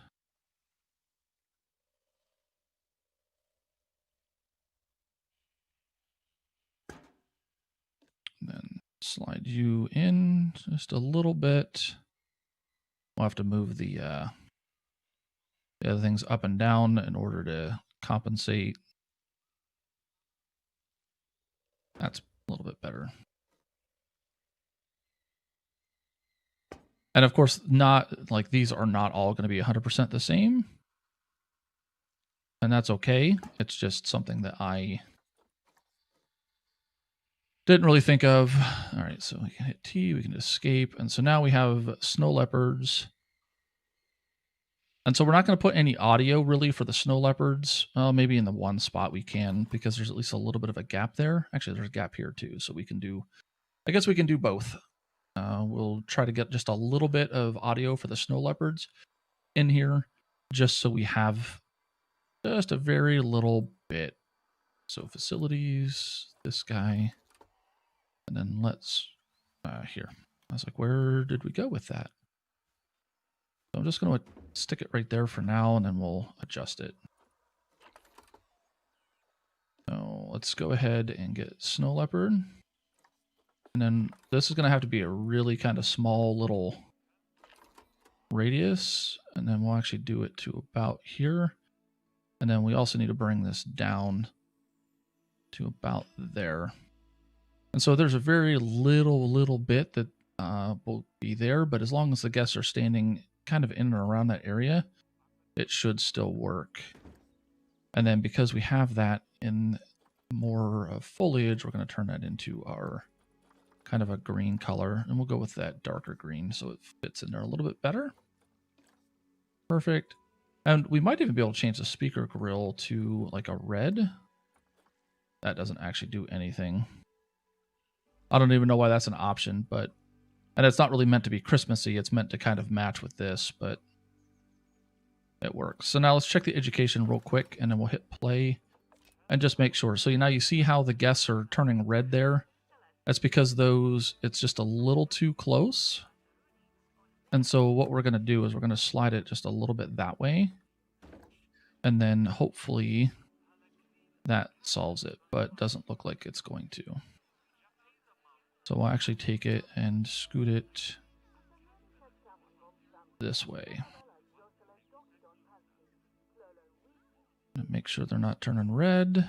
And then slide you in just a little bit. We'll have to move the other things up and down in order to compensate. That's a little bit better. And of course, not like these are not all going to be 100% the same. And that's okay. It's just something that I didn't really think of. All right, so we can hit T, we can escape. And so now we have snow leopards. And so we're not going to put any audio really for the snow leopards. Maybe in the one spot we can, because there's at least a little bit of a gap there. Actually, there's a gap here too. So we can do, I guess we can do both. We'll try to get just a little bit of audio for the snow leopards in here, just so we have just a very little bit. So facilities, this guy, and then let's, here. I was like, where did we go with that? So I'm just going to stick it right there for now, and then we'll adjust it. So let's go ahead and get snow leopard. And then this is going to have to be a really kind of small little radius. And then we'll actually do it to about here. And then we also need to bring this down to about there. And so there's a very little bit that will be there. But as long as the guests are standing kind of in and around that area, it should still work. And then because we have that in more foliage, we're going to turn that into our kind of a green color, and we'll go with that darker green so it fits in there a little bit better. Perfect. And we might even be able to change the speaker grill to like a red. That doesn't actually do anything. I don't even know why that's an option, but And it's not really meant to be Christmassy. It's meant to kind of match with this, but it works. So now let's check the education real quick, and then we'll hit play and just make sure. So now you see how the guests are turning red there? That's because it's just a little too close. And so what we're going to do is we're going to slide it just a little bit that way. And then hopefully that solves it, but it doesn't look like it's going to. So we'll actually take it and scoot it this way. And make sure they're not turning red.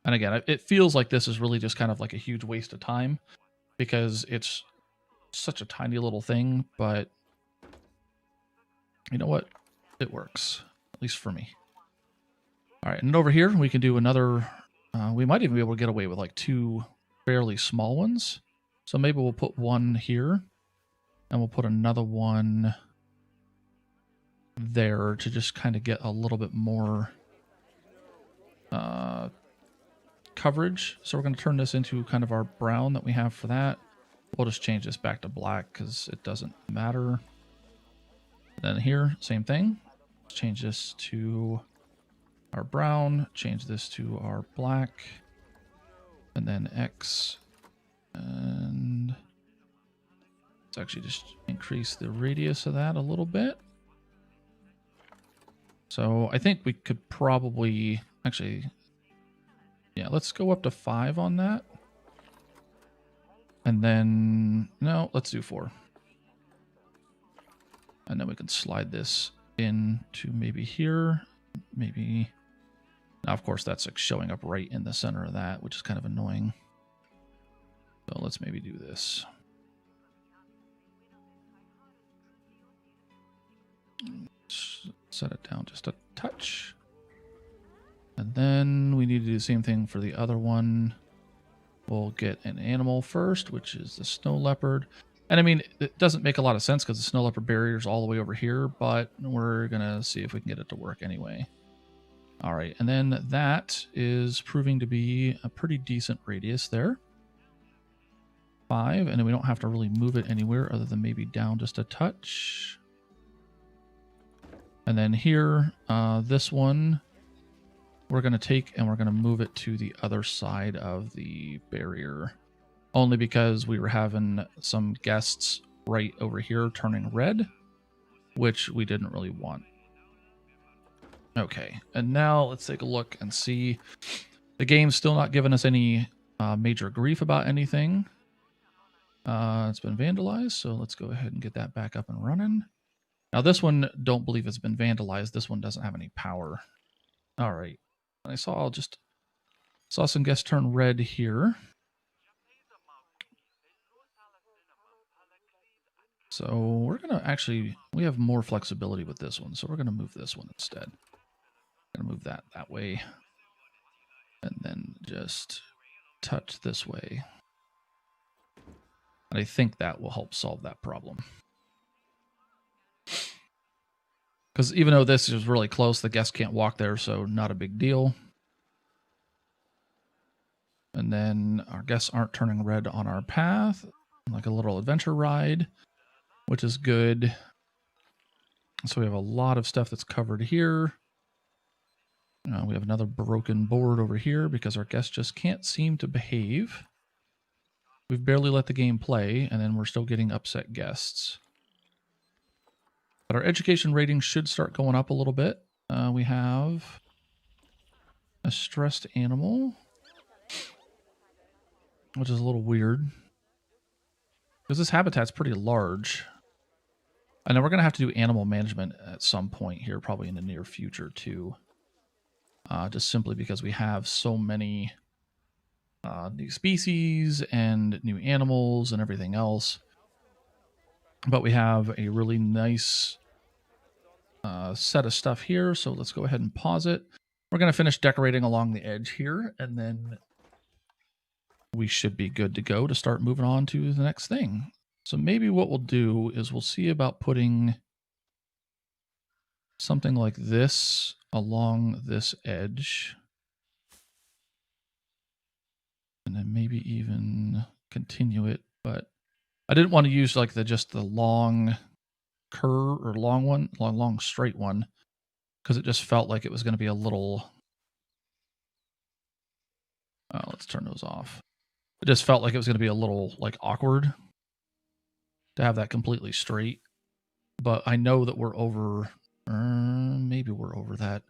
And again, it feels like this is really just kind of like a huge waste of time because it's such a tiny little thing, but you know what? It works, at least for me. All right, and over here we can do another, we might even be able to get away with like 2 fairly small ones. So maybe we'll put one here and we'll put another one there to just kind of get a little bit more coverage. So we're going to turn this into kind of our brown that we have for that. We'll just change this back to black because it doesn't matter. Then here, same thing. Let's change this to our brown, change this to our black, and then X. And let's actually just increase the radius of that a little bit. So I think we could probably, actually, yeah, let's go up to 5 on that. And then, no, let's do 4. And then we can slide this in to maybe here, maybe. Now, of course, that's like showing up right in the center of that, which is kind of annoying. So let's maybe do this. Set it down just a touch. And then we need to do the same thing for the other one. We'll get an animal first, which is the snow leopard. And I mean, it doesn't make a lot of sense because the snow leopard barrier is all the way over here, but we're going to see if we can get it to work anyway. All right, and then that is proving to be a pretty decent radius there. 5, and then we don't have to really move it anywhere other than maybe down just a touch. And then here, this one, we're going to take and we're going to move it to the other side of the barrier. Only because we were having some guests right over here turning red, which we didn't really want. Okay, and now let's take a look and see. The game's still not giving us any major grief about anything. It's been vandalized, so let's go ahead and get that back up and running. Now this one, don't believe it's been vandalized. This one doesn't have any power. All right, I saw some guests turn red here. So we're going to actually, we have more flexibility with this one. So we're going to move this one instead. Going to move that way. And then just touch this way. And I think that will help solve that problem. Because even though this is really close, the guests can't walk there, so not a big deal. And then our guests aren't turning red on our path. Like a little adventure ride, which is good. So we have a lot of stuff that's covered here. We have another broken board over here because our guests just can't seem to behave. We've barely let the game play, and then we're still getting upset guests. But our education rating should start going up a little bit. We have a stressed animal, which is a little weird. Because this habitat's pretty large. And then we're going to have to do animal management at some point here, probably in the near future too. Just simply because we have so many new species and new animals and everything else. But we have a really nice set of stuff here, so let's go ahead and pause it. We're going to finish decorating along the edge here, and then we should be good to go to start moving on to the next thing. So maybe what we'll do is we'll see about putting something like this along this edge. And then maybe even continue it, but I didn't want to use like just the long curve or long straight one, because it just felt like it was going to be a little. Let's turn those off. It just felt like it was going to be a little like awkward to have that completely straight. But I know that we're over. Maybe we're over that.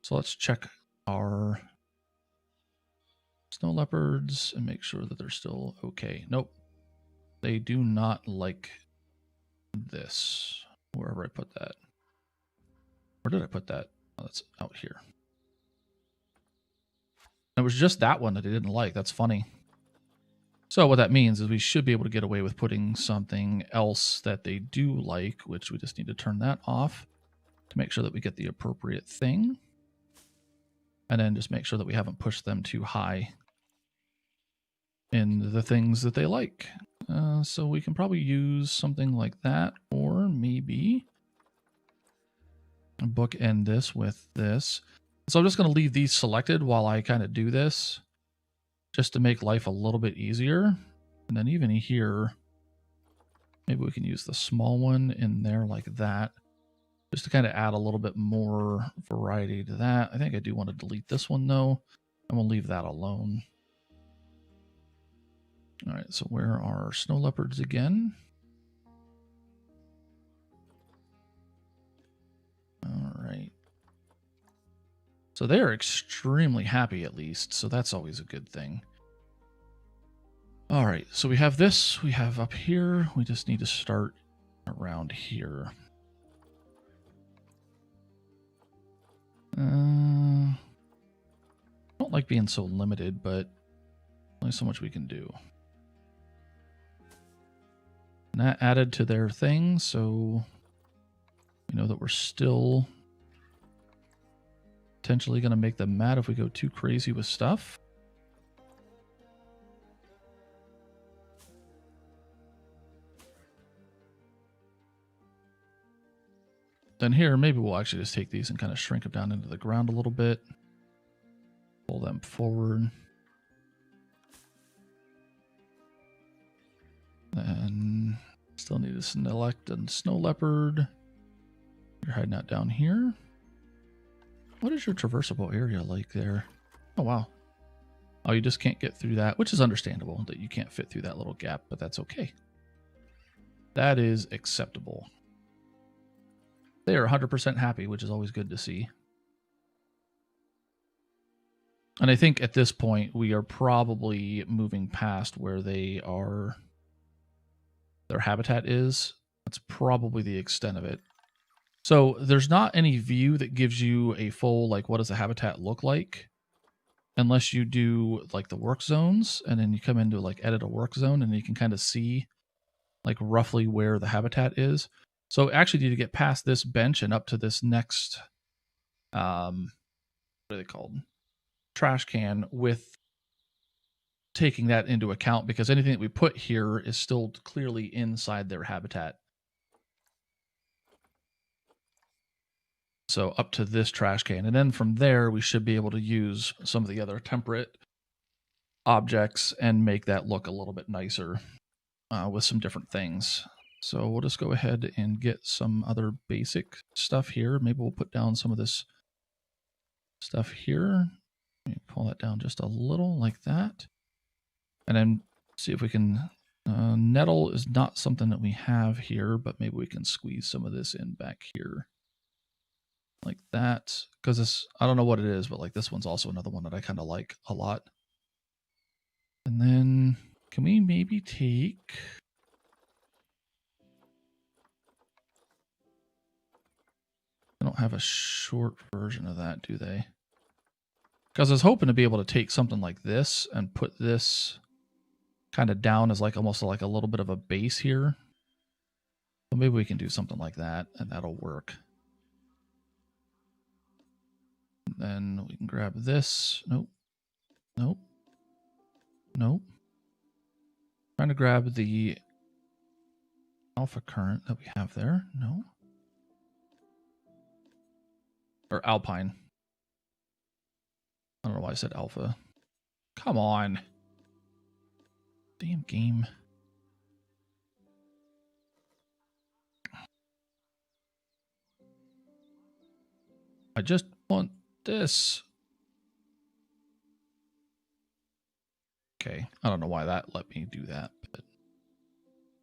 So let's check our snow leopards and make sure that they're still okay. Nope. They do not like this. Wherever I put that. Where did I put that? Oh, that's out here. It was just that one that I didn't like. That's funny. So what that means is we should be able to get away with putting something else that they do like, which we just need to turn that off to make sure that we get the appropriate thing. And then just make sure that we haven't pushed them too high in the things that they like. So we can probably use something like that, or maybe bookend this with this. So I'm just going to leave these selected while I kind of do this, just to make life a little bit easier. And then even here, maybe we can use the small one in there like that, just to kind of add a little bit more variety to that. I think I do want to delete this one though, and we'll leave that alone. All right, so where are snow leopards again? All right. So they are extremely happy at least, so that's always a good thing. All right, so we have this, we have up here. We just need to start around here. I don't like being so limited, but only so much we can do. And that added to their thing, so we know that we're still potentially going to make them mad if we go too crazy with stuff. Then here, maybe we'll actually just take these and kind of shrink them down into the ground a little bit. Pull them forward. And still need to select a snow leopard. You're hiding out down here. What is your traversable area like there? Oh, wow. Oh, you just can't get through that, which is understandable that you can't fit through that little gap, but that's okay. That is acceptable. They are 100% happy, which is always good to see. And I think at this point, we are probably moving past where they are, their habitat is. That's probably the extent of it. So there's not any view that gives you a full, like, what does the habitat look like? Unless you do, like, the work zones, and then you come into, like, edit a work zone, and you can kind of see, like, roughly where the habitat is. So actually need to get past this bench and up to this next, what are they called? Trash can, with taking that into account, because anything that we put here is still clearly inside their habitat. So up to this trash can. And then from there, we should be able to use some of the other temperate objects and make that look a little bit nicer with some different things. So we'll just go ahead and get some other basic stuff here. Maybe we'll put down some of this stuff here. Let me pull that down just a little like that. And then see if we can... nettle is not something that we have here, but maybe we can squeeze some of this in back here. Like that. Because this, I don't know what it is, but like this one's also another one that I kind of like a lot. And then can we maybe take... They don't have a short version of that, do they? Because I was hoping to be able to take something like this and put this kind of down as like almost like a little bit of a base here. So maybe we can do something like that, and that'll work. And then we can grab this. Nope. Nope. Nope. Trying to grab the alpha current that we have there. No. Or alpine. I don't know why I said alpha. Come on. Damn game. I just want this. Okay, I don't know why that let me do that, but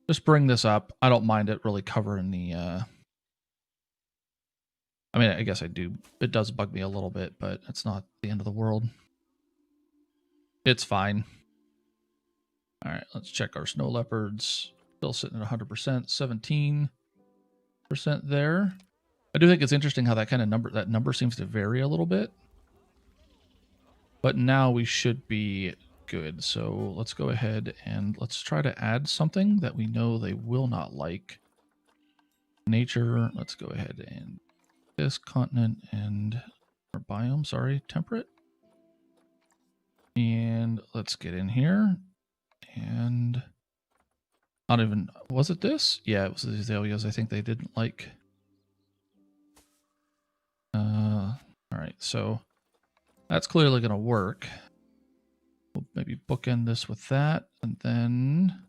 just bring this up. I don't mind it really covering the, I mean, I guess I do. It does bug me a little bit, but it's not the end of the world. It's fine. All right, let's check our snow leopards. Still sitting at 100%, 17% there. I do think it's interesting how that number seems to vary a little bit. But now we should be good. So let's go ahead and let's try to add something that we know they will not like. Nature, let's go ahead and this continent and or biome, sorry, temperate. And let's get in here. And not even, was it this? Yeah, it was the azaleas I think they didn't like. All right, so that's clearly going to work. We'll maybe bookend this with that, and then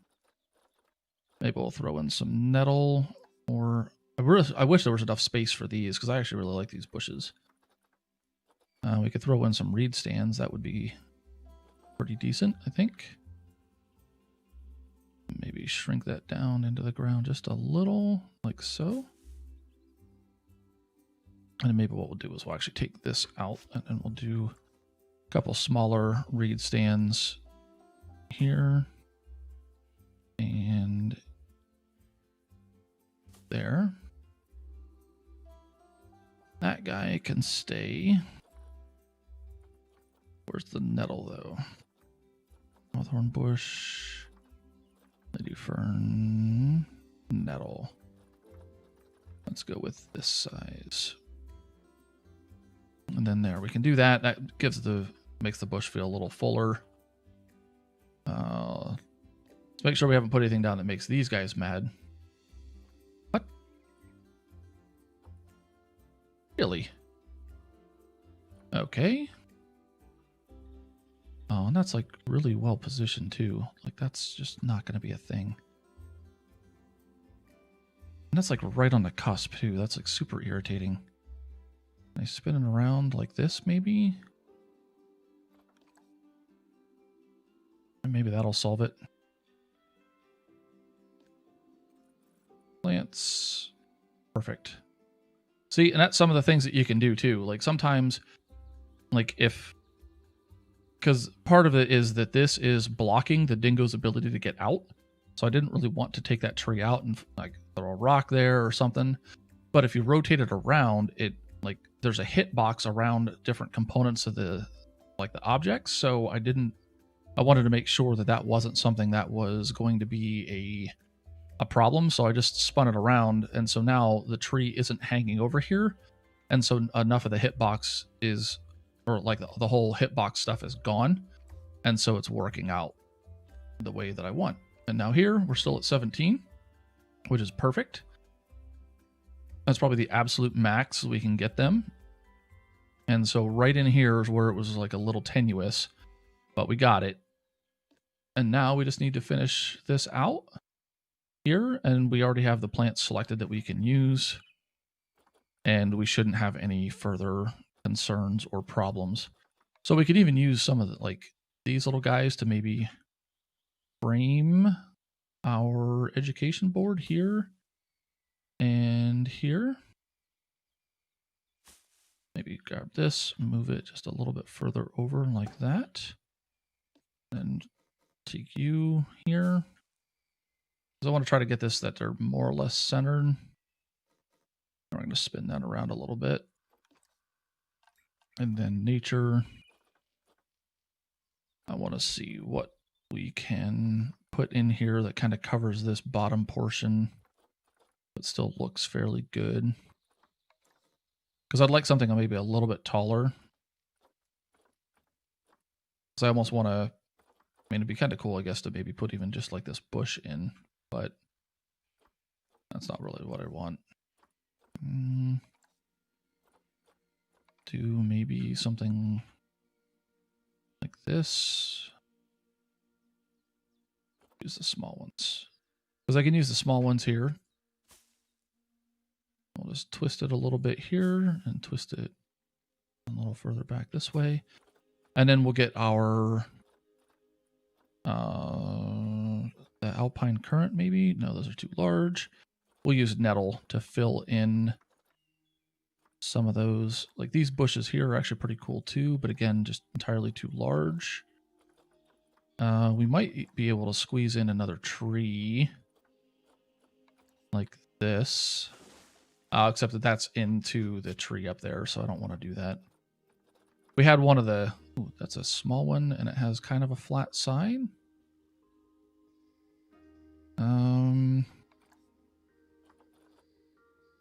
maybe we'll throw in some nettle, or I wish there was enough space for these, because I actually really like these bushes. We could throw in some reed stands. That would be pretty decent, I think. Maybe shrink that down into the ground just a little, like so. And maybe what we'll do is we'll actually take this out, and then we'll do a couple smaller reed stands here and there. That guy can stay. Where's the nettle, though? Hawthorn bush, lady fern, nettle. Let's go with this size. And then there, we can do that. That makes the bush feel a little fuller. Let's make sure we haven't put anything down that makes these guys mad. What? Really? Okay. Oh, and that's like really well positioned too. Like that's just not going to be a thing. And that's like right on the cusp too. That's like super irritating. Can I spin it around like this maybe? And maybe that'll solve it. Plants. Perfect. See, and that's some of the things that you can do too. Like sometimes, like because part of it is that this is blocking the dingo's ability to get out. So I didn't really want to take that tree out and like throw a rock there or something. But if you rotate it around, it like there's a hitbox around different components of the objects. So I wanted to make sure that that wasn't something that was going to be a problem. So I just spun it around. And so now the tree isn't hanging over here. And so enough of the hitbox is, or like the whole hitbox stuff is gone. And so it's working out the way that I want. And now here we're still at 17, which is perfect. That's probably the absolute max we can get them. And so right in here is where it was like a little tenuous, but we got it. And now we just need to finish this out here. And we already have the plants selected that we can use. And we shouldn't have any further concerns or problems. So we could even use some of these little guys to maybe frame our education board here and here. Maybe grab this, move it just a little bit further over like that. And take you here. Because I want to try to get this that they're more or less centered. I'm going to spin that around a little bit. And then nature. I want to see what we can put in here that kind of covers this bottom portion, but still looks fairly good. Because I'd like something maybe a little bit taller. Because I almost want to, I mean, it'd be kind of cool, I guess, to maybe put even just like this bush in, but that's not really what I want. Do maybe something like this. Use the small ones. Because I can use the small ones here. We'll just twist it a little bit here and twist it little further back this way. And then we'll get our the alpine currant maybe. No, those are too large. We'll use nettle to fill in some of those. Like these bushes here are actually pretty cool too, but again, just entirely too large. We might be able to squeeze in another tree like this, except that that's into the tree up there, so I don't want to do that. We had one of the, ooh, that's a small one, and it has kind of a flat side.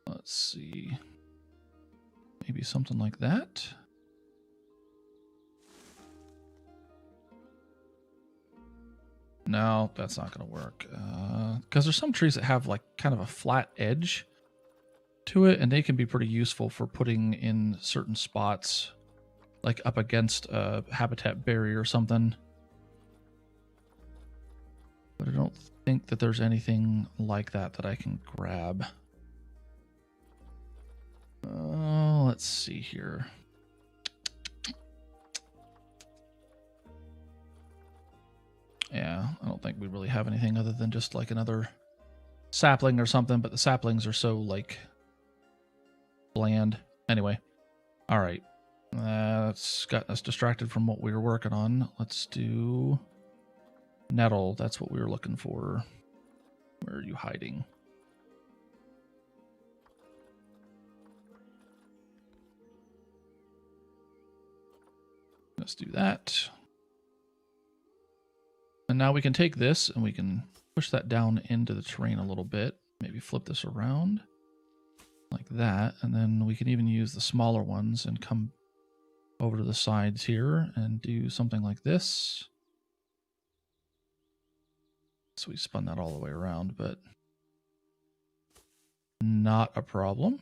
Let's see. Maybe something like that. No, that's not going to work. Because there's some trees that have like kind of a flat edge to it, and they can be pretty useful for putting in certain spots, like up against a habitat barrier or something. But I don't think that there's anything like that that I can grab. Let's see here. Yeah, I don't think we really have anything other than just like another sapling or something, but the saplings are so like bland. Anyway, all right. That's gotten us distracted from what we were working on. Let's do nettle. That's what we were looking for. Where are you hiding? Let's do that. And now we can take this and we can push that down into the terrain a little bit. Maybe flip this around like that. And then we can even use the smaller ones and come over to the sides here and do something like this. So we spun that all the way around, but not a problem.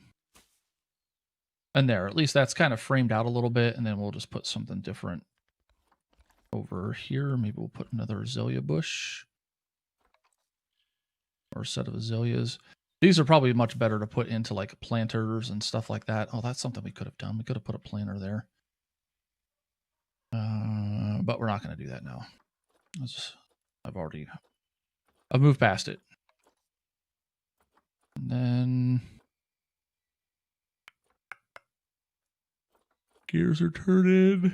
And there, at least that's kind of framed out a little bit, and then we'll just put something different over here. Maybe we'll put another azalea bush or a set of azaleas. These are probably much better to put into like planters and stuff like that. Oh, that's something we could have done. We could have put a planter there. But we're not going to do that now. I've moved past it. And then gears are turning.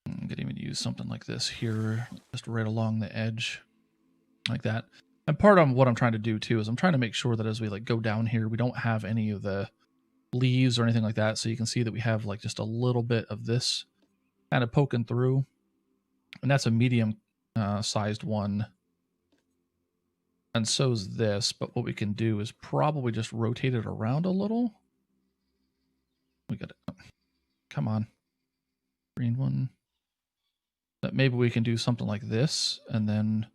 I'm going to even use something like this here, just right along the edge, like that. And part of what I'm trying to do too is I'm trying to make sure that as we like go down here, we don't have any of the leaves or anything like that. So you can see that we have like just a little bit of this kind of poking through, and that's a medium sized one. And so's this, but what we can do is probably just rotate it around a little. We got it. Come on. Green one. That maybe we can do something like this and then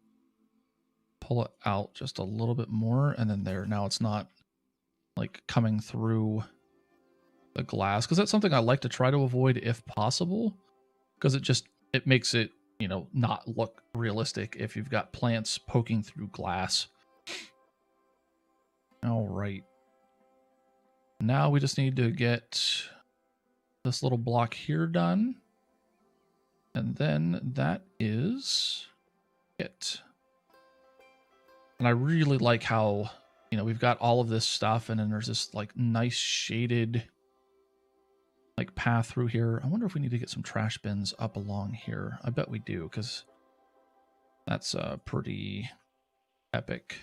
pull it out just a little bit more. And then there, now it's not like coming through the glass, because that's something I like to try to avoid if possible, because it makes it, you know, not look realistic if you've got plants poking through glass. All right. Now we just need to get this little block here done. And then that is it. And I really like how, you know, we've got all of this stuff and then there's this like nice shaded like path through here. I wonder if we need to get some trash bins up along here. I bet we do, because that's pretty epic.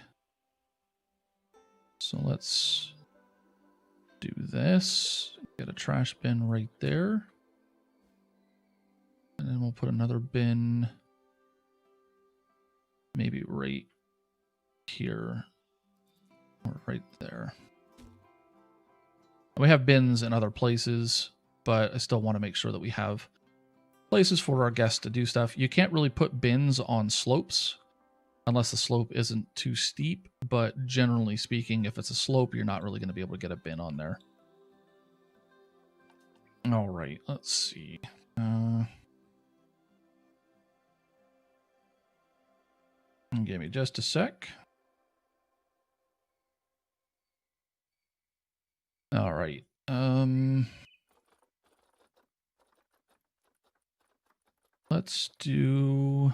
So let's do this. Get a trash bin right there. And then we'll put another bin maybe right here or right there. We have bins in other places, but I still want to make sure that we have places for our guests to do stuff. You can't really put bins on slopes unless the slope isn't too steep, but generally speaking, if it's a slope, you're not really going to be able to get a bin on there. All right, let's see. Give me just a sec. All right. Let's do...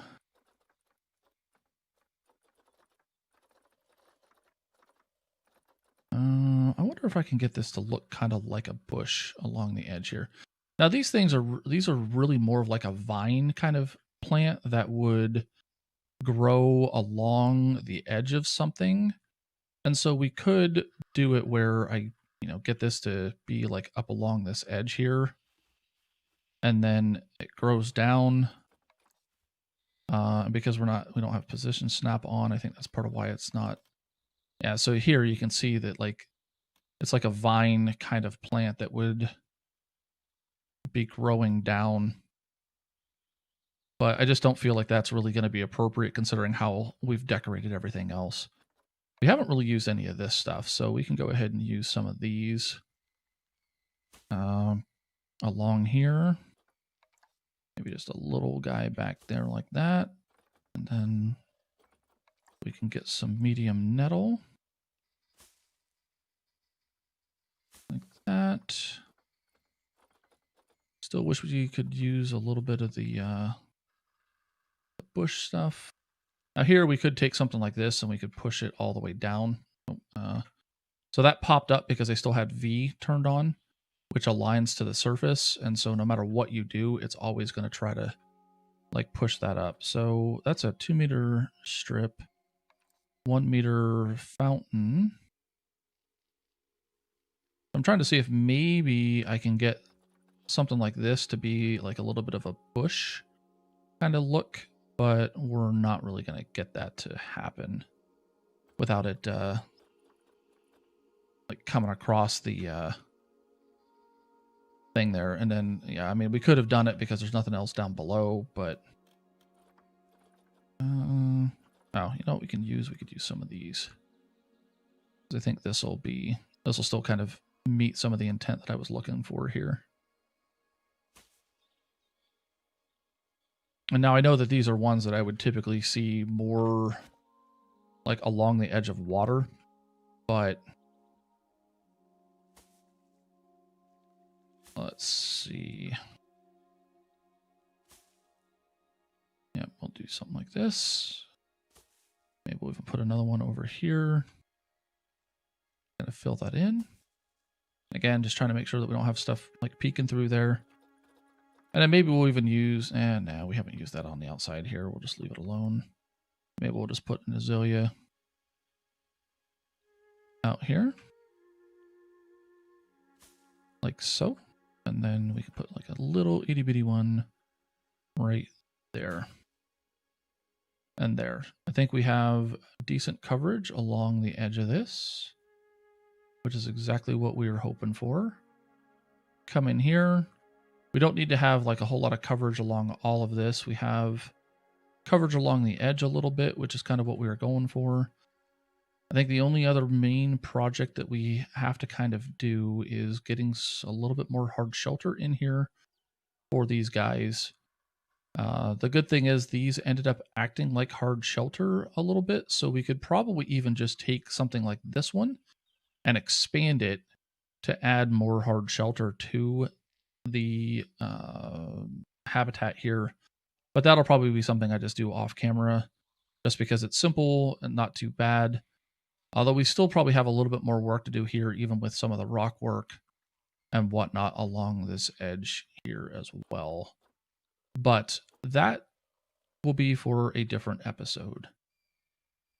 I wonder if I can get this to look kind of like a bush along the edge here. Now these are really more of like a vine kind of plant that would grow along the edge of something. And so we could do it where I, get this to be like up along this edge here. And then it grows down. Because we don't have position snap on, I think that's part of why it's not. Yeah, so here you can see that like it's like a vine kind of plant that would be growing down. But I just don't feel like that's really going to be appropriate considering how we've decorated everything else. We haven't really used any of this stuff, so we can go ahead and use some of these along here. Maybe just a little guy back there like that. And then we can get some medium nettle. Like that. Still wish we could use a little bit of the bush stuff. Now here we could take something like this and we could push it all the way down. So that popped up because they still had V turned on, which aligns to the surface. And so no matter what you do, it's always going to try to like push that up. So that's a 2 meter strip, 1 meter fountain. I'm trying to see if maybe I can get something like this to be like a little bit of a bush kind of look, but we're not really going to get that to happen without it like coming across the thing there. And then, yeah, I mean, we could have done it because there's nothing else down below, but oh, you know what we could use some of these. I think this will still kind of meet some of the intent that I was looking for here. And now I know that these are ones that I would typically see more like along the edge of water, but let's see. Yeah, we'll do something like this. Maybe we'll even put another one over here. Gonna fill that in. Again, just trying to make sure that we don't have stuff like peeking through there. And then maybe we'll even use, and no, we haven't used that on the outside here. We'll just leave it alone. Maybe we'll just put an azalea out here. Like so. And then we can put like a little itty bitty one right there. And there. I think we have decent coverage along the edge of this, which is exactly what we were hoping for. Come in here. We don't need to have like a whole lot of coverage along all of this. We have coverage along the edge a little bit, which is kind of what we were going for. I think the only other main project that we have to kind of do is getting a little bit more hard shelter in here for these guys. The good thing is these ended up acting like hard shelter a little bit, so we could probably even just take something like this one and expand it to add more hard shelter to the habitat here. But that'll probably be something I just do off camera just because it's simple and not too bad. Although we still probably have a little bit more work to do here, even with some of the rock work and whatnot along this edge here as well. But that will be for a different episode.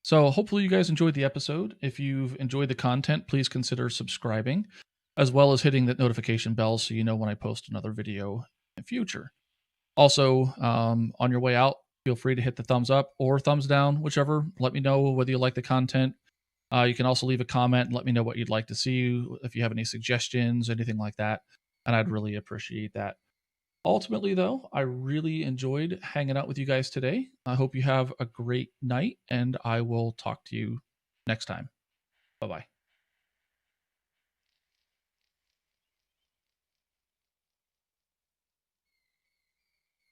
So hopefully you guys enjoyed the episode. If you've enjoyed the content, please consider subscribing, as well as hitting that notification bell so you know when I post another video in the future. Also, on your way out, feel free to hit the thumbs up or thumbs down, whichever. Let me know whether you like the content. You can also leave a comment and let me know what you'd like to see, if you have any suggestions, anything like that, and I'd really appreciate that. Ultimately, though, I really enjoyed hanging out with you guys today. I hope you have a great night, and I will talk to you next time. Bye-bye.